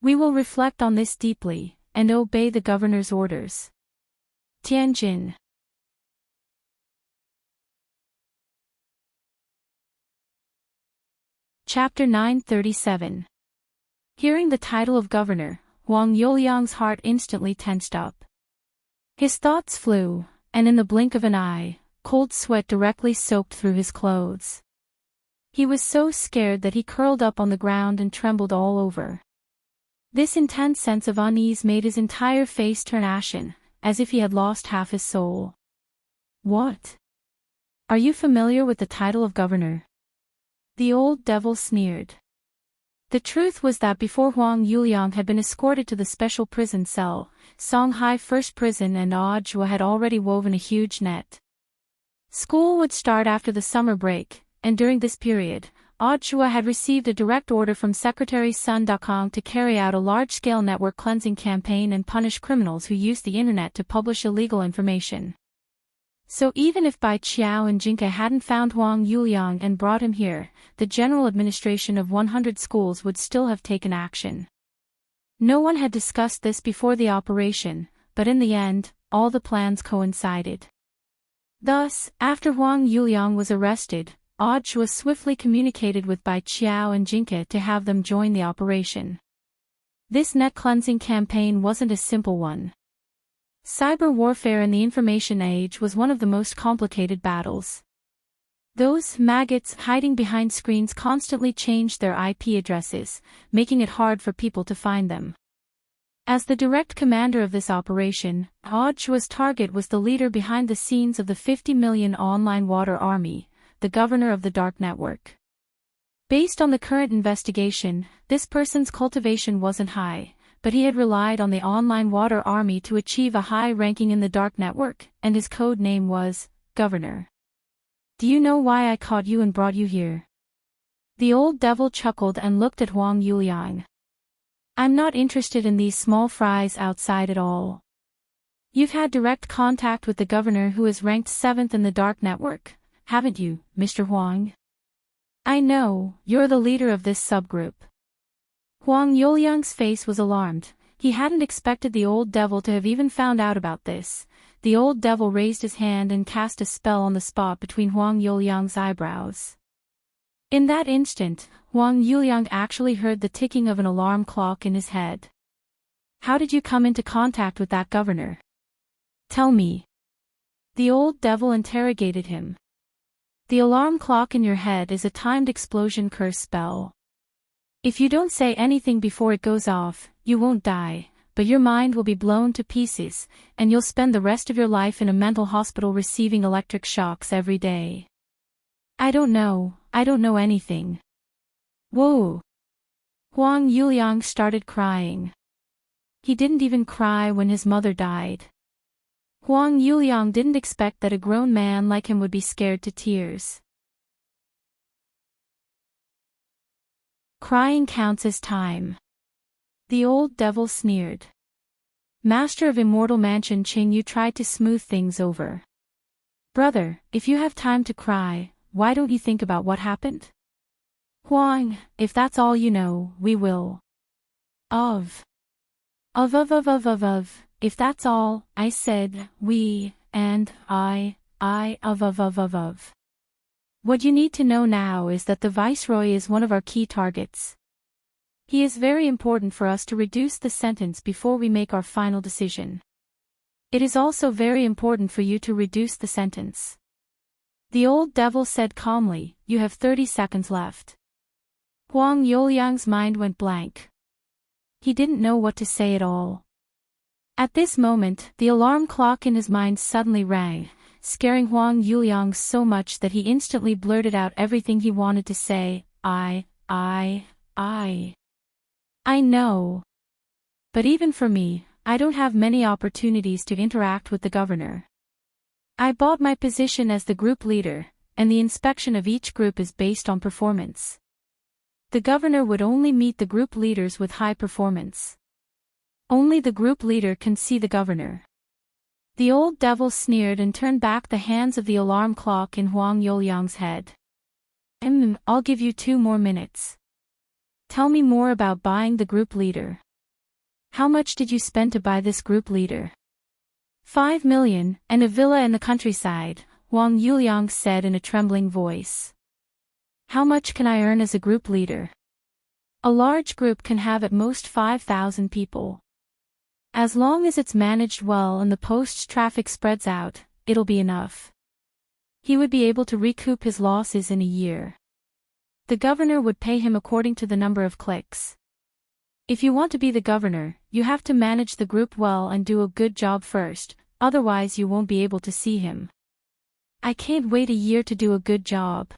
S1: We will reflect on this deeply, and obey the governor's orders. Tianjin. Chapter 937. Hearing the title of governor, Wang Yuliang's heart instantly tensed up. His thoughts flew, and in the blink of an eye, cold sweat directly soaked through his clothes. He was so scared that he curled up on the ground and trembled all over. This intense sense of unease made his entire face turn ashen, as if he had lost half his soul. What? Are you familiar with the title of governor? The old devil sneered. The truth was that before Huang Yuliang had been escorted to the special prison cell, Songhai First Prison and Audiobook had already woven a huge net. School would start after the summer break, and during this period, Audiobook had received a direct order from Secretary Sun Dakong to carry out a large-scale network cleansing campaign and punish criminals who used the internet to publish illegal information. So even if Bai Qiao and Jinka hadn't found Huang Yuliang and brought him here, the general administration of 100 schools would still have taken action. No one had discussed this before the operation, but in the end, all the plans coincided. Thus, after Huang Yuliang was arrested, Audiobook swiftly communicated with Bai Qiao and Jinka to have them join the operation. This net cleansing campaign wasn't a simple one. Cyber warfare in the information age was one of the most complicated battles. Those maggots hiding behind screens constantly changed their IP addresses, making it hard for people to find them. As the direct commander of this operation, Audiobook's target was the leader behind the scenes of the 50 million online water army, the governor of the dark network. Based on the current investigation, this person's cultivation wasn't high, but he had relied on the online water army to achieve a high ranking in the dark network, and his code name was Governor. Do you know why I caught you and brought you here? The old devil chuckled and looked at Huang Yuliang. I'm not interested in these small fries outside at all. You've had direct contact with the governor who is ranked 7th in the dark network, haven't you, Mr. Huang? I know, you're the leader of this subgroup. Huang Yuliang's face was alarmed. He hadn't expected the old devil to have even found out about this. The old devil raised his hand and cast a spell on the spot between Huang Yuliang's eyebrows. In that instant, Huang Yuliang actually heard the ticking of an alarm clock in his head. How did you come into contact with that governor? Tell me. The old devil interrogated him. The alarm clock in your head is a timed explosion curse spell. If you don't say anything before it goes off, you won't die, but your mind will be blown to pieces, and you'll spend the rest of your life in a mental hospital receiving electric shocks every day. I don't know anything. Whoa! Huang Yuliang started crying. He didn't even cry when his mother died. Huang Yuliang didn't expect that a grown man like him would be scared to tears. Crying counts as time. The old devil sneered. Master of Immortal Mansion Qing, you tried to smooth things over. Brother, if you have time to cry, why don't you think about what happened? Huang, if that's all you know, we will. If that's all, I said, we, and I. What you need to know now is that the Viceroy is one of our key targets. He is very important for us to reduce the sentence before we make our final decision. It is also very important for you to reduce the sentence. The old devil said calmly, you have 30 seconds left. Huang Yuliang's mind went blank. He didn't know what to say at all. At this moment, the alarm clock in his mind suddenly rang, scaring Huang Yuliang so much that he instantly blurted out everything he wanted to say. I know. But even for me, I don't have many opportunities to interact with the governor. I bought my position as the group leader, and the inspection of each group is based on performance. The governor would only meet the group leaders with high performance. Only the group leader can see the governor. The old devil sneered and turned back the hands of the alarm clock in Huang Yuliang's head. I'll give you 2 more minutes. Tell me more about buying the group leader. How much did you spend to buy this group leader? 5 million, and a villa in the countryside, Huang Yuliang said in a trembling voice. How much can I earn as a group leader? A large group can have at most 5,000 people. As long as it's managed well and the post traffic spreads out, it'll be enough. He would be able to recoup his losses in a year. The governor would pay him according to the number of clicks. If you want to be the governor, you have to manage the group well and do a good job first, otherwise you won't be able to see him. I can't wait a year to do a good job.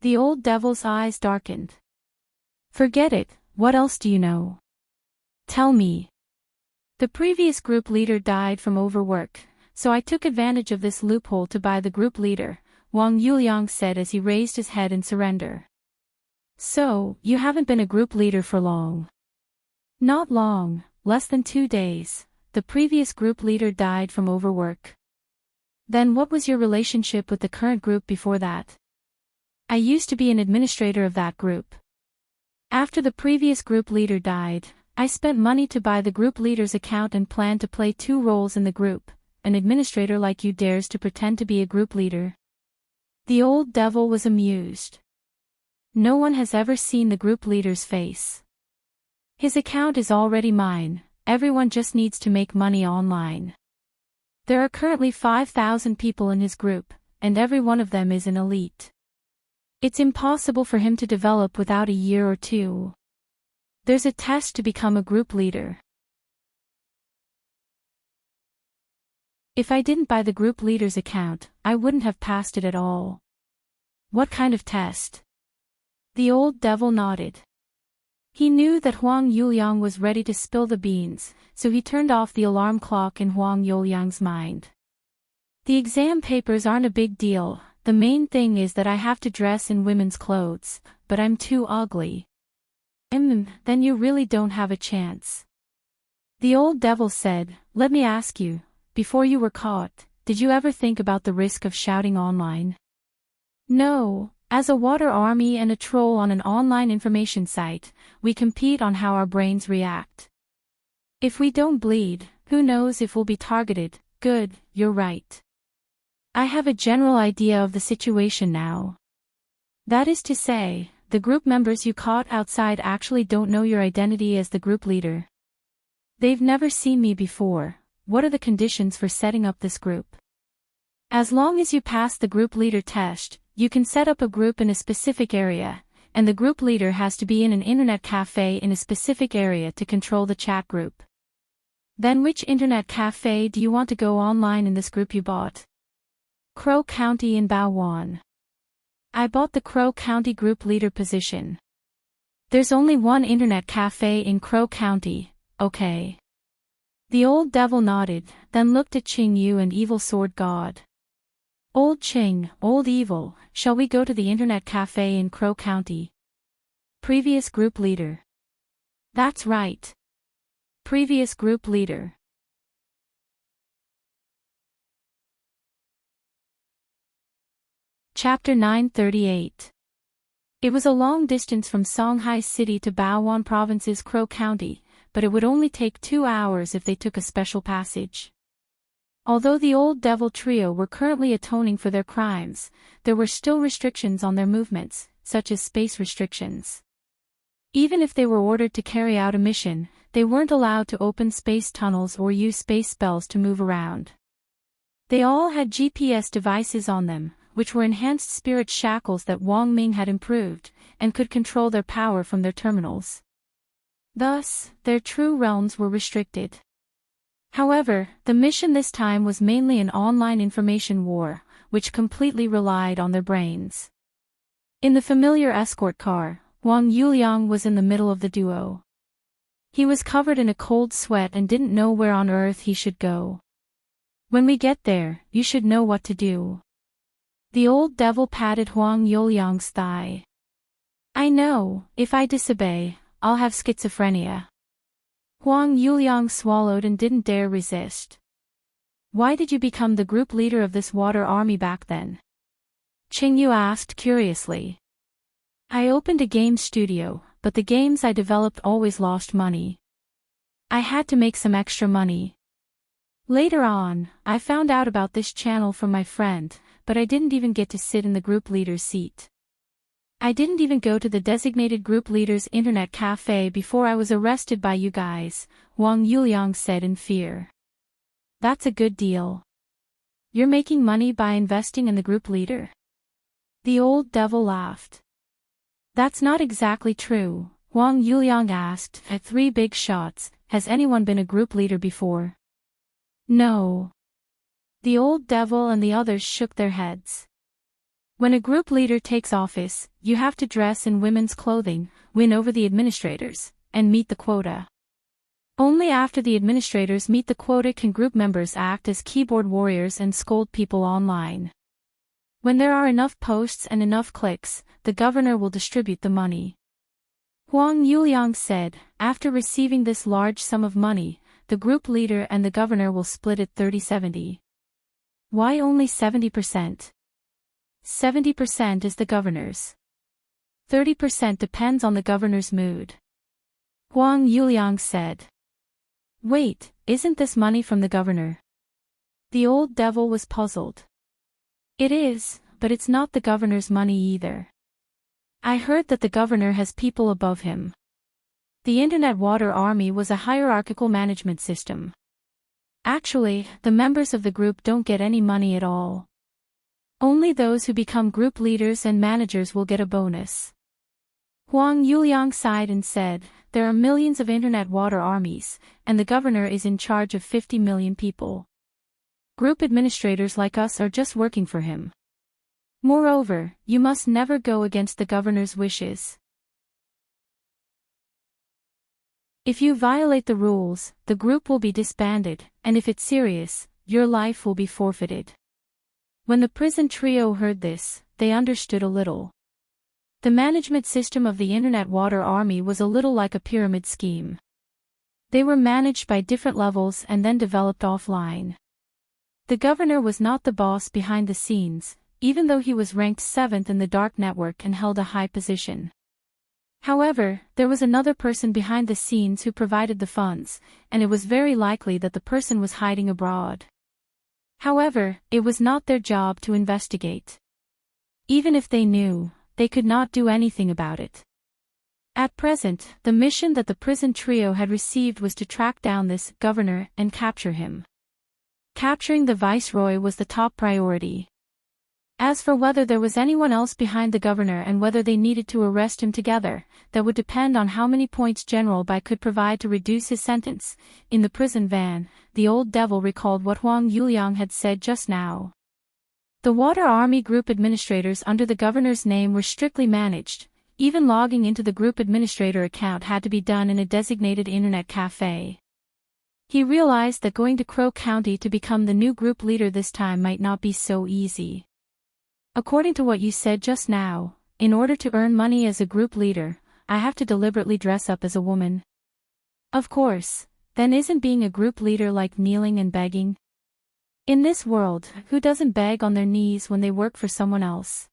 S1: The old devil's eyes darkened. Forget it, what else do you know? Tell me. The previous group leader died from overwork, so I took advantage of this loophole to buy the group leader, Huang Yuliang said as he raised his head in surrender. So, you haven't been a group leader for long. Not long, less than 2 days. The previous group leader died from overwork. Then what was your relationship with the current group before that? I used to be an administrator of that group. After the previous group leader died, I spent money to buy the group leader's account and planned to play 2 roles in the group. An administrator like you dares to pretend to be a group leader? The old devil was amused. No one has ever seen the group leader's face. His account is already mine, everyone just needs to make money online. There are currently 5,000 people in his group, and every one of them is an elite. It's impossible for him to develop without a year or 2. There's a test to become a group leader. If I didn't buy the group leader's account, I wouldn't have passed it at all. What kind of test? The old devil nodded. He knew that Huang Yuliang was ready to spill the beans, so he turned off the alarm clock in Huang Yuliang's mind. The exam papers aren't a big deal, the main thing is that I have to dress in women's clothes, but I'm too ugly. Then you really don't have a chance. The old devil said, let me ask you, before you were caught, did you ever think about the risk of shouting online? No. As a water army and a troll on an online information site, we compete on how our brains react. If we don't bleed, who knows if we'll be targeted? Good, you're right. I have a general idea of the situation now. That is to say, the group members you caught outside actually don't know your identity as the group leader. They've never seen me before. What are the conditions for setting up this group? As long as you pass the group leader test, you can set up a group in a specific area, and the group leader has to be in an internet cafe in a specific area to control the chat group. Then which internet cafe do you want to go online in this group you bought? Crow County in Baowan. I bought the Crow County group leader position. There's only one internet cafe in Crow County, okay. The old devil nodded, then looked at Qing Yu and Evil Sword God. Old Qing, old evil, shall we go to the internet cafe in Crow County? Previous group leader. That's right. Previous group leader. Chapter 938. It was a long distance from Songhai City to Baowan Province's Crow County, but it would only take 2 hours if they took a special passage. Although the old devil trio were currently atoning for their crimes, there were still restrictions on their movements, such as space restrictions. Even if they were ordered to carry out a mission, they weren't allowed to open space tunnels or use space spells to move around. They all had GPS devices on them, which were enhanced spirit shackles that Wang Ming had improved, and could control their power from their terminals. Thus, their true realms were restricted. However, the mission this time was mainly an online information war, which completely relied on their brains. In the familiar escort car, Huang Yuliang was in the middle of the duo. He was covered in a cold sweat and didn't know where on earth he should go. When we get there, you should know what to do. The old devil patted Huang Yuliang's thigh. I know, if I disobey, I'll have schizophrenia. Huang Yuliang swallowed and didn't dare resist. Why did you become the group leader of this water army back then? Qing Yu asked curiously. I opened a game studio, but the games I developed always lost money. I had to make some extra money. Later on, I found out about this channel from my friend, but I didn't even get to sit in the group leader's seat. I didn't even go to the designated group leader's internet cafe before I was arrested by you guys, Huang Yuliang said in fear. That's a good deal. You're making money by investing in the group leader? The old devil laughed. That's not exactly true, Huang Yuliang asked. At 3 big shots, has anyone been a group leader before? No. The old devil and the others shook their heads. When a group leader takes office, you have to dress in women's clothing, win over the administrators, and meet the quota. Only after the administrators meet the quota can group members act as keyboard warriors and scold people online. When there are enough posts and enough clicks, the governor will distribute the money. Huang Yuliang said, after receiving this large sum of money, the group leader and the governor will split it 30-70. Why only 70%? 70% is the governor's. 30% depends on the governor's mood. Huang Yuliang said. Wait, isn't this money from the governor? The old devil was puzzled. It is, but it's not the governor's money either. I heard that the governor has people above him. The Internet Water Army was a hierarchical management system. Actually, the members of the group don't get any money at all. Only those who become group leaders and managers will get a bonus. Huang Yuliang sighed and said, there are millions of Internet Water Armies, and the governor is in charge of 50 million people. Group administrators like us are just working for him. Moreover, you must never go against the governor's wishes. If you violate the rules, the group will be disbanded, and if it's serious, your life will be forfeited. When the prison trio heard this, they understood a little. The management system of the Internet Water Army was a little like a pyramid scheme. They were managed by different levels and then developed offline. The governor was not the boss behind the scenes, even though he was ranked 7th in the dark network and held a high position. However, there was another person behind the scenes who provided the funds, and it was very likely that the person was hiding abroad. However, it was not their job to investigate. Even if they knew, they could not do anything about it. At present, the mission that the prison trio had received was to track down this governor and capture him. Capturing the viceroy was the top priority. As for whether there was anyone else behind the governor and whether they needed to arrest him together, that would depend on how many points General Bai could provide to reduce his sentence. In the prison van, the old devil recalled what Huang Yuliang had said just now. The Water Army group administrators under the governor's name were strictly managed. Even logging into the group administrator account had to be done in a designated internet cafe. He realized that going to Crow County to become the new group leader this time might not be so easy. According to what you said just now, in order to earn money as a group leader, I have to deliberately dress up as a woman. Of course, then isn't being a group leader like kneeling and begging? In this world, who doesn't beg on their knees when they work for someone else?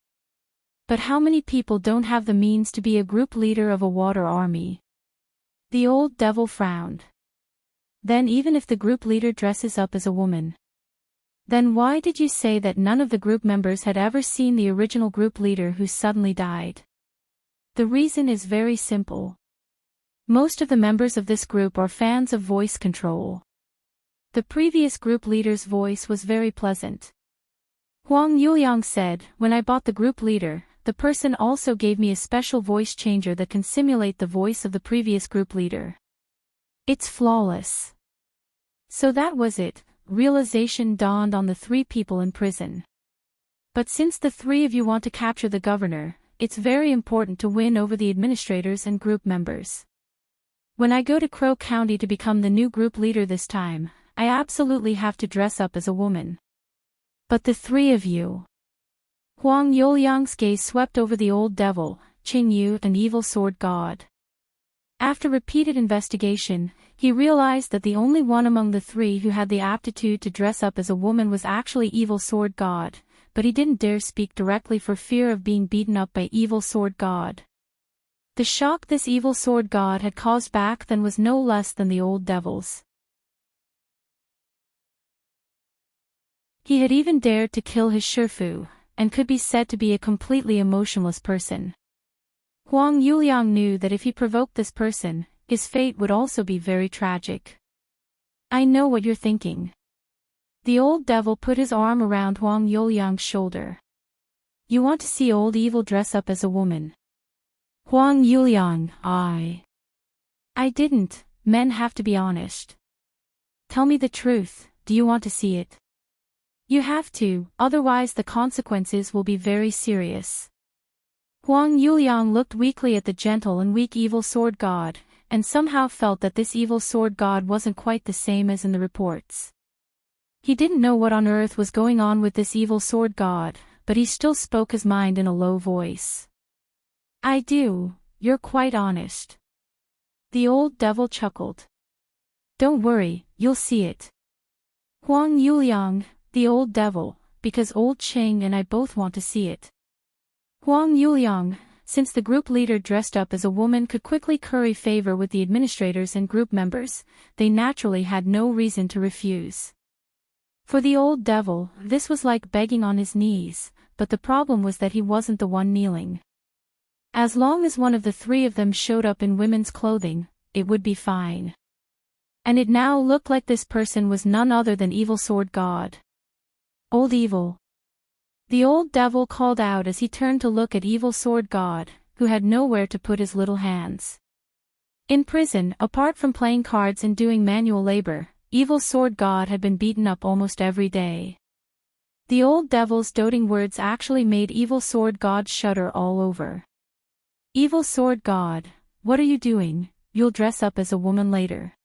S1: But how many people don't have the means to be a group leader of a water army? The old devil frowned. Then even if the group leader dresses up as a woman, then why did you say that none of the group members had ever seen the original group leader who suddenly died? The reason is very simple. Most of the members of this group are fans of voice control. The previous group leader's voice was very pleasant. Huang Yuliang said, when I bought the group leader, the person also gave me a special voice changer that can simulate the voice of the previous group leader. It's flawless. So that was it. Realization dawned on the 3 people in prison. But since the 3 of you want to capture the governor, it's very important to win over the administrators and group members. When I go to Crow County to become the new group leader this time, I absolutely have to dress up as a woman. But the 3 of you. Huang Yuliang's gaze swept over the old devil, Qing Yu, an evil sword god. After repeated investigation, he realized that the only one among the 3 who had the aptitude to dress up as a woman was actually Evil Sword God, but he didn't dare speak directly for fear of being beaten up by Evil Sword God. The shock this Evil Sword God had caused back then was no less than the old devil's. He had even dared to kill his Shifu, and could be said to be a completely emotionless person. Huang Yuliang knew that if he provoked this person, his fate would also be very tragic. I know what you're thinking. The old devil put his arm around Huang Yuliang's shoulder. You want to see old evil dress up as a woman? Huang Yuliang, I didn't. Men have to be honest. Tell me the truth, do you want to see it? You have to, otherwise the consequences will be very serious. Huang Yuliang looked weakly at the gentle and weak evil sword god, and somehow felt that this evil sword god wasn't quite the same as in the reports. He didn't know what on earth was going on with this evil sword god, but he still spoke his mind in a low voice. I do, you're quite honest. The old devil chuckled. Don't worry, you'll see it. Huang Yuliang, the old devil, because old Qing and I both want to see it. Huang Yuliang, since the group leader dressed up as a woman could quickly curry favor with the administrators and group members, they naturally had no reason to refuse. For the old devil, this was like begging on his knees, but the problem was that he wasn't the one kneeling. As long as one of the 3 of them showed up in women's clothing, it would be fine. And it now looked like this person was none other than Evil Sword God. Old Evil. The old devil called out as he turned to look at Evil Sword God, who had nowhere to put his little hands. In prison, apart from playing cards and doing manual labor, Evil Sword God had been beaten up almost every day. The old devil's doting words actually made Evil Sword God shudder all over. Evil Sword God, what are you doing? You'll dress up as a woman later.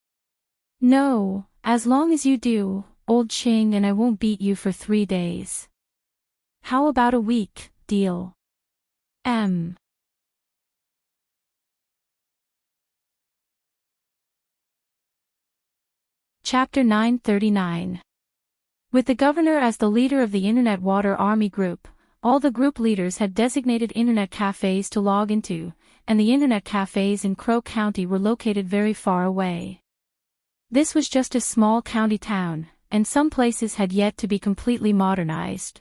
S1: No, as long as you do, old Ching, and I won't beat you for 3 days. How about a week, deal? Chapter 939. With the governor as the leader of the Internet Water Army Group, all the group leaders had designated internet cafes to log into, and the internet cafes in Crow County were located very far away. This was just a small county town, and some places had yet to be completely modernized.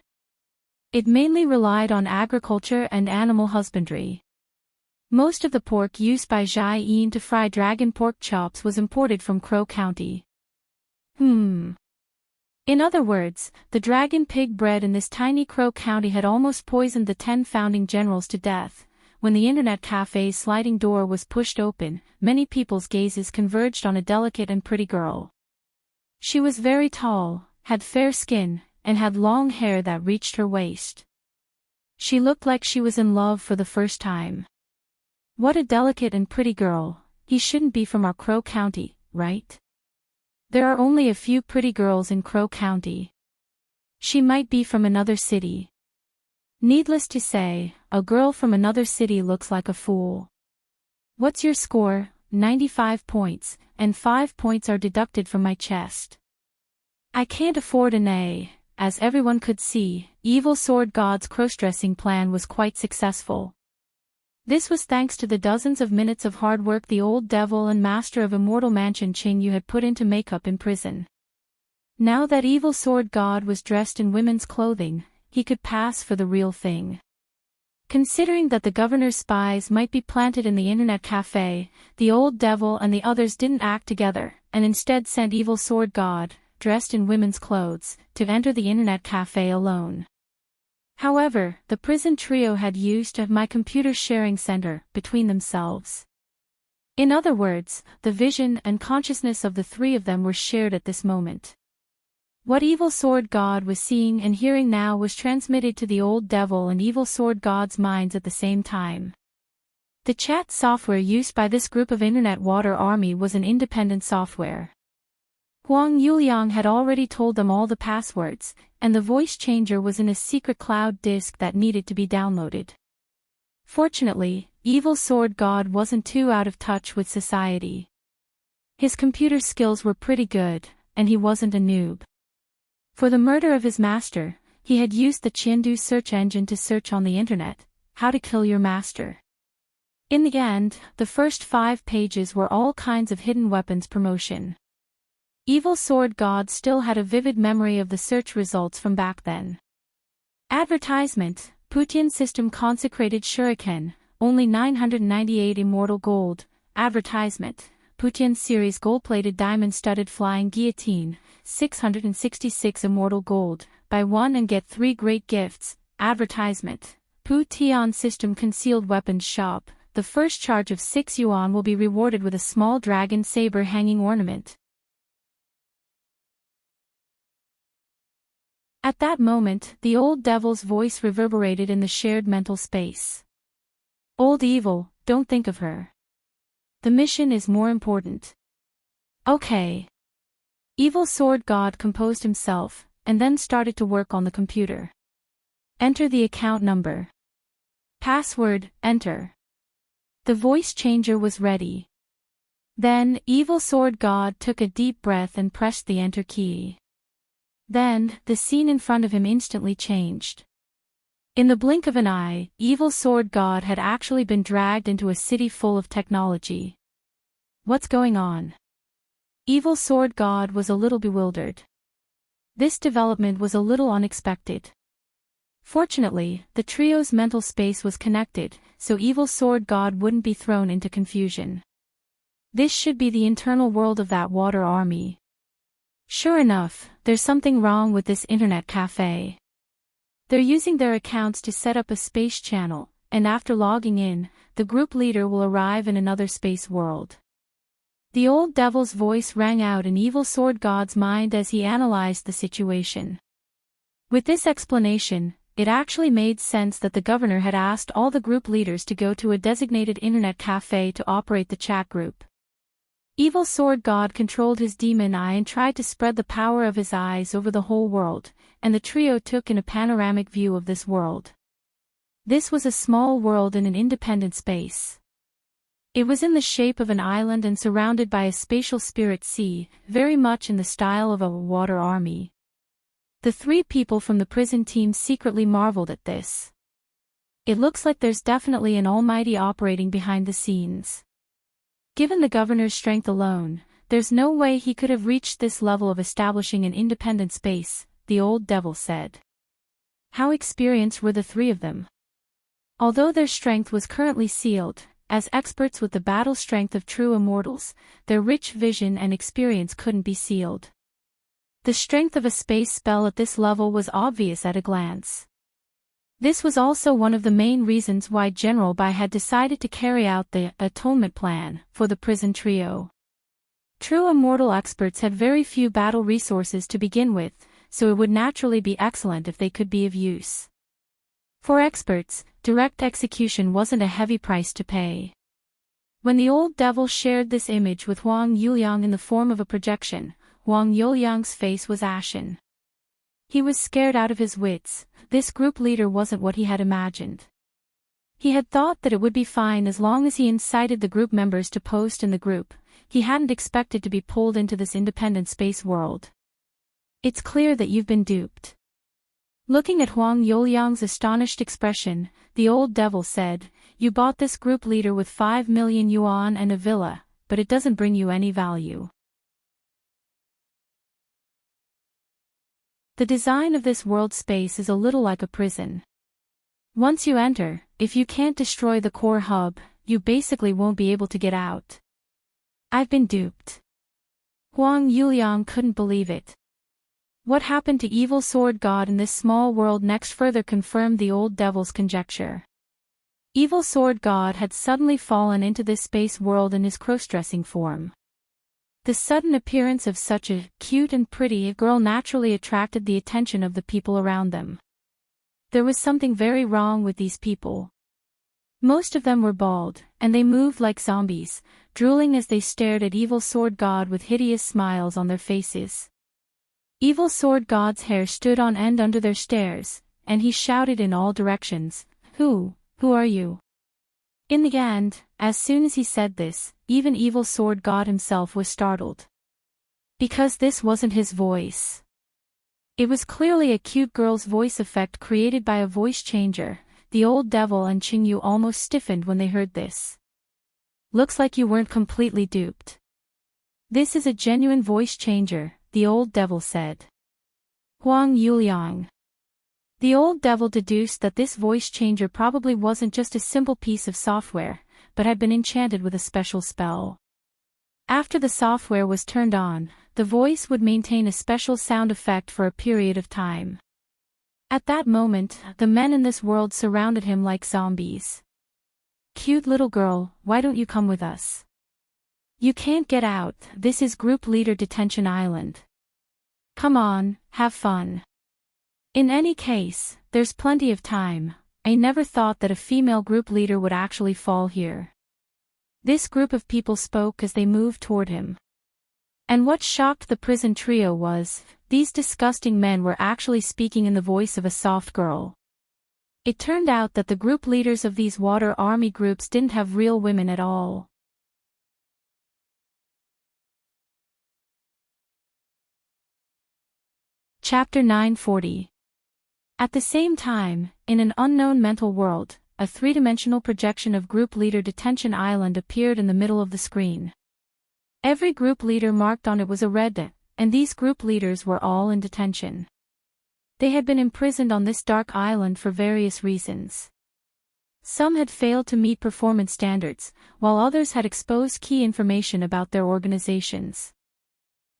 S1: It mainly relied on agriculture and animal husbandry. Most of the pork used by Jai Yin to fry dragon pork chops was imported from Crow County. In other words, the dragon pig bred in this tiny Crow County had almost poisoned the 10 founding generals to death. When the internet cafe's sliding door was pushed open, many people's gazes converged on a delicate and pretty girl. She was very tall, had fair skin, and had long hair that reached her waist. She looked like she was in love for the first time. What a delicate and pretty girl. He shouldn't be from our Crow County, right? There are only a few pretty girls in Crow County. She might be from another city. Needless to say, a girl from another city looks like a fool. What's your score? 95 points, and 5 points are deducted from my chest. I can't afford an A. As everyone could see, Evil Sword God's cross-dressing plan was quite successful. This was thanks to the dozens of minutes of hard work the old devil and master of Immortal Mansion Ching Yu had put into makeup in prison. Now that Evil Sword God was dressed in women's clothing, he could pass for the real thing. Considering that the governor's spies might be planted in the internet cafe, the old devil and the others didn't act together, and instead sent Evil Sword God, dressed in women's clothes, to enter the internet cafe alone. However, the prison trio had used my computer sharing center between themselves. In other words, the vision and consciousness of the three of them were shared at this moment. What Evil Sword God was seeing and hearing now was transmitted to the old devil and Evil Sword God's minds at the same time. The chat software used by this group of Internet Water Army was an independent software. Huang Yuliang had already told them all the passwords, and the voice changer was in a secret cloud disk that needed to be downloaded. Fortunately, Evil Sword God wasn't too out of touch with society. His computer skills were pretty good, and he wasn't a noob. For the murder of his master, he had used the Qiandu search engine to search on the internet, how to kill your master. In the end, the first 5 pages were all kinds of hidden weapons promotion. Evil Sword God still had a vivid memory of the search results from back then. Advertisement: Putian System Consecrated Shuriken, only 998 Immortal Gold. Advertisement: Putian Series Gold-Plated Diamond-Studded Flying Guillotine, 666 Immortal Gold. Buy 1 and get 3 great gifts. Advertisement: Putian System Concealed Weapons Shop. The first charge of 6 yuan will be rewarded with a small dragon saber hanging ornament. At that moment, the old devil's voice reverberated in the shared mental space. Old Evil, don't think of her. The mission is more important. Okay. Evil Sword God composed himself, and then started to work on the computer. Enter the account number. Password, enter. The voice changer was ready. Then, Evil Sword God took a deep breath and pressed the enter key. Then, the scene in front of him instantly changed. In the blink of an eye, Evil Sword God had actually been dragged into a city full of technology. What's going on? Evil Sword God was a little bewildered. This development was a little unexpected. Fortunately, the trio's mental space was connected, so Evil Sword God wouldn't be thrown into confusion. This should be the internal world of that water army. Sure enough, there's something wrong with this internet cafe. They're using their accounts to set up a space channel, and after logging in, the group leader will arrive in another space world. The old devil's voice rang out in Evil Sword God's mind as he analyzed the situation. With this explanation, it actually made sense that the governor had asked all the group leaders to go to a designated internet cafe to operate the chat group. Evil Sword God controlled his demon eye and tried to spread the power of his eyes over the whole world, and the trio took in a panoramic view of this world. This was a small world in an independent space. It was in the shape of an island and surrounded by a spatial spirit sea, very much in the style of a water army. The three people from the prison team secretly marveled at this. It looks like there's definitely an almighty operating behind the scenes. Given the governor's strength alone, there's no way he could have reached this level of establishing an independent space, the old devil said. How experienced were the three of them? Although their strength was currently sealed, as experts with the battle strength of true immortals, their rich vision and experience couldn't be sealed. The strength of a space spell at this level was obvious at a glance. This was also one of the main reasons why General Bai had decided to carry out the atonement plan for the prison trio. True immortal experts had very few battle resources to begin with, so it would naturally be excellent if they could be of use. For experts, direct execution wasn't a heavy price to pay. When the old devil shared this image with Huang Yuliang in the form of a projection, Huang Yuliang's face was ashen. He was scared out of his wits. This group leader wasn't what he had imagined. He had thought that it would be fine as long as he incited the group members to post in the group. He hadn't expected to be pulled into this independent space world. It's clear that you've been duped. Looking at Huang Yuliang's astonished expression, the old devil said, "You bought this group leader with 5 million yuan and a villa, but it doesn't bring you any value." The design of this world space is a little like a prison. Once you enter, if you can't destroy the core hub, you basically won't be able to get out. I've been duped. Huang Yuliang couldn't believe it. What happened to Evil Sword God in this small world next further confirmed the old devil's conjecture. Evil Sword God had suddenly fallen into this space world in his cross-dressing form. The sudden appearance of such a cute and pretty girl naturally attracted the attention of the people around them. There was something very wrong with these people. Most of them were bald, and they moved like zombies, drooling as they stared at Evil Sword God with hideous smiles on their faces. Evil Sword God's hair stood on end under their stares, and he shouted in all directions, Who are you?" In the end, as soon as he said this, even Evil Sword God himself was startled. Because this wasn't his voice. It was clearly a cute girl's voice effect created by a voice changer. The old devil and Qingyu almost stiffened when they heard this. "Looks like you weren't completely duped. This is a genuine voice changer," the old devil said. Huang Yuliang. The old devil deduced that this voice changer probably wasn't just a simple piece of software, but had been enchanted with a special spell. After the software was turned on, the voice would maintain a special sound effect for a period of time. At that moment, the men in this world surrounded him like zombies. "Cute little girl, why don't you come with us? You can't get out, this is Group Leader Detention Island. Come on, have fun. In any case, there's plenty of time. I never thought that a female group leader would actually fall here." This group of people spoke as they moved toward him. And what shocked the prison trio was, these disgusting men were actually speaking in the voice of a soft girl. It turned out that the group leaders of these water army groups didn't have real women at all. Chapter 940. At the same time, in an unknown mental world, a three-dimensional projection of Group Leader Detention Island appeared in the middle of the screen. Every group leader marked on it was a red dot, and these group leaders were all in detention. They had been imprisoned on this dark island for various reasons. Some had failed to meet performance standards, while others had exposed key information about their organizations.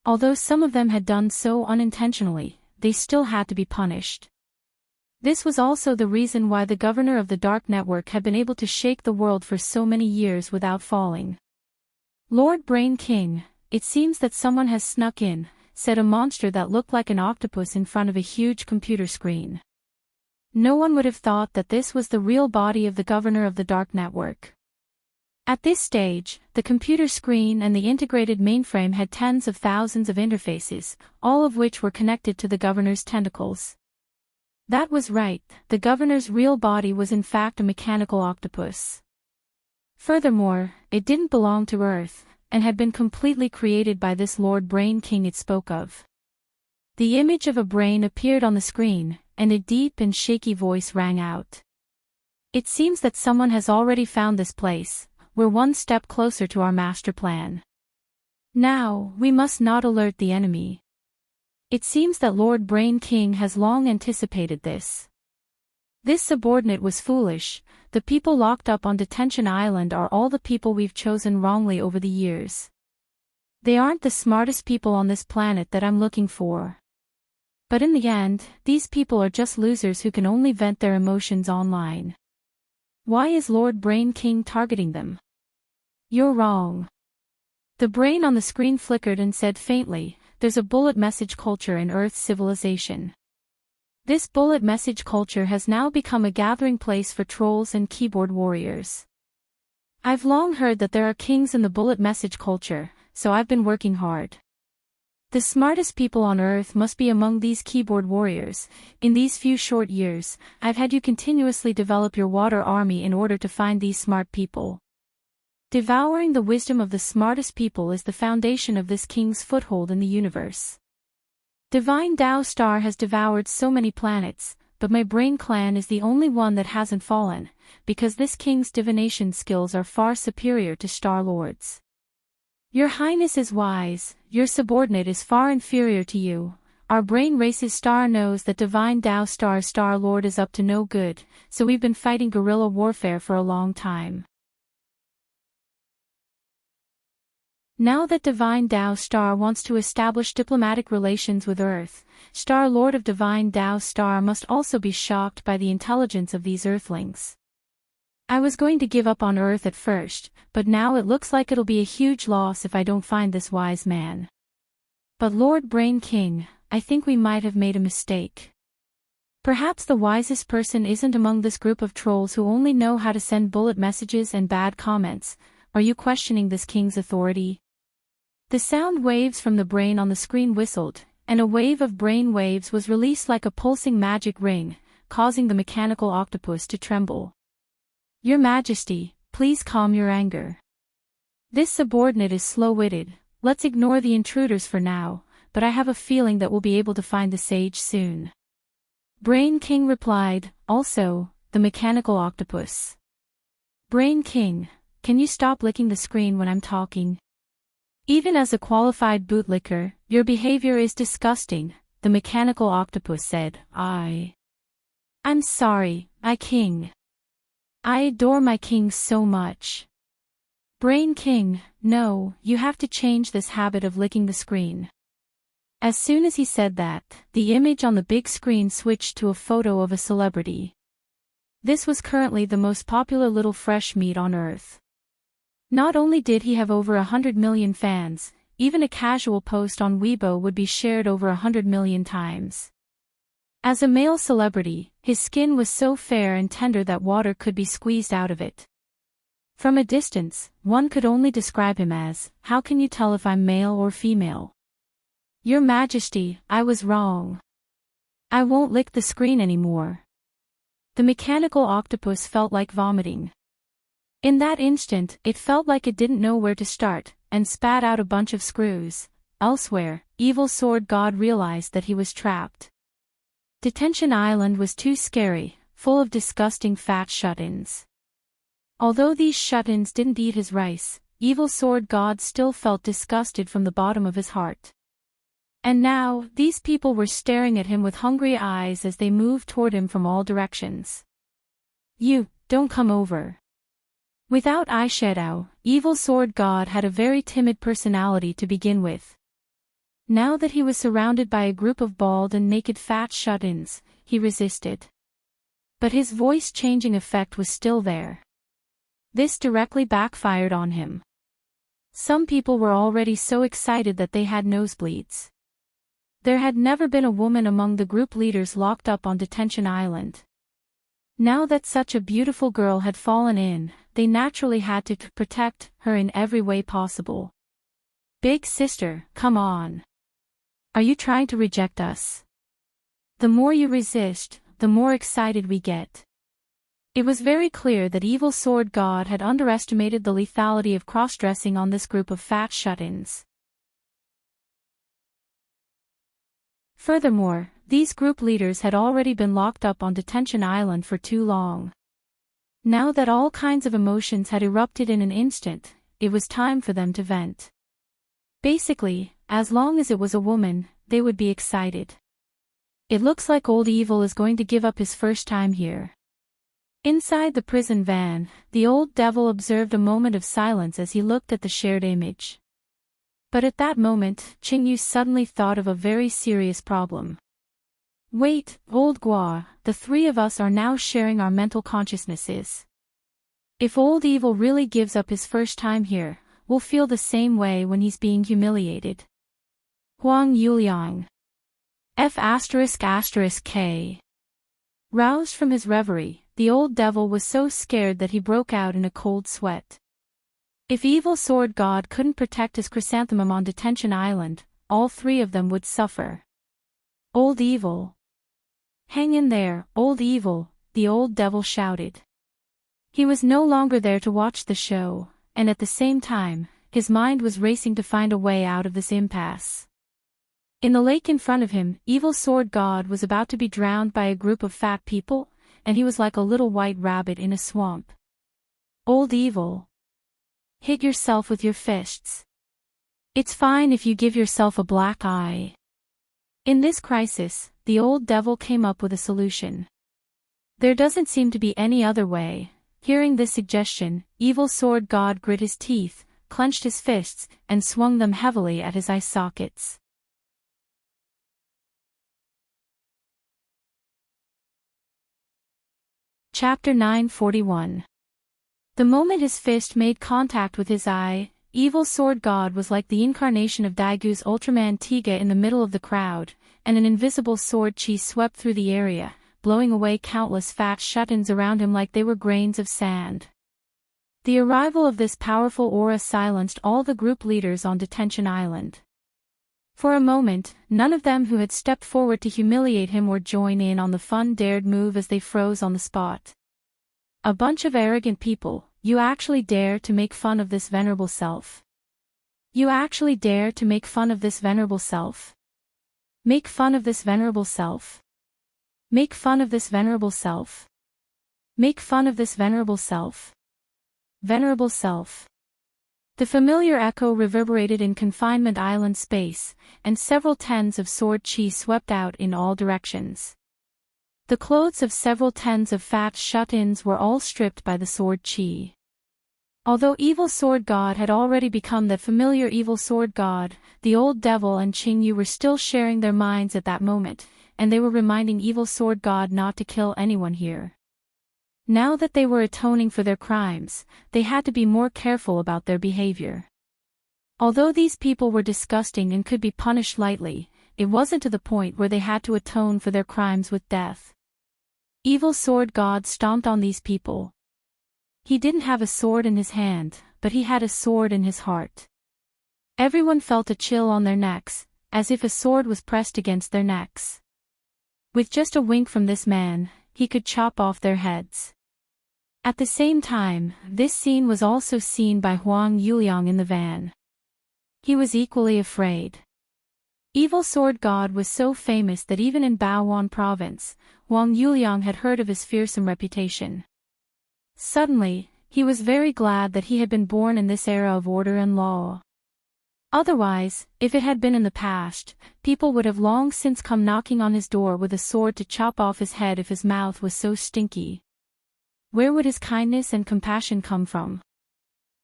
S1: Although some of them had done so unintentionally, they still had to be punished. This was also the reason why the governor of the Dark Network had been able to shake the world for so many years without falling. Lord Brain King, it seems that someone has snuck in, said a monster that looked like an octopus in front of a huge computer screen. No one would have thought that this was the real body of the governor of the dark network. At this stage, the computer screen and the integrated mainframe had tens of thousands of interfaces, all of which were connected to the governor's tentacles. That was right, the governor's real body was in fact a mechanical octopus. Furthermore, it didn't belong to Earth, and had been completely created by this Lord Brain King it spoke of. The image of a brain appeared on the screen, and a deep and shaky voice rang out. It seems that someone has already found this place. We're one step closer to our master plan. Now, we must not alert the enemy. It seems that Lord Brain King has long anticipated this. This subordinate was foolish. The people locked up on Detention Island are all the people we've chosen wrongly over the years. They aren't the smartest people on this planet that I'm looking for. But in the end, these people are just losers who can only vent their emotions online. Why is Lord Brain King targeting them? You're wrong. The brain on the screen flickered and said faintly, there's a bullet message culture in Earth's civilization. This bullet message culture has now become a gathering place for trolls and keyboard warriors. I've long heard that there are kings in the bullet message culture, so I've been working hard. The smartest people on Earth must be among these keyboard warriors. In these few short years, I've had you continuously develop your water army in order to find these smart people. Devouring the wisdom of the smartest people is the foundation of this king's foothold in the universe. Divine Tao Star has devoured so many planets, but my brain clan is the only one that hasn't fallen, because this king's divination skills are far superior to Star Lord's. Your Highness is wise, your subordinate is far inferior to you. Our brain race's star knows that Divine Tao Star's Star Lord is up to no good, so we've been fighting guerrilla warfare for a long time. Now that Divine Tao Star wants to establish diplomatic relations with Earth, Star Lord of Divine Tao Star must also be shocked by the intelligence of these Earthlings. I was going to give up on Earth at first, but now it looks like it'll be a huge loss if I don't find this wise man. But Lord Brain King, I think we might have made a mistake. Perhaps the wisest person isn't among this group of trolls who only know how to send bullet messages and bad comments. Are you questioning this king's authority? The sound waves from the brain on the screen whistled, and a wave of brain waves was released like a pulsing magic ring, causing the mechanical octopus to tremble. Your Majesty, please calm your anger. This subordinate is slow-witted. Let's ignore the intruders for now, but I have a feeling that we'll be able to find the sage soon. Brain King replied, also, the mechanical octopus. Brain King, can you stop licking the screen when I'm talking? Even as a qualified bootlicker, your behavior is disgusting, the mechanical octopus said. I'm sorry, my king. I adore my king so much. Brain King, no, you have to change this habit of licking the screen. As soon as he said that, the image on the big screen switched to a photo of a celebrity. This was currently the most popular little fresh meat on Earth. Not only did he have over 100 million fans, even a casual post on Weibo would be shared over 100 million times. As a male celebrity, his skin was so fair and tender that water could be squeezed out of it. From a distance, one could only describe him as, how can you tell if I'm male or female? Your Majesty, I was wrong. I won't lick the screen anymore. The mechanical octopus felt like vomiting. In that instant, it felt like it didn't know where to start, and spat out a bunch of screws. Elsewhere, Evil Sword God realized that he was trapped. Detention Island was too scary, full of disgusting fat shut-ins. Although these shut-ins didn't eat his rice, Evil Sword God still felt disgusted from the bottom of his heart. And now, these people were staring at him with hungry eyes as they moved toward him from all directions. You, don't come over. Without eyeshadow, Evil Sword God had a very timid personality to begin with. Now that he was surrounded by a group of bald and naked fat shut-ins, he resisted. But his voice-changing effect was still there. This directly backfired on him. Some people were already so excited that they had nosebleeds. There had never been a woman among the group leaders locked up on Detention Island. Now that such a beautiful girl had fallen in, they naturally had to protect her in every way possible. Big sister, come on. Are you trying to reject us? The more you resist, the more excited we get. It was very clear that Evil Sword God had underestimated the lethality of cross-dressing on this group of fat shut-ins. Furthermore, these group leaders had already been locked up on Detention Island for too long. Now that all kinds of emotions had erupted in an instant, it was time for them to vent. Basically, as long as it was a woman, they would be excited. It looks like Old Evil is going to give up his first time here. Inside the prison van, the old devil observed a moment of silence as he looked at the shared image. But at that moment, Qingyu suddenly thought of a very serious problem. Wait, Old Gua, the three of us are now sharing our mental consciousnesses. If Old Evil really gives up his first time here, we'll feel the same way when he's being humiliated. Huang Yuliang. F***K. Roused from his reverie, the old devil was so scared that he broke out in a cold sweat. If Evil Sword God couldn't protect his chrysanthemum on Detention Island, all three of them would suffer. Old Evil. Hang in there, Old Evil, the old devil shouted. He was no longer there to watch the show, and at the same time, his mind was racing to find a way out of this impasse. In the lake in front of him, Evil Sword God was about to be drowned by a group of fat people, and he was like a little white rabbit in a swamp. Old Evil. Hit yourself with your fists. It's fine if you give yourself a black eye. In this crisis, the old devil came up with a solution. There doesn't seem to be any other way. Hearing this suggestion, Evil Sword God grit his teeth, clenched his fists, and swung them heavily at his eye sockets. Chapter 941. The moment his fist made contact with his eye, Evil Sword God was like the incarnation of Daigu's Ultraman Tiga in the middle of the crowd, and an invisible sword chi swept through the area, blowing away countless fat shut-ins around him like they were grains of sand. The arrival of this powerful aura silenced all the group leaders on Detention Island. For a moment, none of them who had stepped forward to humiliate him or join in on the fun dared move as they froze on the spot. A bunch of arrogant people, you actually dare to make fun of this venerable self. You actually dare to make fun of this venerable self. Make fun of this venerable self. Make fun of this venerable self. Make fun of this venerable self. Venerable self. The familiar echo reverberated in Confinement Island space, and several tens of sword chi swept out in all directions. The clothes of several tens of fat shut-ins were all stripped by the sword chi. Although Evil Sword God had already become that familiar Evil Sword God, the old devil and Qingyu were still sharing their minds at that moment, and they were reminding Evil Sword God not to kill anyone here. Now that they were atoning for their crimes, they had to be more careful about their behavior. Although these people were disgusting and could be punished lightly, it wasn't to the point where they had to atone for their crimes with death. Evil Sword God stomped on these people. He didn't have a sword in his hand, but he had a sword in his heart. Everyone felt a chill on their necks, as if a sword was pressed against their necks. With just a wink from this man, he could chop off their heads. At the same time, this scene was also seen by Huang Yuliang in the van. He was equally afraid. Evil Sword God was so famous that even in Baowan province, Huang Yuliang had heard of his fearsome reputation. Suddenly, he was very glad that he had been born in this era of order and law. Otherwise, if it had been in the past, people would have long since come knocking on his door with a sword to chop off his head if his mouth was so stinky. Where would his kindness and compassion come from?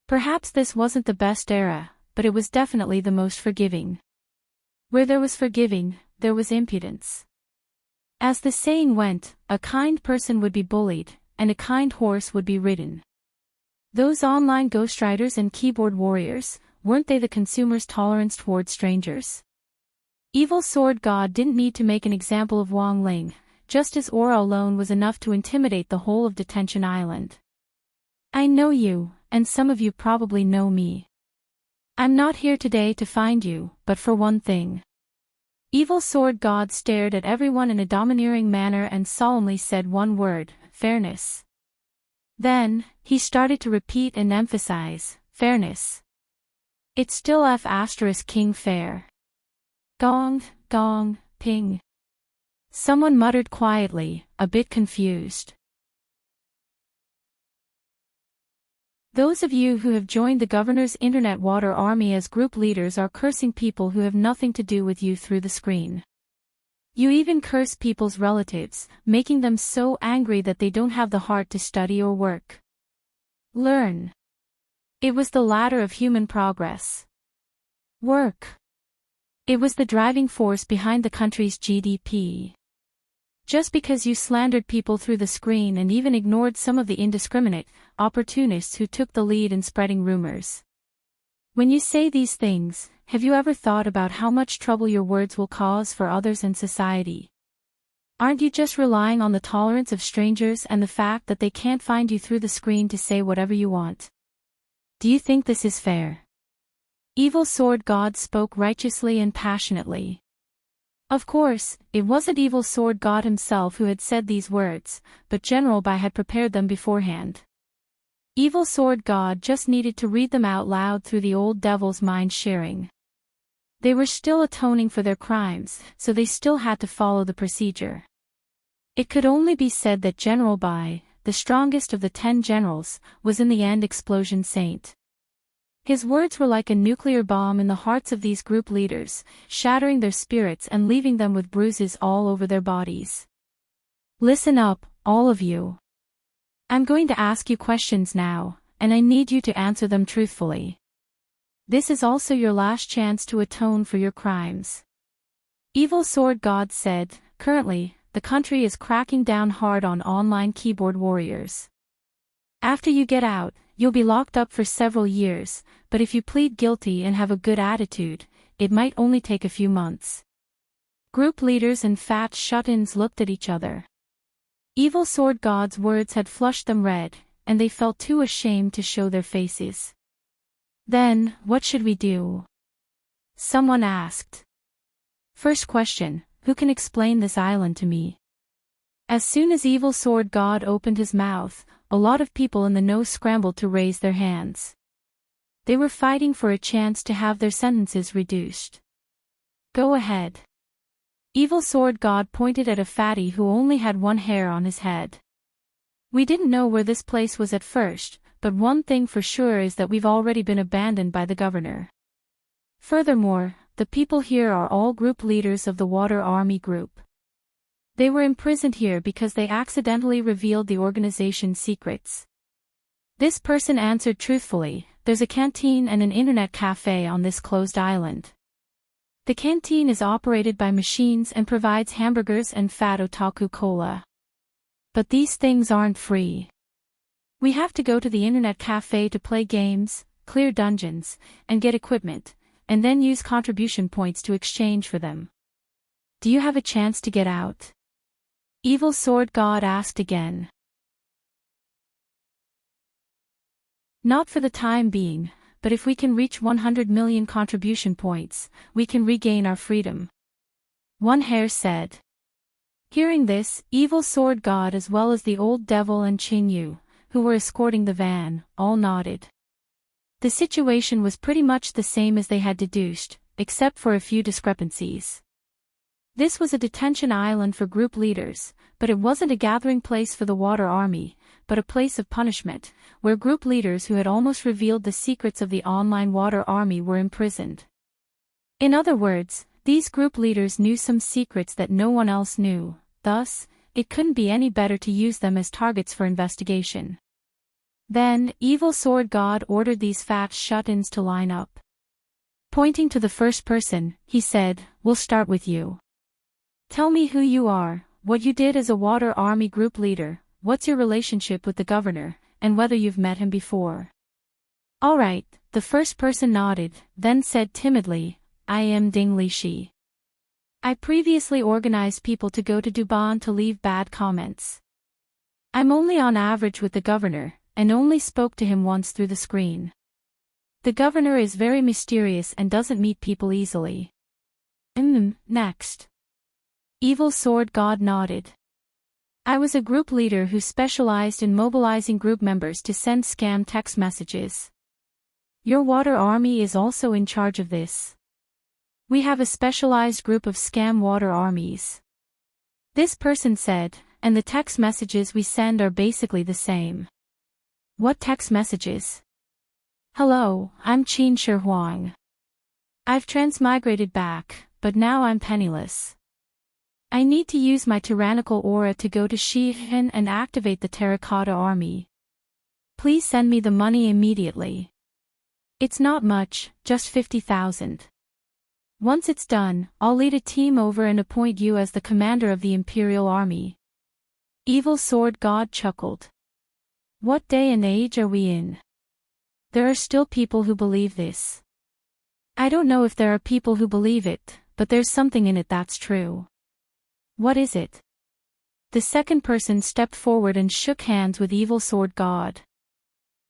S1: Perhaps this wasn't the best era, but it was definitely the most forgiving. Where there was forgiving, there was impudence. As the saying went, a kind person would be bullied, and a kind horse would be ridden. Those online ghostwriters and keyboard warriors, weren't they the consumer's tolerance toward strangers? Evil Sword God didn't need to make an example of Wang Ling, just his aura alone was enough to intimidate the whole of Detention Island. I know you, and some of you probably know me. I'm not here today to find you, but for one thing. Evil Sword God stared at everyone in a domineering manner and solemnly said one word, fairness. Then, he started to repeat and emphasize, fairness. It's still F*King fair. Gong, gong, ping. Someone muttered quietly, a bit confused. Those of you who have joined the governor's internet water army as group leaders are cursing people who have nothing to do with you through the screen. You even curse people's relatives, making them so angry that they don't have the heart to study or work. Learn. It was the ladder of human progress. Work. It was the driving force behind the country's GDP. Just because you slandered people through the screen and even ignored some of the indiscriminate opportunists who took the lead in spreading rumors. When you say these things, have you ever thought about how much trouble your words will cause for others and society? Aren't you just relying on the tolerance of strangers and the fact that they can't find you through the screen to say whatever you want? Do you think this is fair? Evil Sword God spoke righteously and passionately. Of course, it wasn't Evil Sword God himself who had said these words, but General Bai had prepared them beforehand. Evil Sword God just needed to read them out loud through the old devil's mind sharing. They were still atoning for their crimes, so they still had to follow the procedure. It could only be said that General Bai, the strongest of the 10 generals, was in the end explosion saint. His words were like a nuclear bomb in the hearts of these group leaders, shattering their spirits and leaving them with bruises all over their bodies. Listen up, all of you. I'm going to ask you questions now, and I need you to answer them truthfully. This is also your last chance to atone for your crimes. Evil Sword God said, currently, the country is cracking down hard on online keyboard warriors. After you get out, you'll be locked up for several years, but if you plead guilty and have a good attitude, it might only take a few months. Group leaders and fat shut-ins looked at each other. Evil Sword God's words had flushed them red, and they felt too ashamed to show their faces. Then, what should we do? Someone asked. First question, who can explain this island to me? As soon as Evil Sword God opened his mouth, a lot of people in the know scrambled to raise their hands. They were fighting for a chance to have their sentences reduced. Go ahead. Evil Sword God pointed at a fatty who only had one hair on his head. We didn't know where this place was at first, but one thing for sure is that we've already been abandoned by the governor. Furthermore, the people here are all group leaders of the Water Army Group. They were imprisoned here because they accidentally revealed the organization's secrets. This person answered truthfully, there's a canteen and an internet cafe on this closed island. The canteen is operated by machines and provides hamburgers and fat otaku cola. But these things aren't free. We have to go to the internet cafe to play games, clear dungeons, and get equipment, and then use contribution points to exchange for them. Do you have a chance to get out? Evil Sword God asked again. Not for the time being, but if we can reach 100 million contribution points, we can regain our freedom. One hair said. Hearing this, Evil Sword God as well as the old devil and Qing Yu, who were escorting the van, all nodded. The situation was pretty much the same as they had deduced, except for a few discrepancies. This was a detention island for group leaders, but it wasn't a gathering place for the Water Army, but a place of punishment, where group leaders who had almost revealed the secrets of the online Water Army were imprisoned. In other words, these group leaders knew some secrets that no one else knew, thus, it couldn't be any better to use them as targets for investigation. Then, Evil Sword God ordered these fat shut-ins to line up. Pointing to the first person, he said, "We'll start with you. Tell me who you are, what you did as a Water Army group leader, what's your relationship with the governor, and whether you've met him before." All right, the first person nodded, then said timidly, I am Ding Li Shi. I previously organized people to go to Dubon to leave bad comments. I'm only on average with the governor, and only spoke to him once through the screen. The governor is very mysterious and doesn't meet people easily. Next. Evil Sword God nodded. I was a group leader who specialized in mobilizing group members to send scam text messages. Your water army is also in charge of this. We have a specialized group of scam water armies. This person said, and the text messages we send are basically the same. What text messages? Hello, I'm Qin Shi Huang. I've transmigrated back, but now I'm penniless. I need to use my tyrannical aura to go to Shihan and activate the Terracotta Army. Please send me the money immediately. It's not much, just 50,000. Once it's done, I'll lead a team over and appoint you as the commander of the Imperial Army. Evil Sword God chuckled. What day and age are we in? There are still people who believe this. I don't know if there are people who believe it, but there's something in it that's true. What is it? The second person stepped forward and shook hands with Evil Sword God.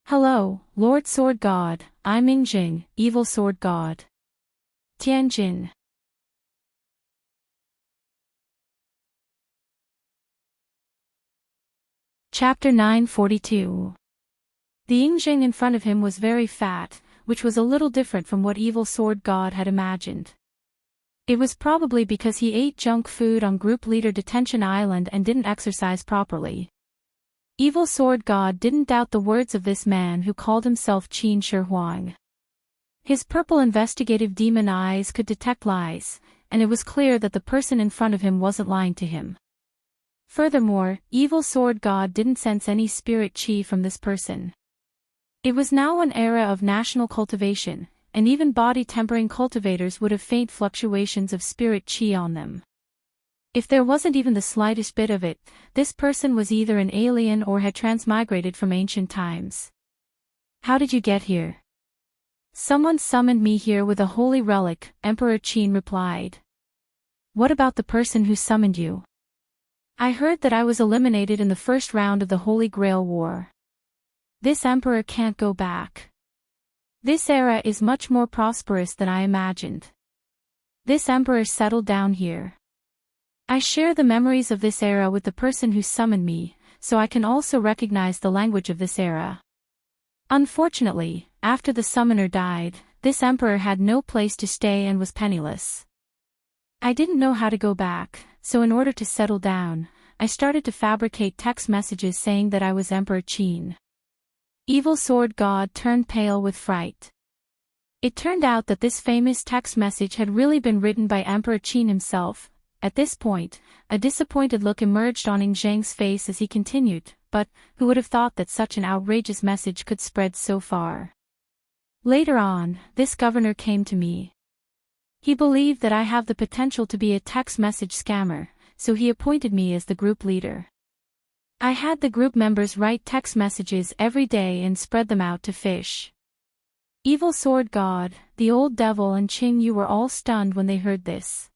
S1: Hello, Lord Sword God, I'm Yingjing, Evil Sword God. Tianjin. Chapter 942. The Yingjing in front of him was very fat, which was a little different from what Evil Sword God had imagined. It was probably because he ate junk food on Group Leader Detention Island and didn't exercise properly. Evil Sword God didn't doubt the words of this man who called himself Qin Shi Huang. His purple investigative demon eyes could detect lies, and it was clear that the person in front of him wasn't lying to him. Furthermore, Evil Sword God didn't sense any spirit chi from this person. It was now an era of national cultivation, and even body-tempering cultivators would have faint fluctuations of spirit chi on them. If there wasn't even the slightest bit of it, this person was either an alien or had transmigrated from ancient times. How did you get here? Someone summoned me here with a holy relic, Emperor Qin replied. What about the person who summoned you? I heard that I was eliminated in the first round of the Holy Grail War. This emperor can't go back. This era is much more prosperous than I imagined. This emperor settled down here. I share the memories of this era with the person who summoned me, so I can also recognize the language of this era. Unfortunately, after the summoner died, this emperor had no place to stay and was penniless. I didn't know how to go back, so in order to settle down, I started to fabricate text messages saying that I was Emperor Qin. Evil Sword God turned pale with fright. It turned out that this famous text message had really been written by Emperor Qin himself. At this point, a disappointed look emerged on Yingjing's face as he continued, but who would have thought that such an outrageous message could spread so far? Later on, this governor came to me. He believed that I have the potential to be a text message scammer, so he appointed me as the group leader. I had the group members write text messages every day and spread them out to fish. Evil Sword God, the old devil and Qing Yu were all stunned when they heard this.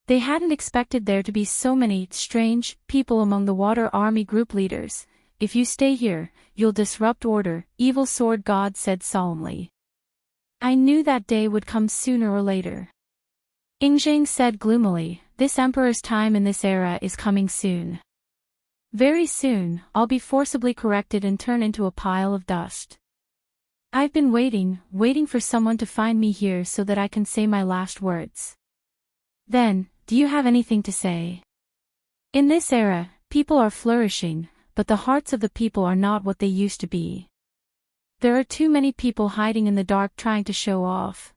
S1: They hadn't expected there to be so many strange people among the Water Army group leaders. If you stay here, you'll disrupt order, Evil Sword God said solemnly. I knew that day would come sooner or later. Yingjing said gloomily, this emperor's time in this era is coming soon. Very soon, I'll be forcibly corrected and turn into a pile of dust. I've been waiting for someone to find me here so that I can say my last words. Then, do you have anything to say? In this era, people are flourishing, but the hearts of the people are not what they used to be. There are too many people hiding in the dark trying to show off.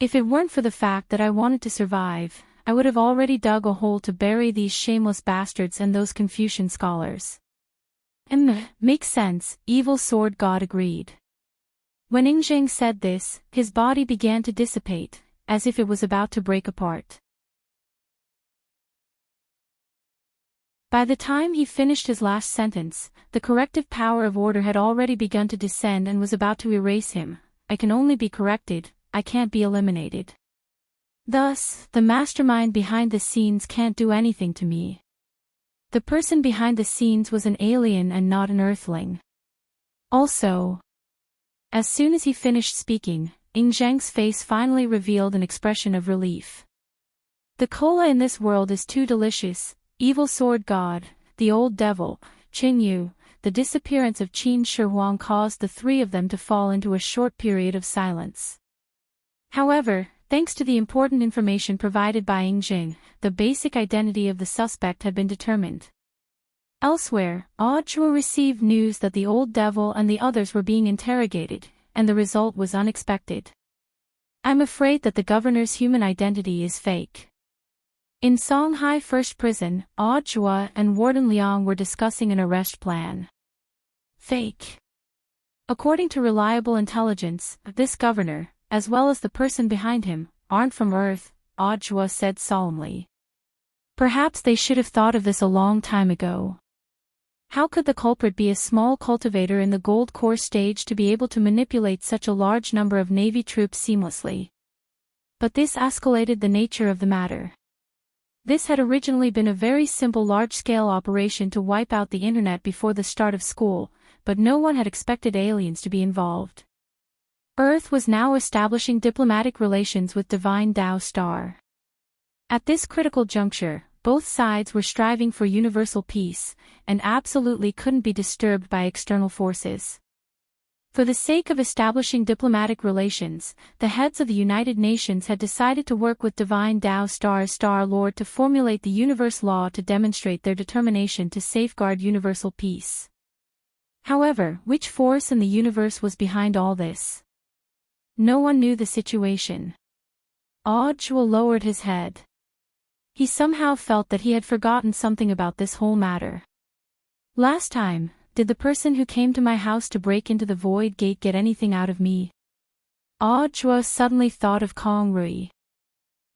S1: If it weren't for the fact that I wanted to survive, I would have already dug a hole to bury these shameless bastards and those Confucian scholars. Makes sense, Evil Sword God agreed. When Yingjing said this, his body began to dissipate, as if it was about to break apart. By the time he finished his last sentence, the corrective power of order had already begun to descend and was about to erase him. I can only be corrected, I can't be eliminated. Thus, the mastermind behind the scenes can't do anything to me. The person behind the scenes was an alien and not an earthling. Also, as soon as he finished speaking, Zheng's face finally revealed an expression of relief. The cola in this world is too delicious. Evil sword god, the old devil, Qin Yu, the disappearance of Qin Shi Huang caused the three of them to fall into a short period of silence. However, thanks to the important information provided by Zheng, the basic identity of the suspect had been determined. Elsewhere, Audrey received news that the old devil and the others were being interrogated, and the result was unexpected. I'm afraid that the governor's human identity is fake. In Songhai First Prison, Audrey and Warden Liang were discussing an arrest plan. Fake. According to reliable intelligence, this governor, as well as the person behind him, aren't from Earth, Audrey said solemnly. Perhaps they should have thought of this a long time ago. How could the culprit be a small cultivator in the Gold Core stage to be able to manipulate such a large number of Navy troops seamlessly? But this escalated the nature of the matter. This had originally been a very simple large-scale operation to wipe out the internet before the start of school, but no one had expected aliens to be involved. Earth was now establishing diplomatic relations with Divine Tao Star. At this critical juncture, both sides were striving for universal peace, and absolutely couldn't be disturbed by external forces. For the sake of establishing diplomatic relations, the heads of the United Nations had decided to work with Divine Tao Star's Star Lord to formulate the universe law to demonstrate their determination to safeguard universal peace. However, which force in the universe was behind all this? No one knew the situation. Audrey lowered his head. He somehow felt that he had forgotten something about this whole matter. Last time, did the person who came to my house to break into the Void Gate get anything out of me? Audrey suddenly thought of Kong Rui.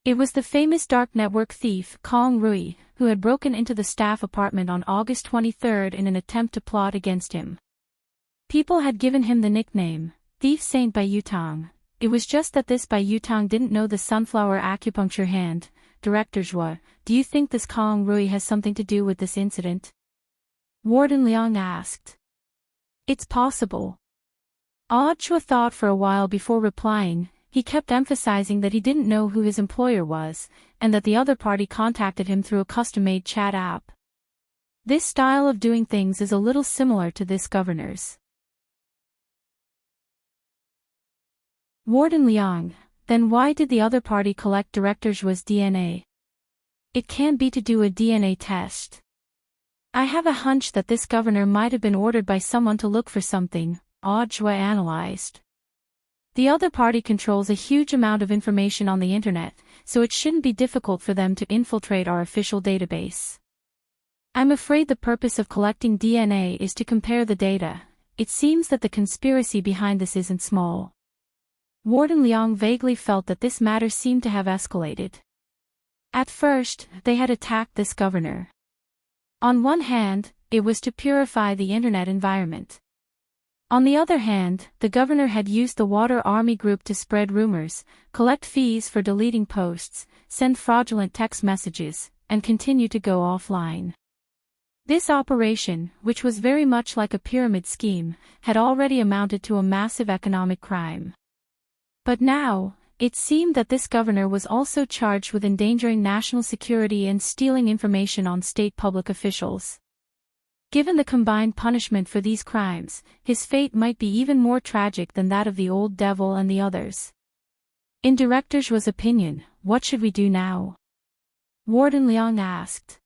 S1: It was the famous dark network thief, Kong Rui, who had broken into the staff apartment on August 23 in an attempt to plot against him. People had given him the nickname, Thief Saint by Yutang. It was just that this by Yutang didn't know the sunflower acupuncture hand. Director Zhua, do you think this Kong Rui has something to do with this incident? Warden Liang asked. It's possible. Audrey thought for a while before replying. He kept emphasizing that he didn't know who his employer was, and that the other party contacted him through a custom-made chat app. This style of doing things is a little similar to this governor's. Warden Liang, then why did the other party collect Director Zhua's DNA? It can't be to do a DNA test. I have a hunch that this governor might have been ordered by someone to look for something, Audrey analyzed. The other party controls a huge amount of information on the internet, so it shouldn't be difficult for them to infiltrate our official database. I'm afraid the purpose of collecting DNA is to compare the data. It seems that the conspiracy behind this isn't small. Warden Liang vaguely felt that this matter seemed to have escalated. At first, they had attacked this governor. On one hand, it was to purify the internet environment. On the other hand, the governor had used the Water Army group to spread rumors, collect fees for deleting posts, send fraudulent text messages, and continue to go offline. This operation, which was very much like a pyramid scheme, had already amounted to a massive economic crime. But now, it seemed that this governor was also charged with endangering national security and stealing information on state public officials. Given the combined punishment for these crimes, his fate might be even more tragic than that of the old devil and the others. In Director Zhua's opinion, what should we do now? Warden Liang asked.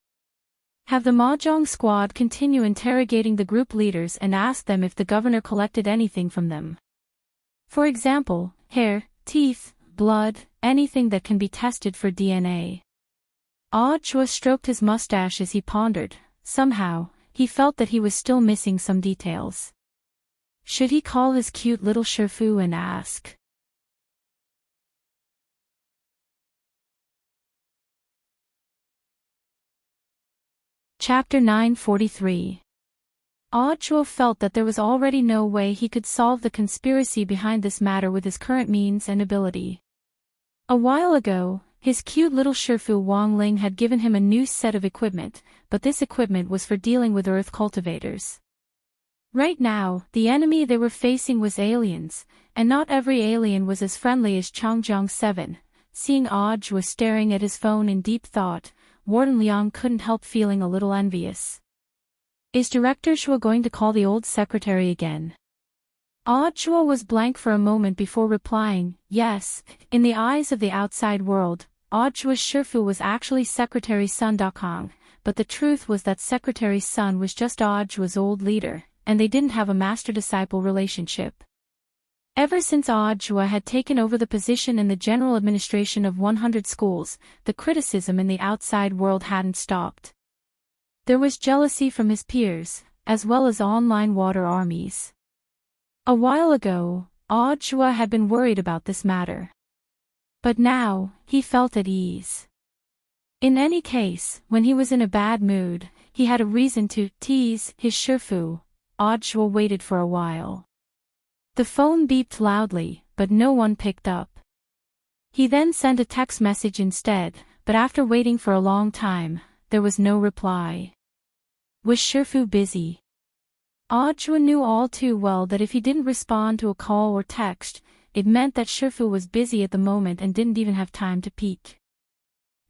S1: Have the Mahjong squad continue interrogating the group leaders and ask them if the governor collected anything from them. For example, hair, teeth, blood, anything that can be tested for DNA. Audrey stroked his mustache as he pondered. Somehow, he felt that he was still missing some details. Should he call his cute little Shifu and ask? Chapter 943. Audiobook felt that there was already no way he could solve the conspiracy behind this matter with his current means and ability. A while ago, his cute little Shifu Wang Ling had given him a new set of equipment, but this equipment was for dealing with earth cultivators. Right now, the enemy they were facing was aliens, and not every alien was as friendly as Changjiang 7. Seeing Audiobook was staring at his phone in deep thought, Warden Liang couldn't help feeling a little envious. Is Director Shua going to call the old secretary again? Audiobook was blank for a moment before replying, yes. In the eyes of the outside world, Audiobook's Shifu was actually Secretary Sun Dakong, but the truth was that Secretary Sun was just Audiobook's old leader, and they didn't have a master-disciple relationship. Ever since Audiobook had taken over the position in the general administration of 100 schools, the criticism in the outside world hadn't stopped. There was jealousy from his peers, as well as online water armies. A while ago, Audiobook had been worried about this matter. But now, he felt at ease. In any case, when he was in a bad mood, he had a reason to tease his Shifu. Audiobook waited for a while. The phone beeped loudly, but no one picked up. He then sent a text message instead, but after waiting for a long time, there was no reply. Was Shifu busy? Audiobook knew all too well that if he didn't respond to a call or text, it meant that Shifu was busy at the moment and didn't even have time to peek.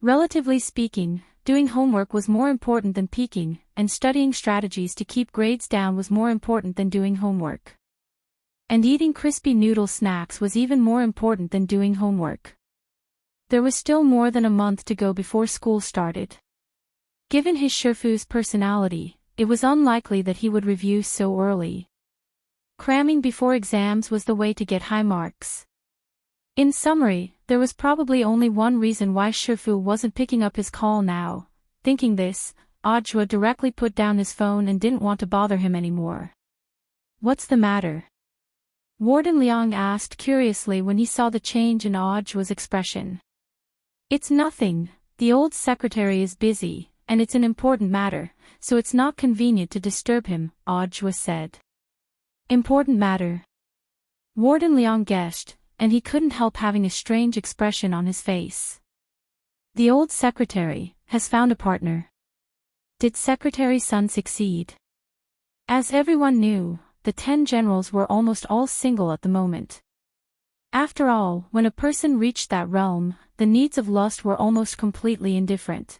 S1: Relatively speaking, doing homework was more important than peeking, and studying strategies to keep grades down was more important than doing homework. And eating crispy noodle snacks was even more important than doing homework. There was still more than a month to go before school started. Given his Shifu's personality, it was unlikely that he would review so early. Cramming before exams was the way to get high marks. In summary, there was probably only one reason why Shifu wasn't picking up his call now. Thinking this, Audiobook directly put down his phone and didn't want to bother him anymore. What's the matter? Warden Liang asked curiously when he saw the change in Audiobook's expression. It's nothing, the old secretary is busy, and it's an important matter, so it's not convenient to disturb him, Audiobook said. Important matter? Warden Liang guessed, and he couldn't help having a strange expression on his face. The old secretary has found a partner. Did Secretary Sun succeed? As everyone knew, the 10 generals were almost all single at the moment. After all, when a person reached that realm, the needs of lust were almost completely indifferent.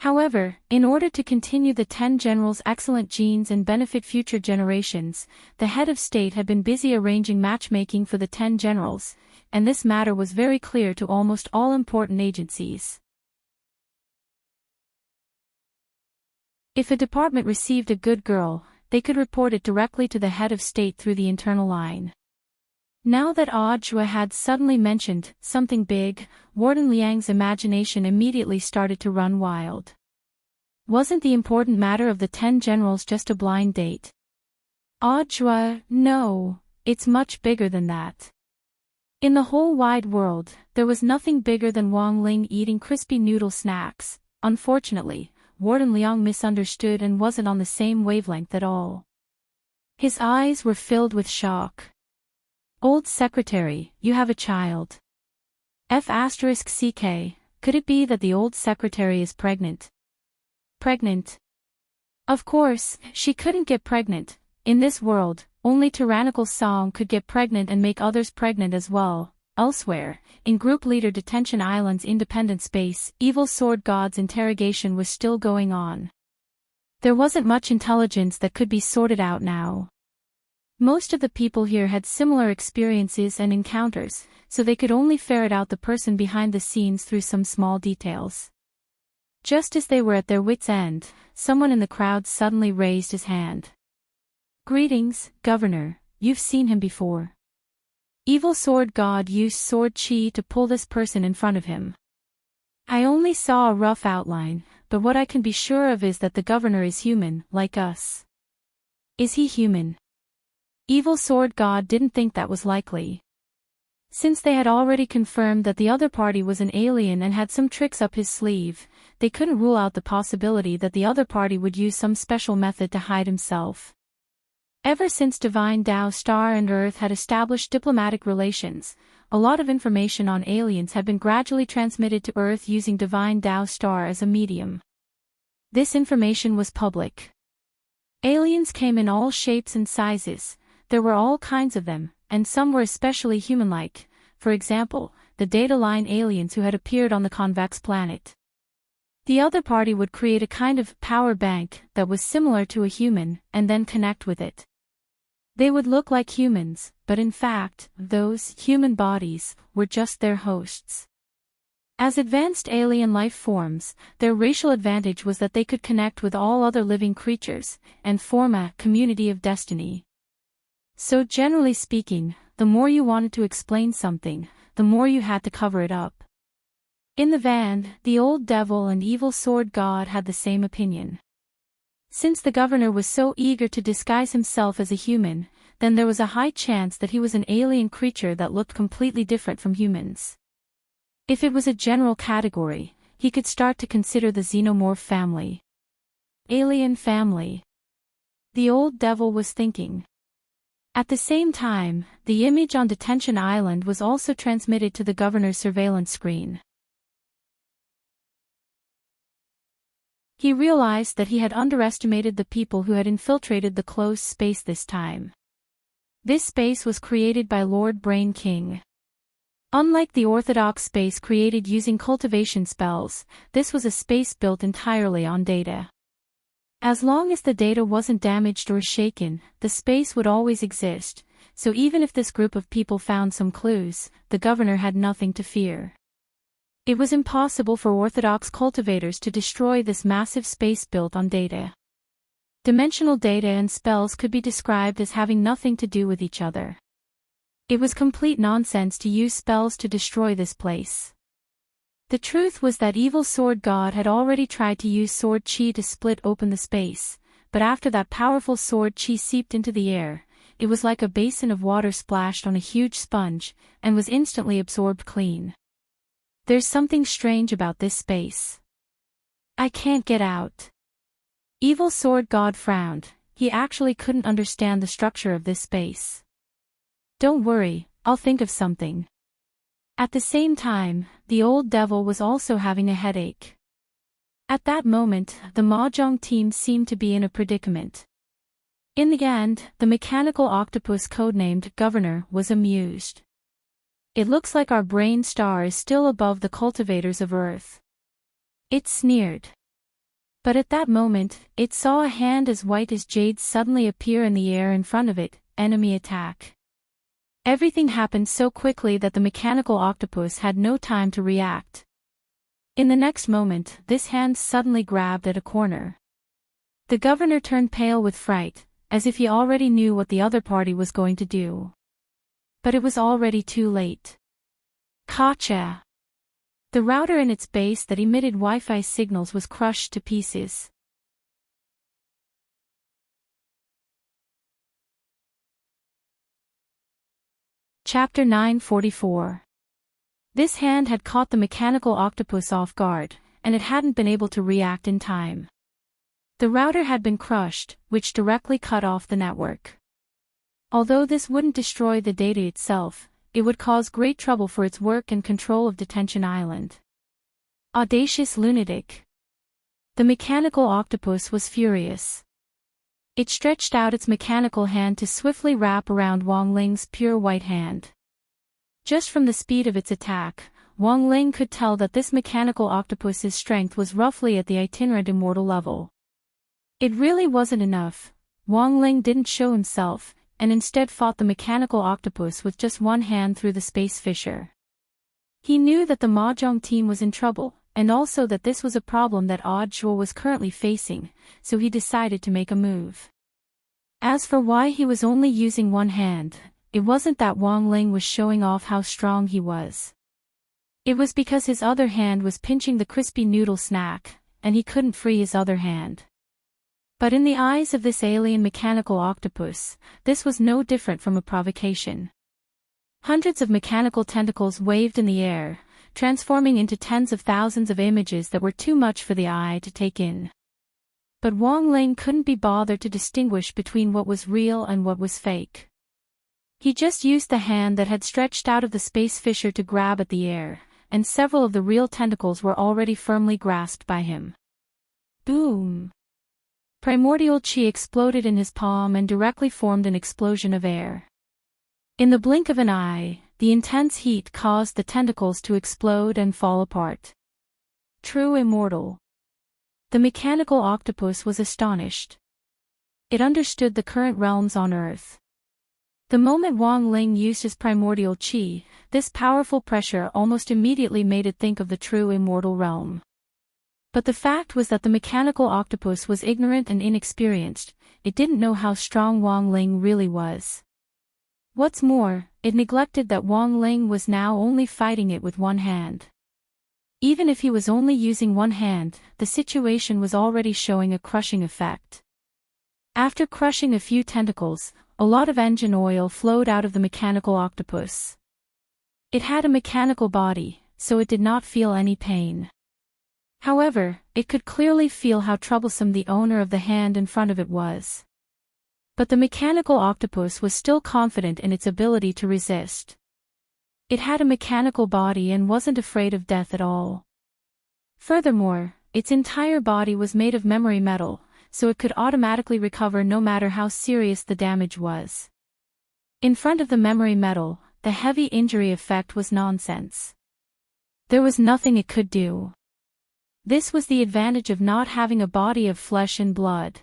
S1: However, in order to continue the 10 generals' excellent genes and benefit future generations, the head of state had been busy arranging matchmaking for the 10 generals, and this matter was very clear to almost all important agencies. If a department received a good girl, they could report it directly to the head of state through the internal line. Now that Audiobook had suddenly mentioned something big, Warden Liang's imagination immediately started to run wild. Wasn't the important matter of the 10 generals just a blind date? Audiobook, no, it's much bigger than that. In the whole wide world, there was nothing bigger than Wang Ling eating crispy noodle snacks. Unfortunately, Warden Liang misunderstood and wasn't on the same wavelength at all. His eyes were filled with shock. Old secretary, you have a child. F***CK, could it be that the old secretary is pregnant? Pregnant? Of course, she couldn't get pregnant. In this world, only tyrannical Song could get pregnant and make others pregnant as well. Elsewhere, in Group Leader Detention Island's independent space, Evil Sword God's interrogation was still going on. There wasn't much intelligence that could be sorted out now. Most of the people here had similar experiences and encounters, so they could only ferret out the person behind the scenes through some small details. Just as they were at their wits' end, someone in the crowd suddenly raised his hand. Greetings, Governor, you've seen him before. Evil Sword God used sword chi to pull this person in front of him. I only saw a rough outline, but what I can be sure of is that the governor is human, like us. Is he human? Evil Sword God didn't think that was likely. Since they had already confirmed that the other party was an alien and had some tricks up his sleeve, they couldn't rule out the possibility that the other party would use some special method to hide himself. Ever since Divine Tao Star and Earth had established diplomatic relations, a lot of information on aliens had been gradually transmitted to Earth using Divine Tao Star as a medium. This information was public. Aliens came in all shapes and sizes. There were all kinds of them, and some were especially human-like. For example, the data line aliens who had appeared on the convex planet. The other party would create a kind of power bank that was similar to a human, and then connect with it. They would look like humans, but in fact, those human bodies were just their hosts. As advanced alien life forms, their racial advantage was that they could connect with all other living creatures, and form a community of destiny. So generally speaking, the more you wanted to explain something, the more you had to cover it up. In the van, the old devil and evil sword god had the same opinion. Since the governor was so eager to disguise himself as a human, then there was a high chance that he was an alien creature that looked completely different from humans. If it was a general category, he could start to consider the xenomorph family. Alien family. The old devil was thinking. At the same time, the image on Detention Island was also transmitted to the governor's surveillance screen. He realized that he had underestimated the people who had infiltrated the closed space this time. This space was created by Lord Brain King. Unlike the orthodox space created using cultivation spells, this was a space built entirely on data. As long as the data wasn't damaged or shaken, the space would always exist, so even if this group of people found some clues, the governor had nothing to fear. It was impossible for orthodox cultivators to destroy this massive space built on data. Dimensional data and spells could be described as having nothing to do with each other. It was complete nonsense to use spells to destroy this place. The truth was that evil sword god had already tried to use sword chi to split open the space, but after that powerful sword chi seeped into the air, it was like a basin of water splashed on a huge sponge, and was instantly absorbed clean. There's something strange about this space. I can't get out. Evil sword god frowned. He actually couldn't understand the structure of this space. Don't worry, I'll think of something. At the same time, the old devil was also having a headache. At that moment, the Mahjong team seemed to be in a predicament. In the end, the mechanical octopus codenamed Governor was amused. It looks like our brain star is still above the cultivators of Earth. It sneered. But at that moment, it saw a hand as white as jade suddenly appear in the air in front of it. Enemy attack. Everything happened so quickly that the mechanical octopus had no time to react. In the next moment, this hand suddenly grabbed at a corner. The governor turned pale with fright, as if he already knew what the other party was going to do. But it was already too late. Gotcha! The router in its base that emitted Wi-Fi signals was crushed to pieces. Chapter 944. This hand had caught the mechanical octopus off guard, and it hadn't been able to react in time. The router had been crushed, which directly cut off the network. Although this wouldn't destroy the data itself, it would cause great trouble for its work and control of Detention Island. Audacious lunatic. The mechanical octopus was furious. It stretched out its mechanical hand to swiftly wrap around Wang Ling's pure white hand. Just from the speed of its attack, Wang Ling could tell that this mechanical octopus's strength was roughly at the itinerant immortal level. It really wasn't enough. Wang Ling didn't show himself, and instead fought the mechanical octopus with just one hand through the space fissure. He knew that the Mahjong team was in trouble, and also that this was a problem that Audiobook was currently facing, so he decided to make a move. As for why he was only using one hand, it wasn't that Wang Ling was showing off how strong he was. It was because his other hand was pinching the crispy noodle snack, and he couldn't free his other hand. But in the eyes of this alien mechanical octopus, this was no different from a provocation. Hundreds of mechanical tentacles waved in the air, transforming into tens of thousands of images that were too much for the eye to take in. But Wang Ling couldn't be bothered to distinguish between what was real and what was fake. He just used the hand that had stretched out of the space fissure to grab at the air, and several of the real tentacles were already firmly grasped by him. Boom! Primordial chi exploded in his palm and directly formed an explosion of air. In the blink of an eye, the intense heat caused the tentacles to explode and fall apart. True immortal. The mechanical octopus was astonished. It understood the current realms on Earth. The moment Wang Ling used his primordial chi, this powerful pressure almost immediately made it think of the true immortal realm. But the fact was that the mechanical octopus was ignorant and inexperienced. It didn't know how strong Wang Ling really was. What's more, it neglected that Wang Ling was now only fighting it with one hand. Even if he was only using one hand, the situation was already showing a crushing effect. After crushing a few tentacles, a lot of engine oil flowed out of the mechanical octopus. It had a mechanical body, so it did not feel any pain. However, it could clearly feel how troublesome the owner of the hand in front of it was. But the mechanical octopus was still confident in its ability to resist. It had a mechanical body and wasn't afraid of death at all. Furthermore, its entire body was made of memory metal, so it could automatically recover no matter how serious the damage was. In front of the memory metal, the heavy injury effect was nonsense. There was nothing it could do. This was the advantage of not having a body of flesh and blood.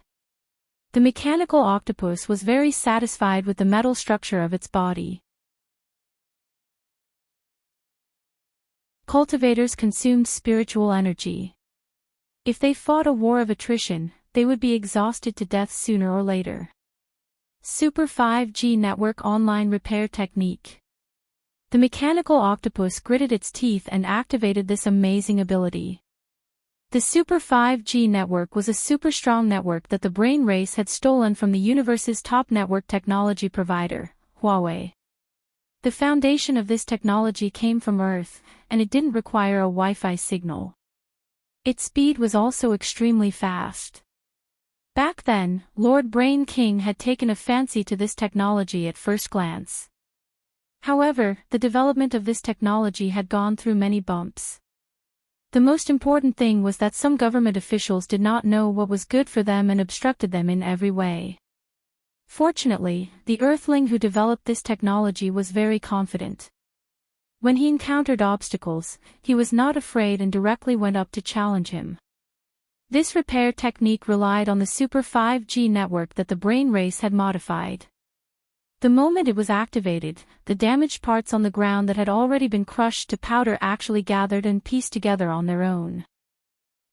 S1: The mechanical octopus was very satisfied with the metal structure of its body. Cultivators consumed spiritual energy. If they fought a war of attrition, they would be exhausted to death sooner or later. Super 5G Network Online Repair Technique. The mechanical octopus gritted its teeth and activated this amazing ability. The Super 5G network was a super strong network that the brain race had stolen from the universe's top network technology provider, Huawei. The foundation of this technology came from Earth, and it didn't require a Wi-Fi signal. Its speed was also extremely fast. Back then, Lord Brain King had taken a fancy to this technology at first glance. However, the development of this technology had gone through many bumps. The most important thing was that some government officials did not know what was good for them and obstructed them in every way. Fortunately, the Earthling who developed this technology was very confident. When he encountered obstacles, he was not afraid and directly went up to challenge him. This repair technique relied on the Super 5G network that the brain race had modified. The moment it was activated, the damaged parts on the ground that had already been crushed to powder actually gathered and pieced together on their own.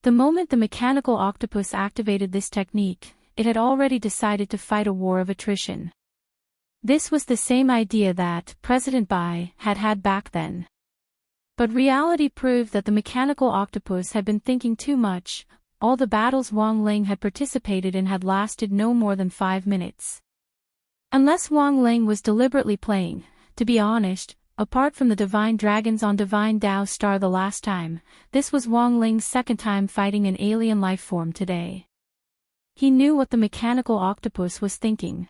S1: The moment the mechanical octopus activated this technique, it had already decided to fight a war of attrition. This was the same idea that President Bai had had back then. But reality proved that the mechanical octopus had been thinking too much. All the battles Wang Ling had participated in had lasted no more than 5 minutes. Unless Wang Ling was deliberately playing, to be honest, apart from the Divine Dragons on Divine Dao Star the last time, this was Wang Ling's second time fighting an alien life form today. He knew what the mechanical octopus was thinking.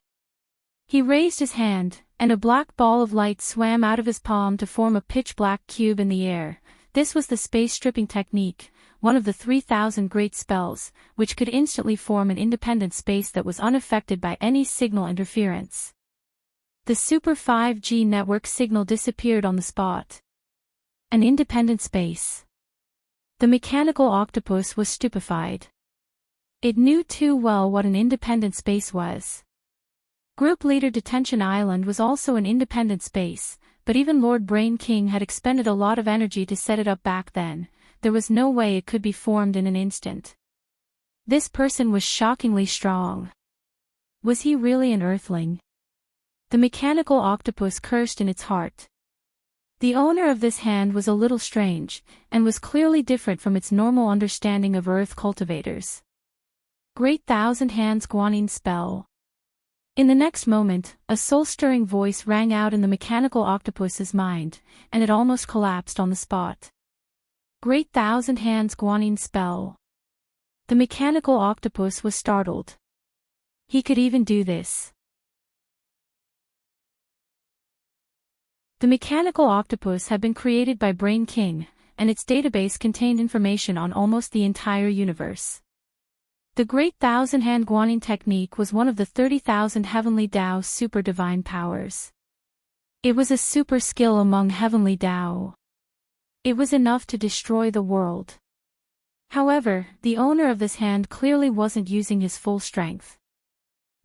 S1: He raised his hand, and a black ball of light swam out of his palm to form a pitch-black cube in the air. This was the space stripping technique, one of the 3,000 great spells, which could instantly form an independent space that was unaffected by any signal interference. The Super 5G network signal disappeared on the spot. An independent space. The mechanical octopus was stupefied. It knew too well what an independent space was. Group Leader Detention Island was also an independent space, but even Lord Brain King had expended a lot of energy to set it up back then. There was no way it could be formed in an instant. This person was shockingly strong. Was he really an Earthling? The mechanical octopus cursed in its heart. The owner of this hand was a little strange, and was clearly different from its normal understanding of Earth cultivators. Great Thousand Hands Guanyin Spell. In the next moment, a soul-stirring voice rang out in the mechanical octopus's mind, and it almost collapsed on the spot. great thousand hands Guanyin spell. The mechanical octopus was startled. He could even do this. The mechanical octopus had been created by Brain King, and its database contained information on almost the entire universe. The Great Thousand Hand Guanyin technique was one of the 30,000 Heavenly Dao super divine powers. It was a super skill among Heavenly Dao. It was enough to destroy the world. However, the owner of this hand clearly wasn't using his full strength.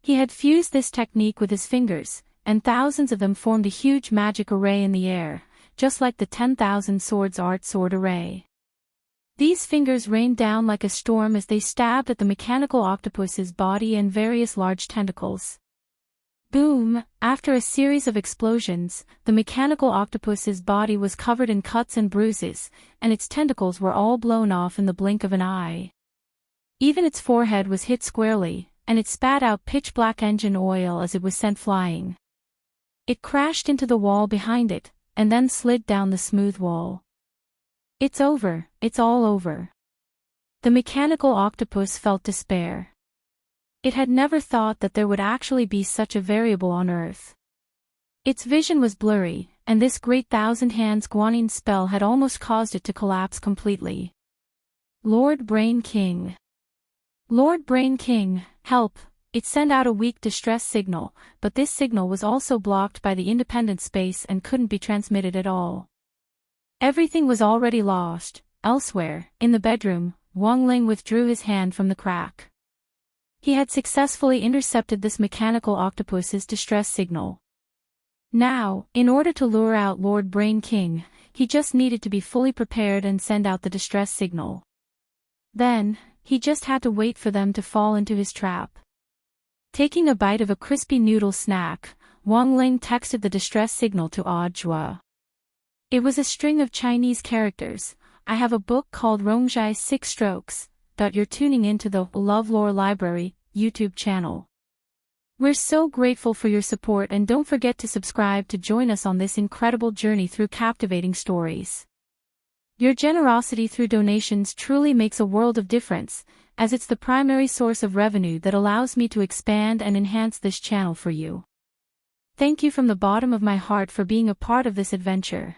S1: He had fused this technique with his fingers, and thousands of them formed a huge magic array in the air, just like the 10,000 swords art sword array. These fingers rained down like a storm as they stabbed at the mechanical octopus's body and various large tentacles. Boom! After a series of explosions, the mechanical octopus's body was covered in cuts and bruises, and its tentacles were all blown off in the blink of an eye. Even its forehead was hit squarely, and it spat out pitch-black engine oil as it was sent flying. It crashed into the wall behind it, and then slid down the smooth wall. It's over, it's all over. The mechanical octopus felt despair. It had never thought that there would actually be such a variable on Earth. Its vision was blurry, and this great thousand hands Guanyin spell had almost caused it to collapse completely. Lord Brain King. Lord Brain King, help! It sent out a weak distress signal, but this signal was also blocked by the independent space and couldn't be transmitted at all. Everything was already lost. Elsewhere, in the bedroom, Wang Ling withdrew his hand from the crack. He had successfully intercepted this mechanical octopus's distress signal. Now, in order to lure out Lord Brain King, he just needed to be fully prepared and send out the distress signal. Then, he just had to wait for them to fall into his trap. Taking a bite of a crispy noodle snack, Wang Ling texted the distress signal to Audiobook. It was a string of Chinese characters. I have a book called Rongjai 6 Strokes. You're tuning into the LoveLore Library YouTube channel. We're so grateful for your support, and don't forget to subscribe to join us on this incredible journey through captivating stories. Your generosity through donations truly makes a world of difference, as it's the primary source of revenue that allows me to expand and enhance this channel for you. Thank you from the bottom of my heart for being a part of this adventure.